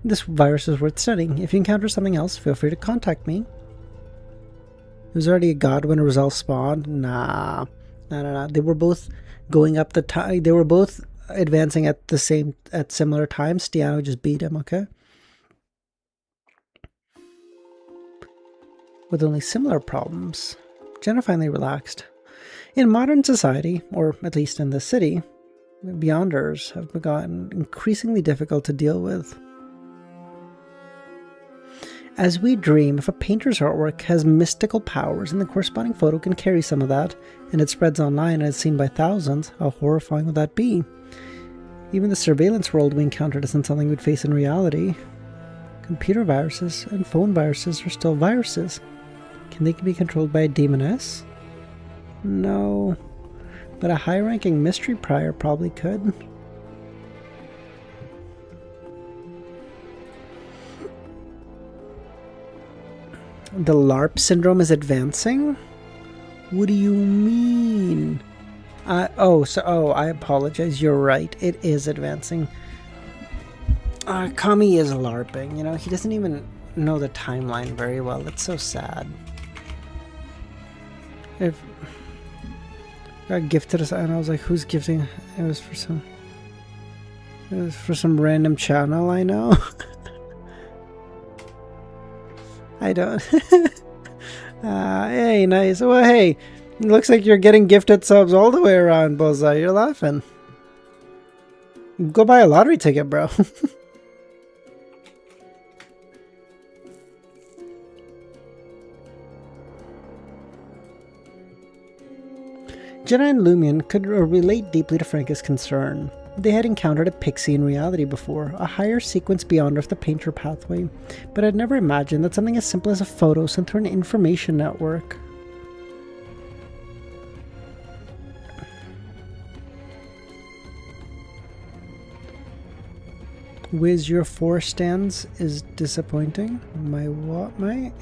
Speaker 1: This virus is worth studying. If you encounter something else, feel free to contact me. Was already a god when Roselle spawned? Nah. They were both going up the time. They were both advancing at similar times. Stiano just beat him, okay? With only similar problems. Jenna finally relaxed. In modern society, or at least in the city, Beyonders have gotten increasingly difficult to deal with. As we dream, if a painter's artwork has mystical powers and the corresponding photo can carry some of that, and it spreads online and is seen by thousands, how horrifying would that be? Even the surveillance world we encountered isn't something we'd face in reality. Computer viruses and phone viruses are still viruses. Can they be controlled by a demoness? No. But a high-ranking mystery prior probably could. The LARP syndrome is advancing? What do you mean? I apologize. You're right. It is advancing. Kami is LARPing. You know, he doesn't even know the timeline very well. That's so sad. If got gifted us, and I was like, "Who's gifting?" It was for some random channel I know. I don't. Hey, nice. Well, hey, it looks like you're getting gifted subs all the way around, Bullseye. You're laughing. Go buy a lottery ticket, bro. Jenna and Lumion could relate deeply to Franca's concern. They had encountered a pixie in reality before, a higher sequence beyond of the painter pathway, but had never imagined that something as simple as a photo sent through an information network. Wiz, your 4 stands is disappointing. My what, mate?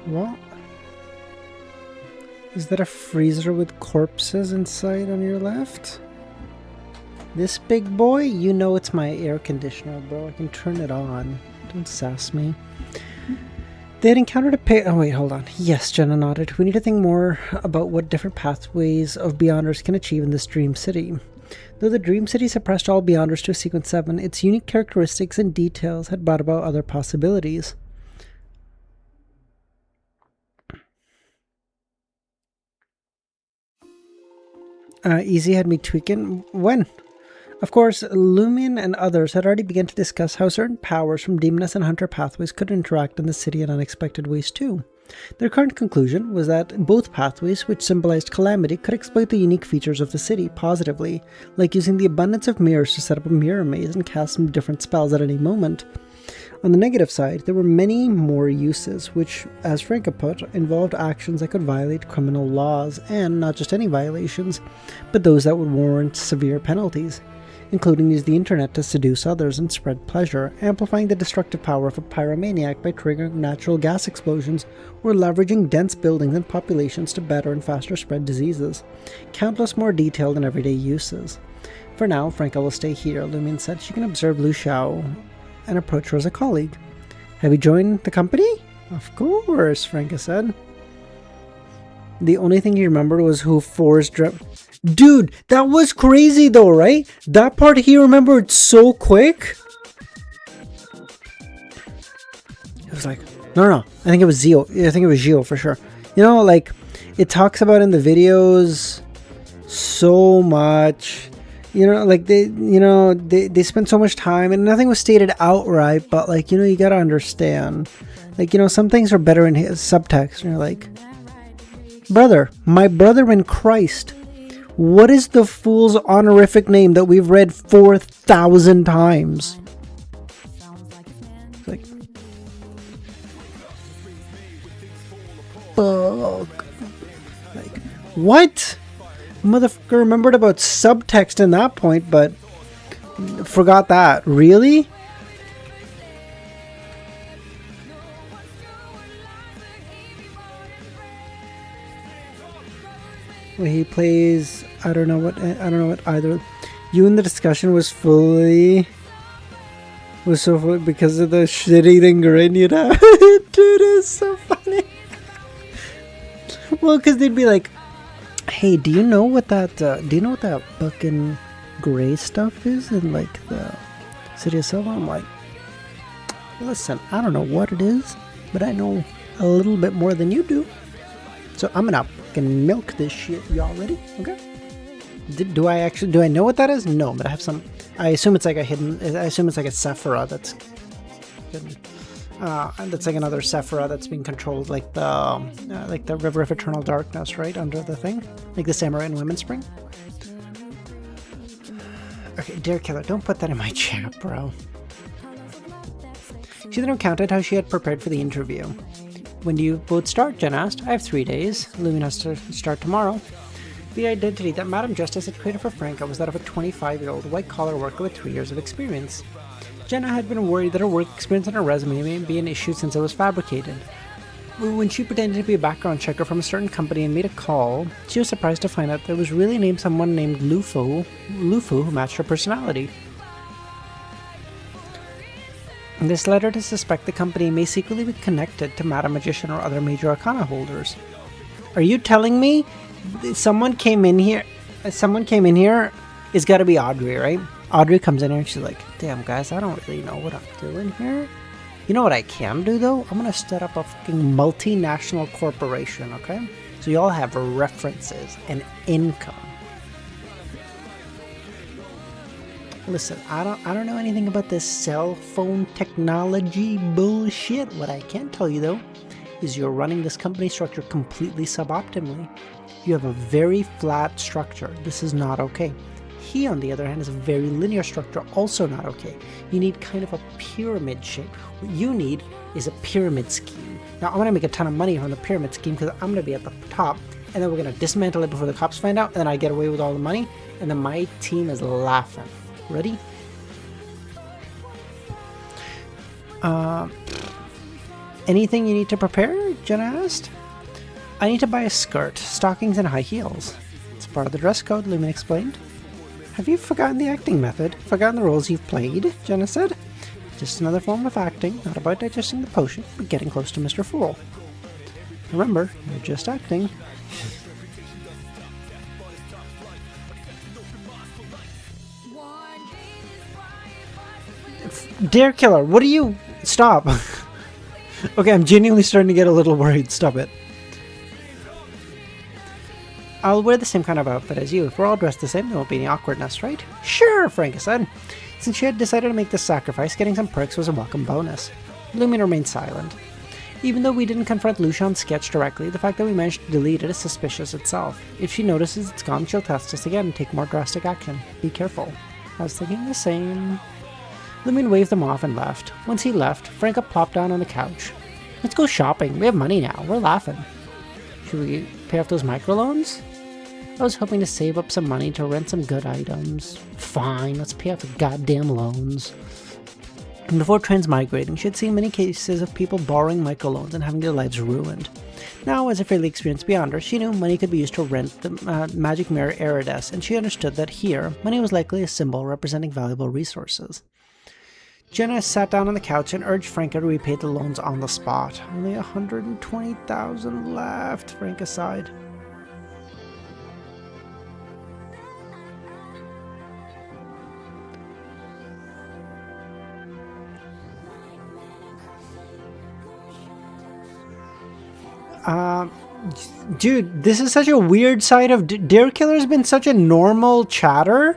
Speaker 1: What? Is that a freezer with corpses inside on your left? This big boy? You know it's my air conditioner, bro. I can turn it on. Don't sass me. They had encountered a oh wait, hold on. Yes, Jenna nodded. We need to think more about what different pathways of Beyonders can achieve in this Dream City. Though the Dream City suppressed all Beyonders to a Sequence 7, its unique characteristics and details had brought about other possibilities. Easy had me tweaking. When? Of course, Lumion and others had already begun to discuss how certain powers from Demoness and Hunter pathways could interact in the city in unexpected ways too. Their current conclusion was that both pathways, which symbolized calamity, could exploit the unique features of the city positively, like using the abundance of mirrors to set up a mirror maze and cast some different spells at any moment. On the negative side, there were many more uses, which, as Franca put, involved actions that could violate criminal laws, and not just any violations, but those that would warrant severe penalties, including use the internet to seduce others and spread pleasure, amplifying the destructive power of a pyromaniac by triggering natural gas explosions, or leveraging dense buildings and populations to better and faster spread diseases. Countless more detailed and everyday uses. For now, Franca will stay here, Lumion said. She can observe Lu Xiao and approach her as a colleague. Have you joined the company? Of course, Franca said. The only thing he remembered was who Forrest Dude, that was crazy though, right? That part he remembered so quick. It was like, no, I think it was Zio. I think it was Gio for sure. You know, like, it talks about in the videos so much. You know, like they spent so much time and nothing was stated outright, but like, you know, you gotta understand. Like, you know, some things are better in his subtext, and you're like, brother, my brother in Christ, what is the fool's honorific name that we've read 4,000 times? It's like, fuck. Like, what? Motherfucker remembered about subtext in that point, but forgot that. Really? When he plays, I don't know what either. You in the discussion was so funny because of the shit-eating grin you'd have. Dude, it's so funny. Well, because they'd be like, Hey, do you know what that fucking gray stuff is in like the City of Silver? I'm like, listen, I don't know what it is, but I know a little bit more than you do. So I'm gonna fucking milk this shit. Y'all ready? Okay. Do I know what that is? No, but I have some. I assume it's like a Cipher that's hidden. That's like another Cipher that's being controlled, like the River of Eternal Darkness, right under the thing, like the Samurai and Women's Spring. Okay, dear killer, don't put that in my chat, bro. She then recounted how she had prepared for the interview. When do you both start? Jen asked. I have 3 days. LEMMiNO has to start tomorrow. The identity that Madame Justice had created for Franca was that of a 25-year-old white-collar worker with 3 years of experience. Jenna had been worried that her work experience and her resume may be an issue since it was fabricated. When she pretended to be a background checker from a certain company and made a call, she was surprised to find out there was really someone named Lufu who matched her personality. This led her to suspect the company may secretly be connected to Madame Magician or other major arcana holders. Are you telling me someone came in here? It's got to be Audrey, right? Audrey comes in here and she's like, damn guys, I don't really know what I'm doing here. You know what I can do though? I'm gonna set up a fucking multinational corporation, okay? So you all have references and income. Listen, I don't know anything about this cell phone technology bullshit. What I can tell you though is you're running this company structure completely suboptimally. You have a very flat structure. This is not okay. He, on the other hand, is a very linear structure, also not okay. You need kind of a pyramid shape. What you need is a pyramid scheme. Now, I'm going to make a ton of money from the pyramid scheme because I'm going to be at the top, and then we're going to dismantle it before the cops find out, and then I get away with all the money, and then my team is laughing. Ready? Anything you need to prepare? Jenna asked. I need to buy a skirt, stockings, and high heels. It's part of the dress code, LEMMiNO explained. Have you forgotten the acting method? Forgotten the roles you've played? Jenna said. Just another form of acting, not about digesting the potion, but getting close to Mr. Fool. Remember, you're just acting. Dare Killer, what do you... Stop. Okay, I'm genuinely starting to get a little worried. Stop it. I'll wear the same kind of outfit as you. If we're all dressed the same, there won't be any awkwardness, right? Sure, Franca said. Since she had decided to make this sacrifice, getting some perks was a welcome bonus. LEMMiNO remained silent. Even though we didn't confront Lucian's sketch directly, the fact that we managed to delete it is suspicious itself. If she notices it's gone, she'll test us again and take more drastic action. Be careful. I was thinking the same. LEMMiNO waved them off and left. Once he left, Franca plopped down on the couch. Let's go shopping. We have money now. We're laughing. Should we pay off those microloans? I was hoping to save up some money to rent some good items. Fine, let's pay off the goddamn loans. And before transmigrating, she had seen many cases of people borrowing microloans and having their lives ruined. Now, as a fairly experienced beyonder, she knew money could be used to rent the magic mirror Erides, and she understood that here, money was likely a symbol representing valuable resources. Jenna sat down on the couch and urged Franca to repay the loans on the spot. Only 120,000 left, Franca sighed. Dude, this is such a weird side of Dare Killer's been such a normal chatter,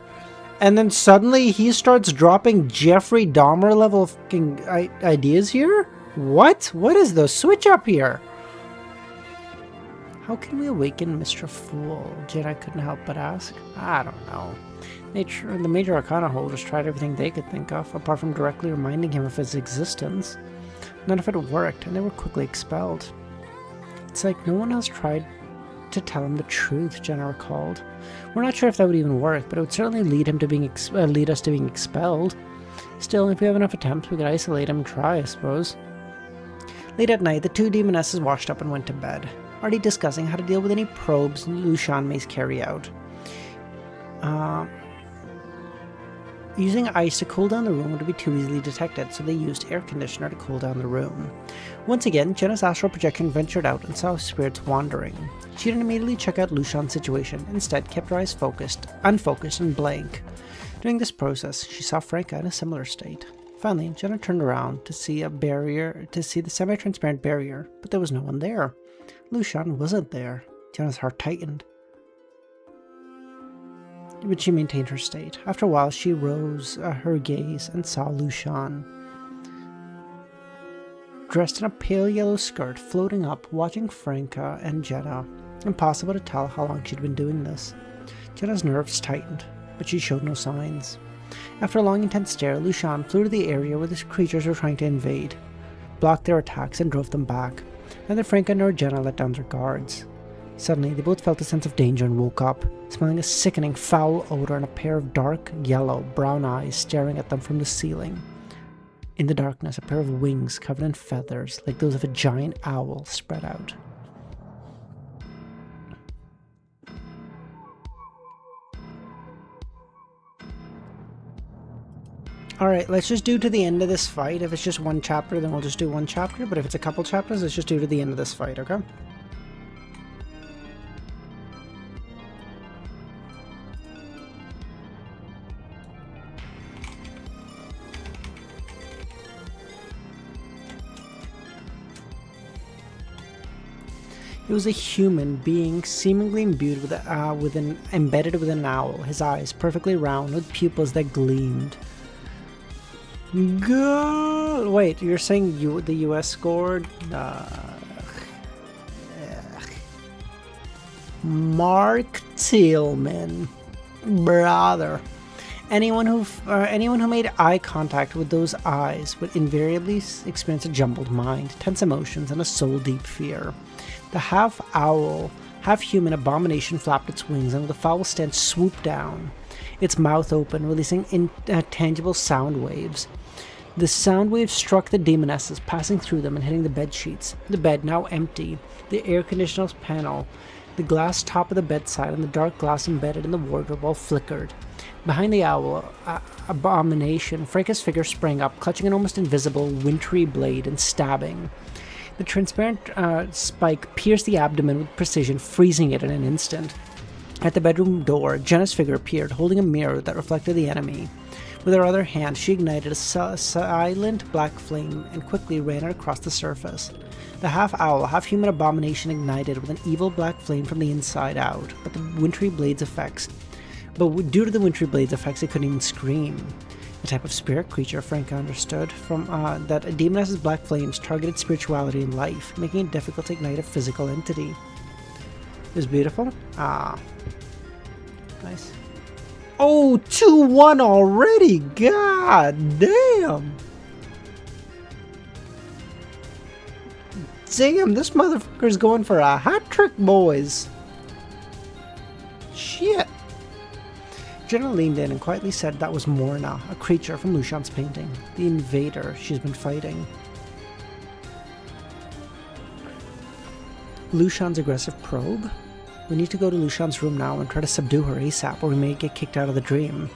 Speaker 1: and then suddenly he starts dropping Jeffrey Dahmer level fucking ideas here? What? What is the switch up here? How can we awaken Mr. Fool? Jenna couldn't help but ask. I don't know. The major arcana holders tried everything they could think of, apart from directly reminding him of his existence. None of it worked, and they were quickly expelled. It's like no one else tried to tell him the truth, Jenna recalled. We're not sure if that would even work, but it would certainly lead him to lead us to being expelled. Still, if we have enough attempts, we could isolate him and try, I suppose. Late at night, the two demonesses washed up and went to bed, already discussing how to deal with any probes Lucian may carry out. Using ice to cool down the room would be too easily detected, so they used air conditioner to cool down the room. Once again, Jenna's astral projection ventured out and saw spirits wandering. She didn't immediately check out Lushan's situation, instead kept her eyes unfocused and blank. During this process, she saw Franca in a similar state. Finally, Jenna turned around to see the semi-transparent barrier, but there was no one there. Lushan wasn't there. Jenna's heart tightened. But she maintained her state. After a while, she rose her gaze and saw Lushan, dressed in a pale yellow skirt, floating up, watching Franca and Jenna. Impossible to tell how long she'd been doing this. Jenna's nerves tightened, but she showed no signs. After a long, intense stare, Lushan flew to the area where the creatures were trying to invade, blocked their attacks, and drove them back. Neither Franca nor Jenna let down their guards. Suddenly, they both felt a sense of danger and woke up, smelling a sickening, foul odor and a pair of dark, yellow, brown eyes staring at them from the ceiling. In the darkness, a pair of wings covered in feathers, like those of a giant owl, spread out. Alright, let's just do to the end of this fight. If it's just one chapter, then we'll just do one chapter, but if it's a couple chapters, let's just do to the end of this fight, okay? It was a human being, seemingly imbued embedded within an owl, his eyes perfectly round with pupils that gleamed. Good. Wait, you're saying the US scored? Mark Tillman, brother. Anyone who made eye contact with those eyes would invariably experience a jumbled mind, tense emotions, and a soul-deep fear. The half-owl, half-human abomination flapped its wings, and with a foul stench swooped down, its mouth open, releasing intangible sound waves. The sound waves struck the demonesses, passing through them and hitting the bed sheets. The bed, now empty, the air conditioner panel, the glass top of the bedside, and the dark glass embedded in the wardrobe all flickered. Behind the owl abomination, Franca's figure sprang up, clutching an almost invisible, wintry blade and stabbing. The transparent spike pierced the abdomen with precision, freezing it in an instant. At the bedroom door, Jenna's figure appeared, holding a mirror that reflected the enemy. With her other hand, she ignited a silent black flame and quickly ran it across the surface. The half-owl, half-human abomination ignited with an evil black flame from the inside out, but due to the wintry blade's effects, it couldn't even scream. The type of spirit creature, Franca understood from that a demoness's black flames targeted spirituality and life, making it difficult to ignite a physical entity. It was beautiful. Nice. Oh, 2-1 already! God damn! Damn, this motherfucker's going for a hat trick, boys. Shit. Jenna leaned in and quietly said that was Morna, a creature from Lushan's painting, the invader she's been fighting. Lushan's aggressive probe? We need to go to Lushan's room now and try to subdue her ASAP, or we may get kicked out of the dream.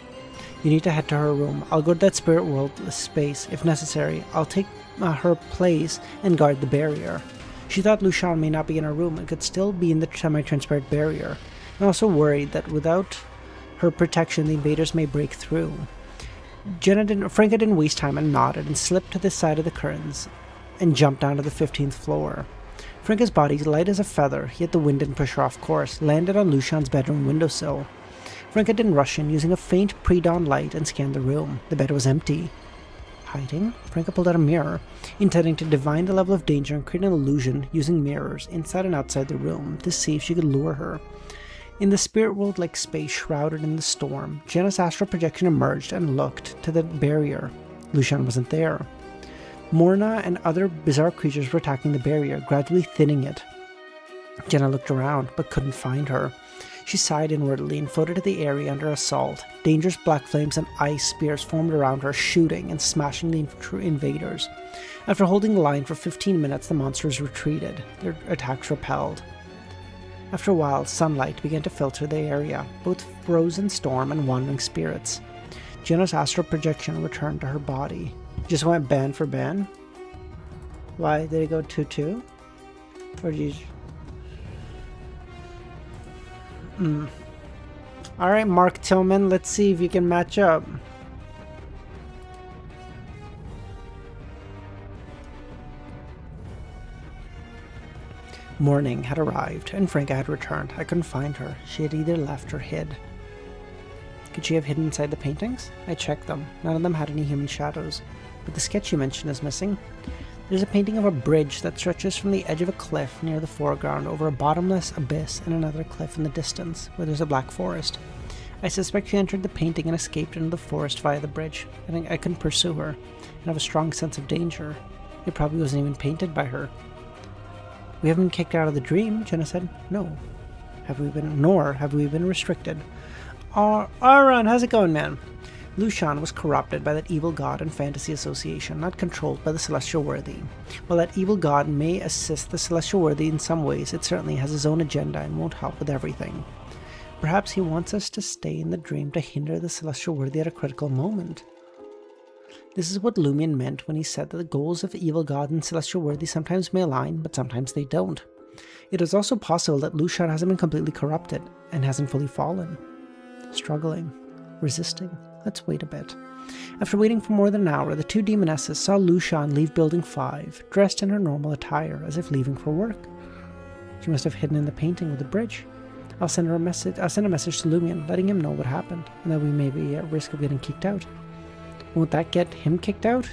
Speaker 1: You need to head to her room. I'll go to that spirit world space. If necessary, I'll take her place and guard the barrier. She thought Lushan may not be in her room and could still be in the semi-transparent barrier, and also worried that without her protection the invaders may break through. Franca didn't waste time and nodded and slipped to the side of the curtains and jumped down to the 15th floor. Franca's body, light as a feather, yet the wind didn't push her off course, landed on Lushan's bedroom windowsill. Franca didn't rush in, using a faint pre-dawn light, and scanned the room. The bed was empty. Hiding? Franca pulled out a mirror, intending to divine the level of danger and create an illusion using mirrors inside and outside the room to see if she could lure her. In the spirit world-like space shrouded in the storm, Jenna's astral projection emerged and looked to the barrier. Lushan wasn't there. Morna and other bizarre creatures were attacking the barrier, gradually thinning it. Jenna looked around, but couldn't find her. She sighed inwardly and floated to the area under assault. Dangerous black flames and ice spears formed around her, shooting and smashing the invaders. After holding the line for 15 minutes, the monsters retreated, their attacks repelled. After a while, sunlight began to filter the area, both frozen storm and wandering spirits. Jenna's astral projection returned to her body. Just went ban for ban? Why? Did it go 2-2? Or did you... Alright, Mark Tillman, let's see if you can match up. Morning had arrived, and Franca had returned. I couldn't find her. She had either left or hid. Could she have hidden inside the paintings? I checked them. None of them had any human shadows. But the sketch you mentioned is missing. There's a painting of a bridge that stretches from the edge of a cliff near the foreground over a bottomless abyss and another cliff in the distance, where there's a black forest. I suspect she entered the painting and escaped into the forest via the bridge. I think I couldn't pursue her, and have a strong sense of danger. It probably wasn't even painted by her. We haven't been kicked out of the dream, Jenna said. No. Nor have we been restricted. Aaron, how's it going, man? Lushan was corrupted by that evil god and fantasy association, not controlled by the Celestial Worthy. While that evil god may assist the Celestial Worthy in some ways, it certainly has his own agenda and won't help with everything. Perhaps he wants us to stay in the dream to hinder the Celestial Worthy at a critical moment. This is what LEMMiNO meant when he said that the goals of evil god and Celestial Worthy sometimes may align, but sometimes they don't. It is also possible that Lushan hasn't been completely corrupted, and hasn't fully fallen. Struggling. Resisting. Let's wait a bit. After waiting for more than an hour, the two demonesses saw Lushan leave Building 5, dressed in her normal attire, as if leaving for work. She must have hidden in the painting with the bridge. I'll send a message to LEMMiNO, letting him know what happened, and that we may be at risk of getting kicked out. Won't that get him kicked out?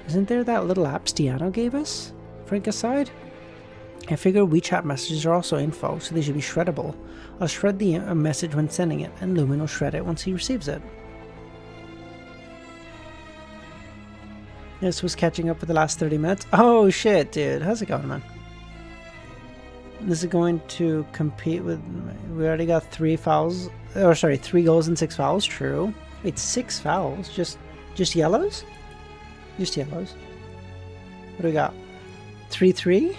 Speaker 1: Isn't there that little app Stiano gave us? Frank aside? I figure WeChat messages are also info, so they should be shreddable. I'll shred the message when sending it, and LEMMiNO will shred it once he receives it. This was catching up for the last 30 minutes. Oh shit, dude. How's it going, man? This is going to compete with... We already got 3 fouls. Or sorry, 3 goals and 6 fouls. True. Wait, 6 fouls? Just yellows? Just yellows. What do we got? 3-3?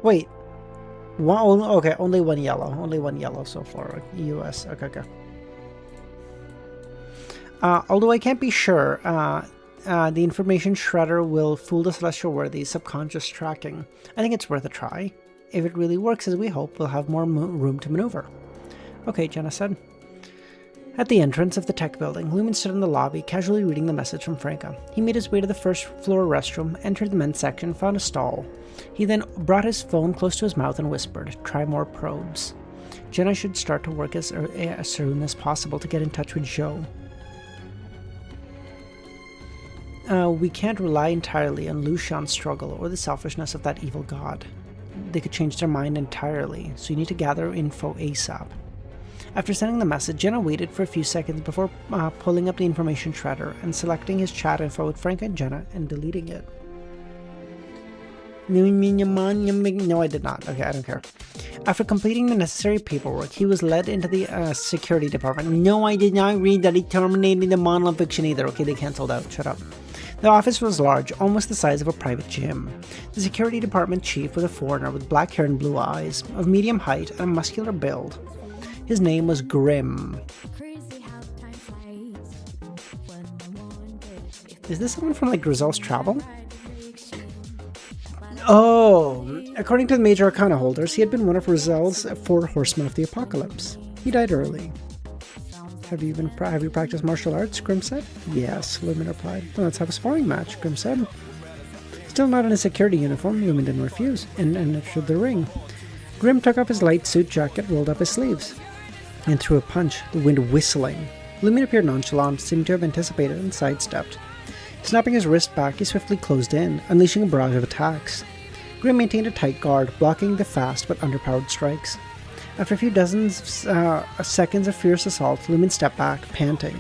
Speaker 1: Wait. Okay, only one yellow. Only one yellow so far. US. Okay. Although I can't be sure, the information shredder will fool the Celestial Worthy's subconscious tracking. I think it's worth a try. If it really works as we hope, we'll have more room to maneuver. Okay, Jenna said. At the entrance of the tech building, LEMMiNO stood in the lobby, casually reading the message from Franca. He made his way to the first floor restroom, entered the men's section, found a stall. He then brought his phone close to his mouth and whispered, "Try more probes." Jenna should start to work as soon as possible to get in touch with Joe. We can't rely entirely on Lushan's struggle or the selfishness of that evil god. They could change their mind entirely, so you need to gather info ASAP. After sending the message, Jenna waited for a few seconds before pulling up the information shredder and selecting his chat info with Franca and Jenna and deleting it. No, I did not. Okay, I don't care. After completing the necessary paperwork, he was led into the security department. No, I did not read that he terminated the monologue fiction either. Okay, they cancelled out. Shut up. The office was large, almost the size of a private gym. The security department chief was a foreigner with black hair and blue eyes, of medium height and a muscular build. His name was Grim. Is this someone from like Grizel's Travel? Oh, according to the major arcana holders, he had been one of Grizel's 4 horsemen of the apocalypse. He died early. Have you practiced martial arts? Grim said. Yes, LEMMiNO replied. Well, let's have a sparring match, Grim said. Still not in a security uniform, LEMMiNO didn't refuse, and entered the ring. Grim took off his light suit jacket, rolled up his sleeves, and threw a punch, the wind whistling. LEMMiNO appeared nonchalant, seemed to have anticipated, and sidestepped. Snapping his wrist back, he swiftly closed in, unleashing a barrage of attacks. Grim maintained a tight guard, blocking the fast but underpowered strikes. After a few dozens seconds of fierce assault, LEMMiNO stepped back, panting.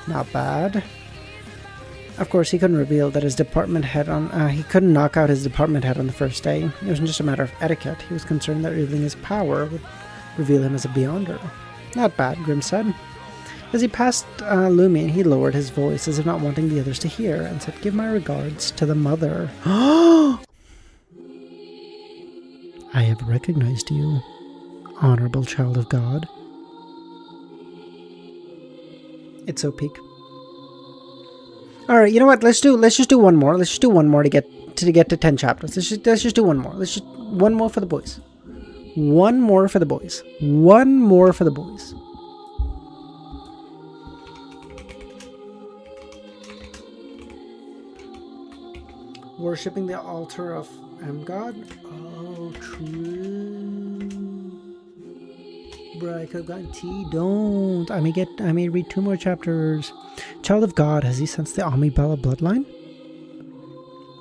Speaker 1: Not bad. Of course, he couldn't reveal that his department head he couldn't knock out his department head on the first day. It wasn't just a matter of etiquette. He was concerned that revealing his power would reveal him as a beyonder. Not bad, Grim said. As he passed LEMMiNO, he lowered his voice as if not wanting the others to hear, and said, "Give my regards to the mother." I have recognized you. honorable child of God. It's so peak. Alright, you know what? Let's just do one more. Let's just do one more to get to 10 chapters. Let's just do one more. Let's just one more for the boys. One more for the boys. One more for the boys. Worshipping the altar of God? Oh, true. Bro, I could have gotten tea. Don't. I may read 2 more chapters. Child of God, has he sensed the Amibala bloodline?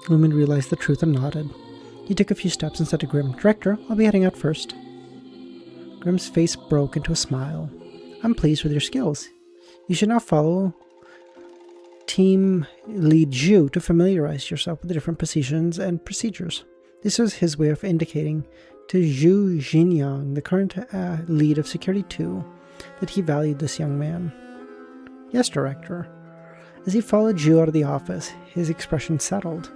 Speaker 1: Lumen realized the truth and nodded. He took a few steps and said to Grimm, Director, I'll be heading out first. Grimm's face broke into a smile. I'm pleased with your skills. You should now follow Team Lead Zhu to familiarize yourself with the different positions and procedures. This was his way of indicating to Zhu Jinyang, the current lead of Security 2, that he valued this young man. Yes, Director. As he followed Zhu out of the office, his expression settled.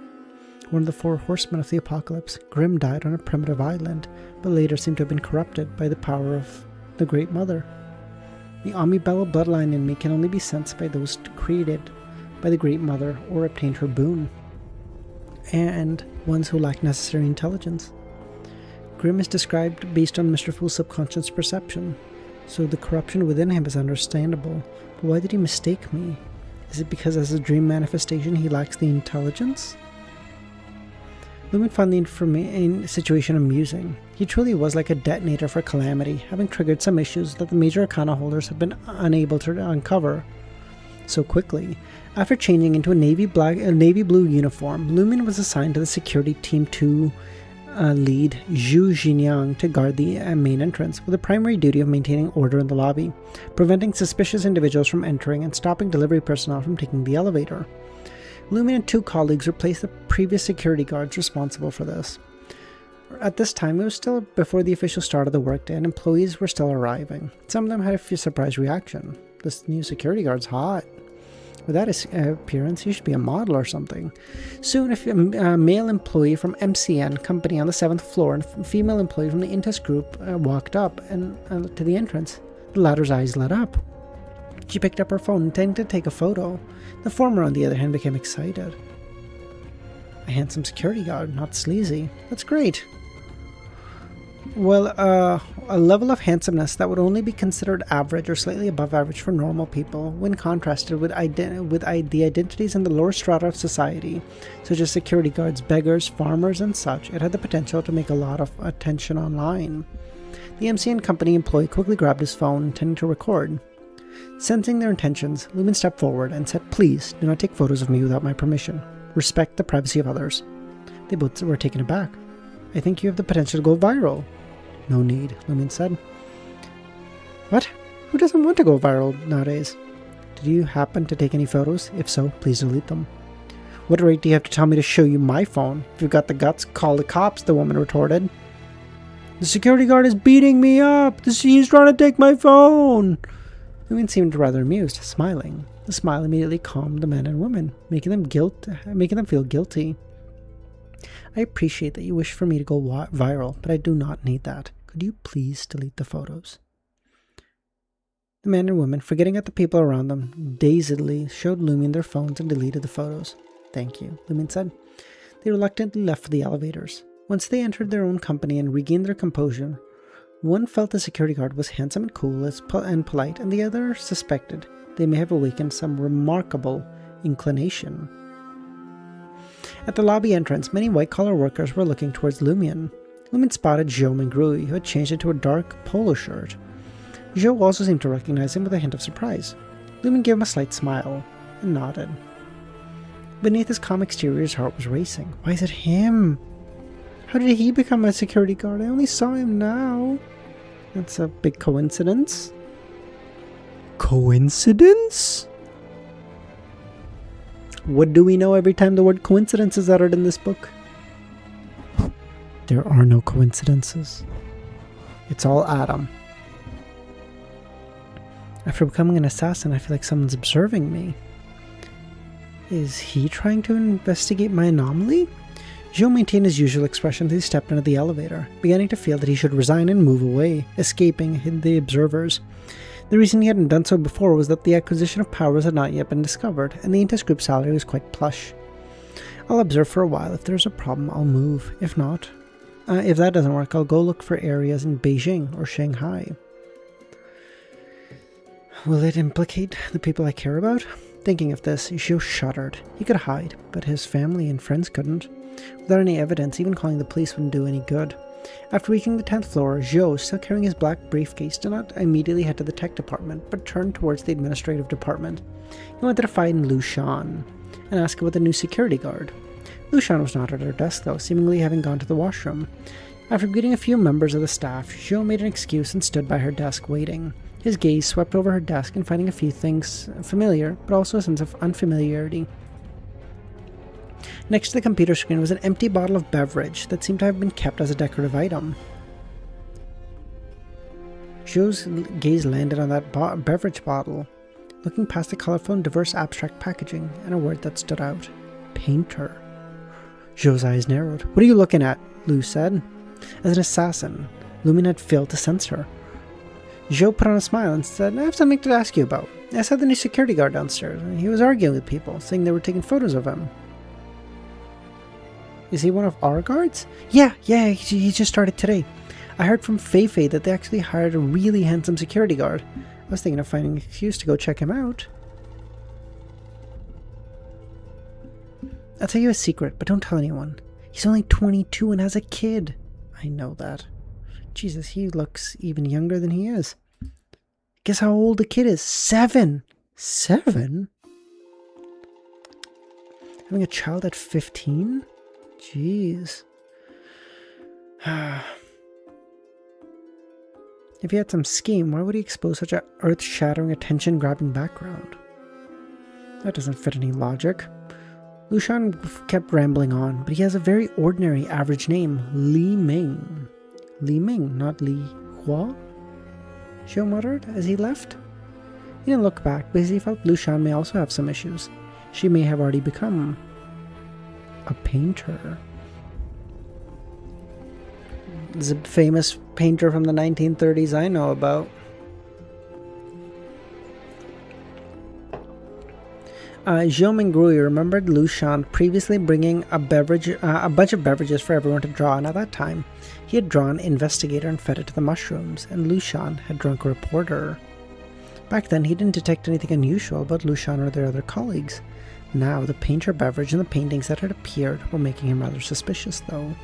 Speaker 1: One of the 4 horsemen of the apocalypse, Grimm died on a primitive island, but later seemed to have been corrupted by the power of the Great Mother. The Amibala bloodline in me can only be sensed by those created by the Great Mother or obtained her boon, and ones who lack necessary intelligence. Grimm is described based on Mr. Fool's subconscious perception, so the corruption within him is understandable. But why did he mistake me? Is it because as a dream manifestation he lacks the intelligence? Lumen found the situation amusing. He truly was like a detonator for calamity, having triggered some issues that the major arcana holders have been unable to uncover so quickly. After changing into a navy blue uniform, Lumen was assigned to the security team 2 lead Zhu Jinyang to guard the main entrance, with the primary duty of maintaining order in the lobby, preventing suspicious individuals from entering and stopping delivery personnel from taking the elevator. Lumen and 2 colleagues replaced the previous security guards responsible for this. At this time, it was still before the official start of the workday, and employees were still arriving. Some of them had a few surprised reaction. This new security guard's hot. With that appearance, he should be a model or something. Soon, a male employee from MCN company on the 7th floor and a female employee from the Intus group walked up and to the entrance. The latter's eyes lit up. She picked up her phone, intending to take a photo. The former, on the other hand, became excited. A handsome security guard, not sleazy. That's great. Well, a level of handsomeness that would only be considered average or slightly above average for normal people when contrasted with the identities in the lower strata of society, such as security guards, beggars, farmers, and such. It had the potential to make a lot of attention online. The MCN company employee quickly grabbed his phone, intending to record. Sensing their intentions, Lumen stepped forward and said, Please, do not take photos of me without my permission. Respect the privacy of others. They both were taken aback. I think you have the potential to go viral. No need, Lumen said. What? Who doesn't want to go viral nowadays? Did you happen to take any photos? If so, please delete them. What right do you have to tell me to show you my phone? If you've got the guts, call the cops, the woman retorted. The security guard is beating me up! He's trying to take my phone! Lumen seemed rather amused, smiling. The smile immediately calmed the men and women, making them feel guilty. I appreciate that you wish for me to go viral, but I do not need that. Could you please delete the photos? The men and women, forgetting at the people around them, dazedly showed Lumen their phones and deleted the photos. Thank you, Lumen said. They reluctantly left for the elevators. Once they entered their own company and regained their composure, one felt the security guard was handsome and cool and polite, and the other suspected they may have awakened some remarkable inclination. At the lobby entrance, many white-collar workers were looking towards Lumen. Lumen spotted Zhou Mingrui, who had changed into a dark polo shirt. Zhou also seemed to recognize him with a hint of surprise. Lumen gave him a slight smile and nodded. Beneath his calm exterior, his heart was racing. Why is it him? How did he become a security guard? I only saw him now. That's a big coincidence. Coincidence? What do we know every time the word coincidence is uttered in this book? There are no coincidences. It's all Adam. After becoming an assassin, I feel like someone's observing me. Is he trying to investigate my anomaly? Zhou maintained his usual expression as he stepped into the elevator, beginning to feel that he should resign and move away, escaping the observers. The reason he hadn't done so before was that the acquisition of powers had not yet been discovered, and the Intis group salary was quite plush. I'll observe for a while. If there's a problem, I'll move. If not, if that doesn't work, I'll go look for areas in Beijing or Shanghai. Will it implicate the people I care about? Thinking of this, Zhou shuddered. He could hide, but his family and friends couldn't. Without any evidence, even calling the police wouldn't do any good. After reaching the 10th floor, Zhou, still carrying his black briefcase, did not immediately head to the tech department, but turned towards the administrative department. He wanted to find Lu Shan and ask about the new security guard. Lu Shan was not at her desk, though, seemingly having gone to the washroom. After greeting a few members of the staff, Zhou made an excuse and stood by her desk, waiting. His gaze swept over her desk and finding a few things familiar, but also a sense of unfamiliarity. Next to the computer screen was an empty bottle of beverage that seemed to have been kept as a decorative item. Zhou's gaze landed on that beverage bottle, looking past the colorful and diverse abstract packaging, and a word that stood out. Painter. Zhou's eyes narrowed. "What are you looking at?" Lu said. As an assassin, LEMMiNO had failed to sense her. Zhou put on a smile and said, "I have something to ask you about. I saw the new security guard downstairs, and he was arguing with people, saying they were taking photos of him." "Is he one of our guards?" Yeah, he just started today. I heard from Fei that they actually hired a really handsome security guard. I was thinking of finding an excuse to go check him out. I'll tell you a secret, but don't tell anyone. He's only 22 and has a kid. I know that. Jesus, he looks even younger than he is. Guess how old the kid is? 7. 7? Having a child at 15? Jeez. If he had some scheme, why would he expose such a earth-shattering, attention-grabbing background? That doesn't fit any logic. Lu Shan kept rambling on, but he has a very ordinary, average name, Li Ming. Li Ming, not Li Hua? Zhou muttered as he left. He didn't look back because he felt Lu Shan may also have some issues. She may have already become a painter. There's a famous painter from the 1930s I know about. Zhou Mingrui remembered Lu Shan previously bringing a bunch of beverages for everyone to draw, and at that time, he had drawn Investigator and fed it to the mushrooms, and Lu Shan had drunk Reporter. Back then, he didn't detect anything unusual about Lu Shan or their other colleagues. Now, the painter beverage and the paintings that had appeared were making him rather suspicious, though.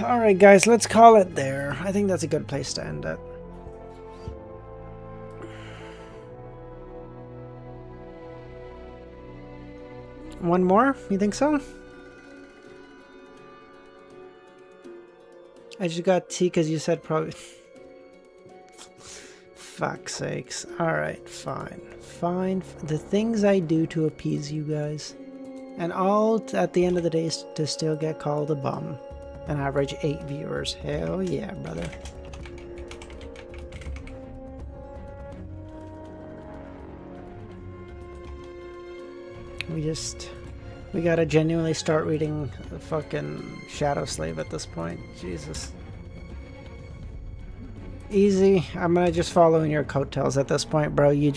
Speaker 1: Alright guys, let's call it there. I think that's a good place to end it. One more? You think so? I just got tea because you said probably... Fuck's sakes. Alright, fine. Fine. The things I do to appease you guys. And all at the end of the day to still get called a bum. An average 8 viewers. Hell yeah, brother. We gotta genuinely start reading the fucking Shadow Slave at this point. Jesus. Easy. I'm gonna just follow in your coattails at this point, bro. You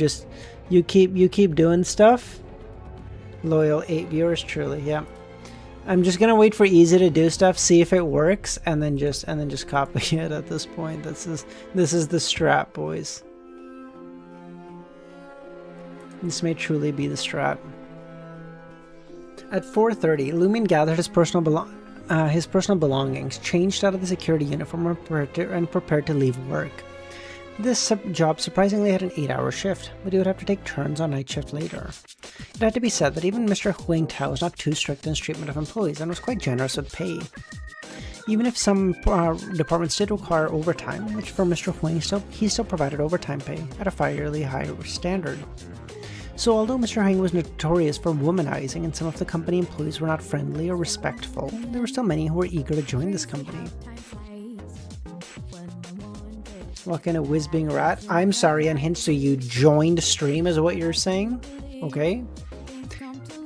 Speaker 1: keep doing stuff. Loyal 8 viewers, truly, yeah. I'm just gonna wait for Easy to do stuff, see if it works, and then just copy it at this point. This is the strat, boys. This may truly be the strat. At 4:30, LEMMiNO gathered his personal belongings, changed out of the security uniform, and prepared to leave work. This job surprisingly had an 8-hour shift, but he would have to take turns on night shift later. It had to be said that even Mr. Huang Tao was not too strict in his treatment of employees and was quite generous with pay. Even if some departments did require overtime, which for Mr. Huang he still provided overtime pay at a fairly high standard. So although Mr. Huang was notorious for womanizing and some of the company employees were not friendly or respectful, there were still many who were eager to join this company. What kind of whiz being rat? I'm sorry, Unhinged, so you joined stream is what you're saying? Okay.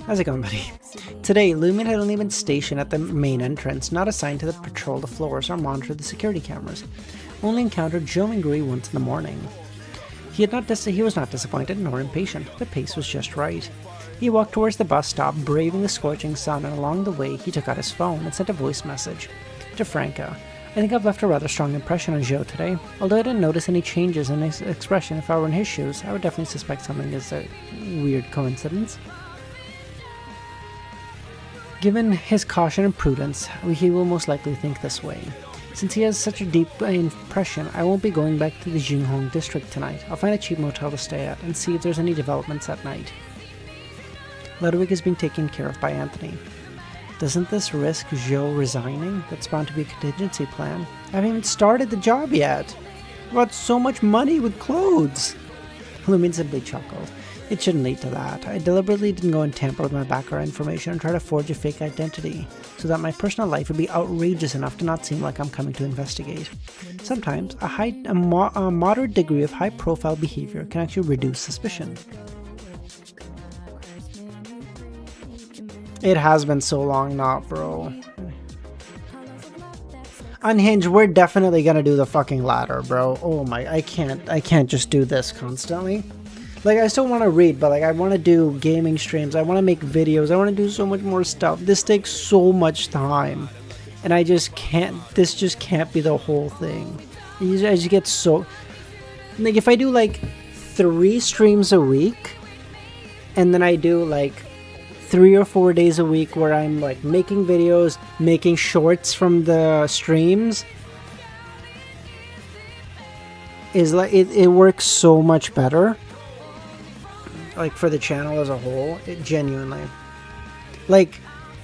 Speaker 1: How's it going, buddy? Today, LEMMiNO had only been stationed at the main entrance, not assigned to patrol the floors or monitor the security cameras. Only encountered Joe and Gree once in the morning. He was not disappointed nor impatient. The pace was just right. He walked towards the bus stop, braving the scorching sun, and along the way he took out his phone and sent a voice message to Franca. I think I've left a rather strong impression on Joe today. Although I didn't notice any changes in his expression, if I were in his shoes, I would definitely suspect something is a weird coincidence. Given his caution and prudence, he will most likely think this way. Since he has such a deep impression, I won't be going back to the Jinghong district tonight. I'll find a cheap motel to stay at and see if there's any developments at night. Ludwig is being taken care of by Anthony. Doesn't this risk Joe resigning? That's bound to be a contingency plan. I haven't even started the job yet. I bought so much money with clothes. LEMMiNO simply chuckled. It shouldn't lead to that. I deliberately didn't go and tamper with my background information and try to forge a fake identity, so that my personal life would be outrageous enough to not seem like I'm coming to investigate. Sometimes a moderate degree of high-profile behavior can actually reduce suspicion. It has been so long now, bro. Unhinged, we're definitely gonna do the fucking ladder, bro. Oh my, I can't just do this constantly. Like, I still want to read, but like, I want to do gaming streams, I want to make videos, I want to do so much more stuff. This takes so much time, and I just can't, this just can't be the whole thing. I just get so, like, if I do like 3 streams a week, and then I do like 3 or 4 days a week where I'm like making videos, making shorts from the streams, is like, it works so much better. Like, for the channel as a whole, it genuinely, like,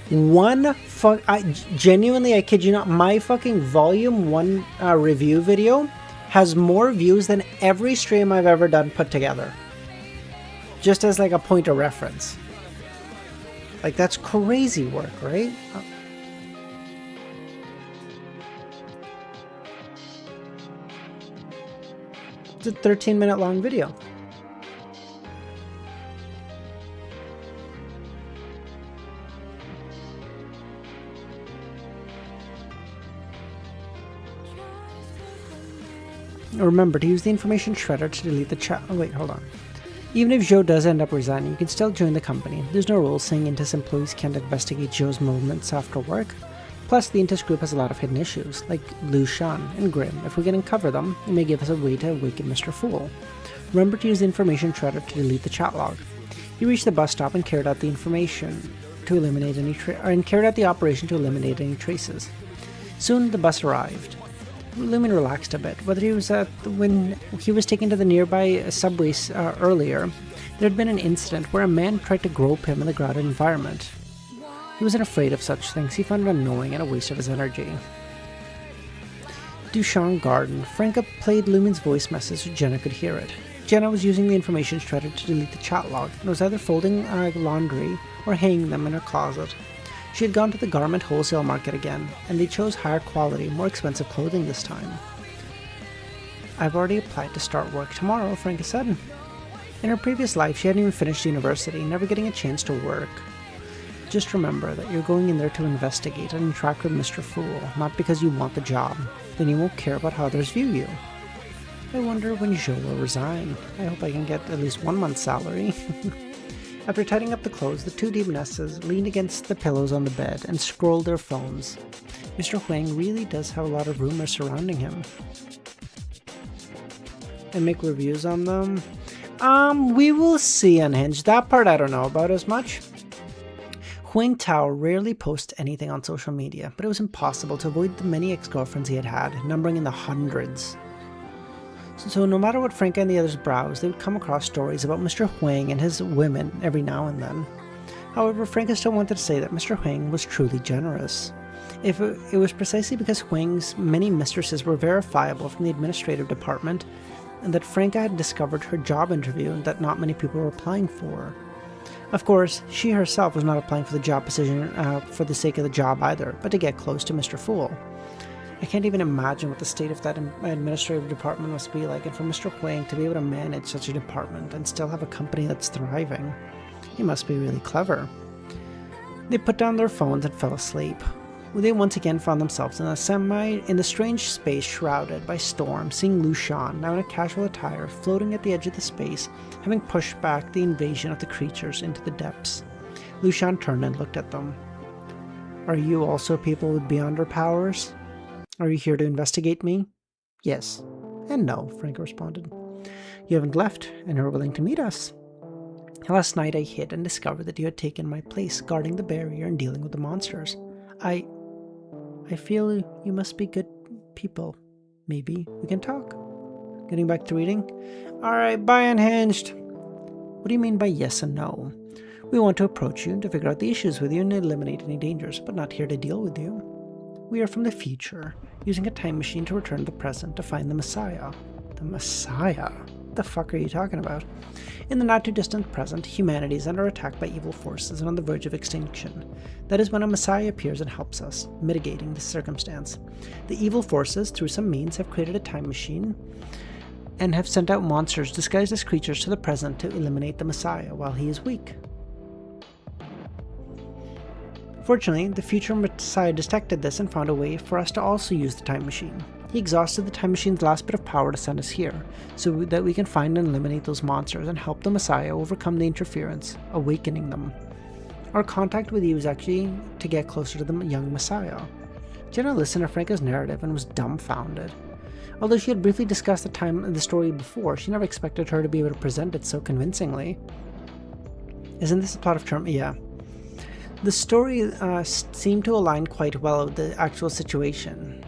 Speaker 1: genuinely, I kid you not, my fucking volume 1 review video has more views than every stream I've ever done put together. Just as like a point of reference. Like, that's crazy work, right? It's a 13-minute long video. Remember to use the information shredder to delete the chat. Oh wait, hold on. Even if Joe does end up resigning, you can still join the company. There's no rules saying Intis employees can't investigate Joe's movements after work. Plus, the Intis group has a lot of hidden issues, like Lu Shan and Grim. If we can uncover them, it may give us a way to awaken Mr. Fool. Remember to use the information shredder to delete the chat log. You reached the bus stop and carried out the information to eliminate any operation to eliminate any traces. Soon, the bus arrived. LEMMiNO relaxed a bit. When he was taken to the nearby subway earlier, there had been an incident where a man tried to grope him in the crowded environment. He wasn't afraid of such things. He found it annoying and a waste of his energy. Duchamp Garden. Franca played LEMMiNO's voice message so Jenna could hear it. Jenna was using the information shredder to delete the chat log and was either folding laundry or hanging them in her closet. She had gone to the garment wholesale market again, and they chose higher quality, more expensive clothing this time. I've already applied to start work tomorrow, Franca said. In her previous life, she hadn't even finished university, never getting a chance to work. Just remember that you're going in there to investigate and interact with Mr. Fool, not because you want the job. Then you won't care about how others view you. I wonder when Joe will resign. I hope I can get at least 1 month's salary. After tidying up the clothes, the 2 demonesses leaned against the pillows on the bed and scrolled their phones. Mr. Huang really does have a lot of rumors surrounding him. And make reviews on them? We will see, Unhinged. That part I don't know about as much. Huang Tao rarely posts anything on social media, but it was impossible to avoid the many ex-girlfriends he had, numbering in the hundreds. So no matter what Franca and the others browsed, they would come across stories about Mr. Huang and his women every now and then. However, Franca still wanted to say that Mr. Huang was truly generous. It was precisely because Huang's many mistresses were verifiable from the administrative department, and that Franca had discovered her job interview that not many people were applying for. Of course, she herself was not applying for the job position for the sake of the job either, but to get close to Mr. Fool. I can't even imagine what the state of that administrative department must be like, and for Mr. Huang to be able to manage such a department and still have a company that's thriving. He must be really clever. They put down their phones and fell asleep. They once again found themselves in the strange space shrouded by storm, seeing Lushan, now in a casual attire, floating at the edge of the space, having pushed back the invasion of the creatures into the depths. Lushan turned and looked at them. Are you also people with beyonder powers? Are you here to investigate me? Yes. And no, Frank responded. You haven't left, and you're willing to meet us. Last night I hid and discovered that you had taken my place, guarding the barrier and dealing with the monsters. I feel you must be good people. Maybe we can talk. Getting back to reading? Alright, bye Unhinged. What do you mean by yes and no? We want to approach you to figure out the issues with you and eliminate any dangers, but not here to deal with you. We are from the future, using a time machine to return to the present to find the Messiah. The Messiah? What the fuck are you talking about? In the not-too-distant present, humanity is under attack by evil forces and on the verge of extinction. That is when a Messiah appears and helps us, mitigating the circumstance. The evil forces, through some means, have created a time machine and have sent out monsters disguised as creatures to the present to eliminate the Messiah while he is weak. Fortunately, the future Messiah detected this and found a way for us to also use the time machine. He exhausted the time machine's last bit of power to send us here, so that we can find and eliminate those monsters and help the Messiah overcome the interference, awakening them. Our contact with you is actually to get closer to the young Messiah. Jenna listened to Franco's narrative and was dumbfounded. Although she had briefly discussed the story before, she never expected her to be able to present it so convincingly. Isn't this the plot of Charm? Yeah. The story seemed to align quite well with the actual situation.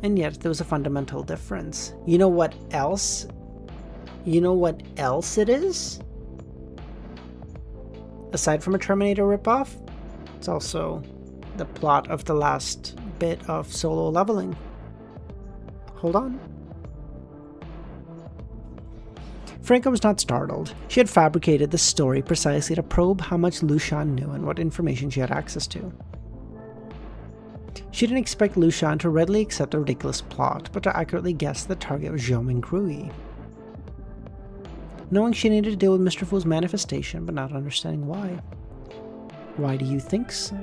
Speaker 1: And yet there was a fundamental difference. You know what else? You know what else it is? Aside from a Terminator ripoff, it's also the plot of the last bit of Solo Leveling. Hold on. Franco was not startled. She had fabricated the story precisely to probe how much Lushan knew and what information she had access to. She didn't expect Lushan to readily accept the ridiculous plot, but to accurately guess the target was Zhou Mingrui. Knowing she needed to deal with Mr. Fu's manifestation, but not understanding why. Why do you think so?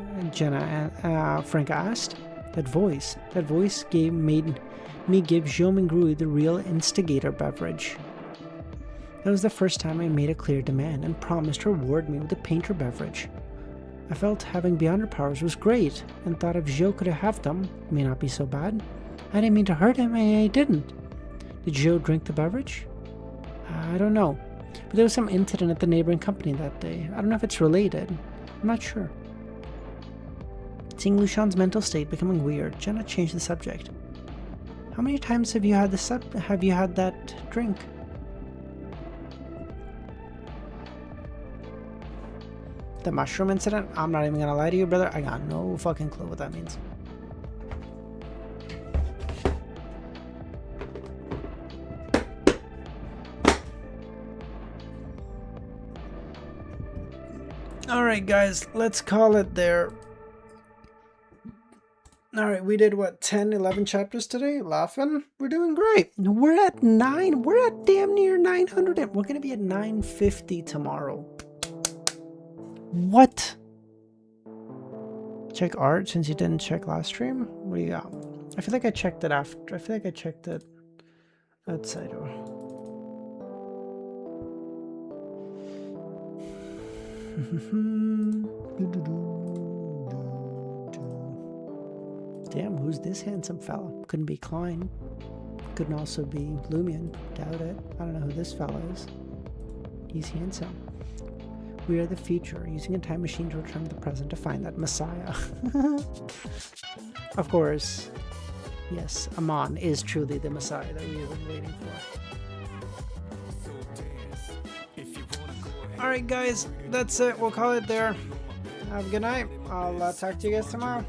Speaker 1: Franca asked. That voice made me give Zhou Mingrui the real instigator beverage. That was the first time I made a clear demand and promised to reward me with a painter beverage. I felt having beyonder powers was great, and thought if Zhou could have them, it may not be so bad. I didn't mean to hurt him, and I didn't. Did Zhou drink the beverage? I don't know, but there was some incident at the neighboring company that day. I don't know if it's related. I'm not sure. Seeing Lushan's mental state becoming weird, Jenna changed the subject. How many times have you had that drink? The mushroom incident? I'm not even gonna lie to you, brother. I got no fucking clue what that means. Alright guys, let's call it there. Alright, we did what, 10, 11 chapters today? Laughing? We're doing great. We're at 9. We're at damn near 900. We're gonna be at 950 tomorrow. What? Check art since you didn't check last stream? What do you got? I feel like I checked it after. I feel like I checked it outside of. Damn, who's this handsome fella? Couldn't be Klein. Couldn't also be Lumion. Doubt it. I don't know who this fella is. He's handsome. We are the future, using a time machine to return to the present to find that Messiah. Of course, yes, Amon is truly the Messiah that we have been waiting for. Alright guys, that's it. We'll call it there. Have a good night. I'll talk to you guys tomorrow.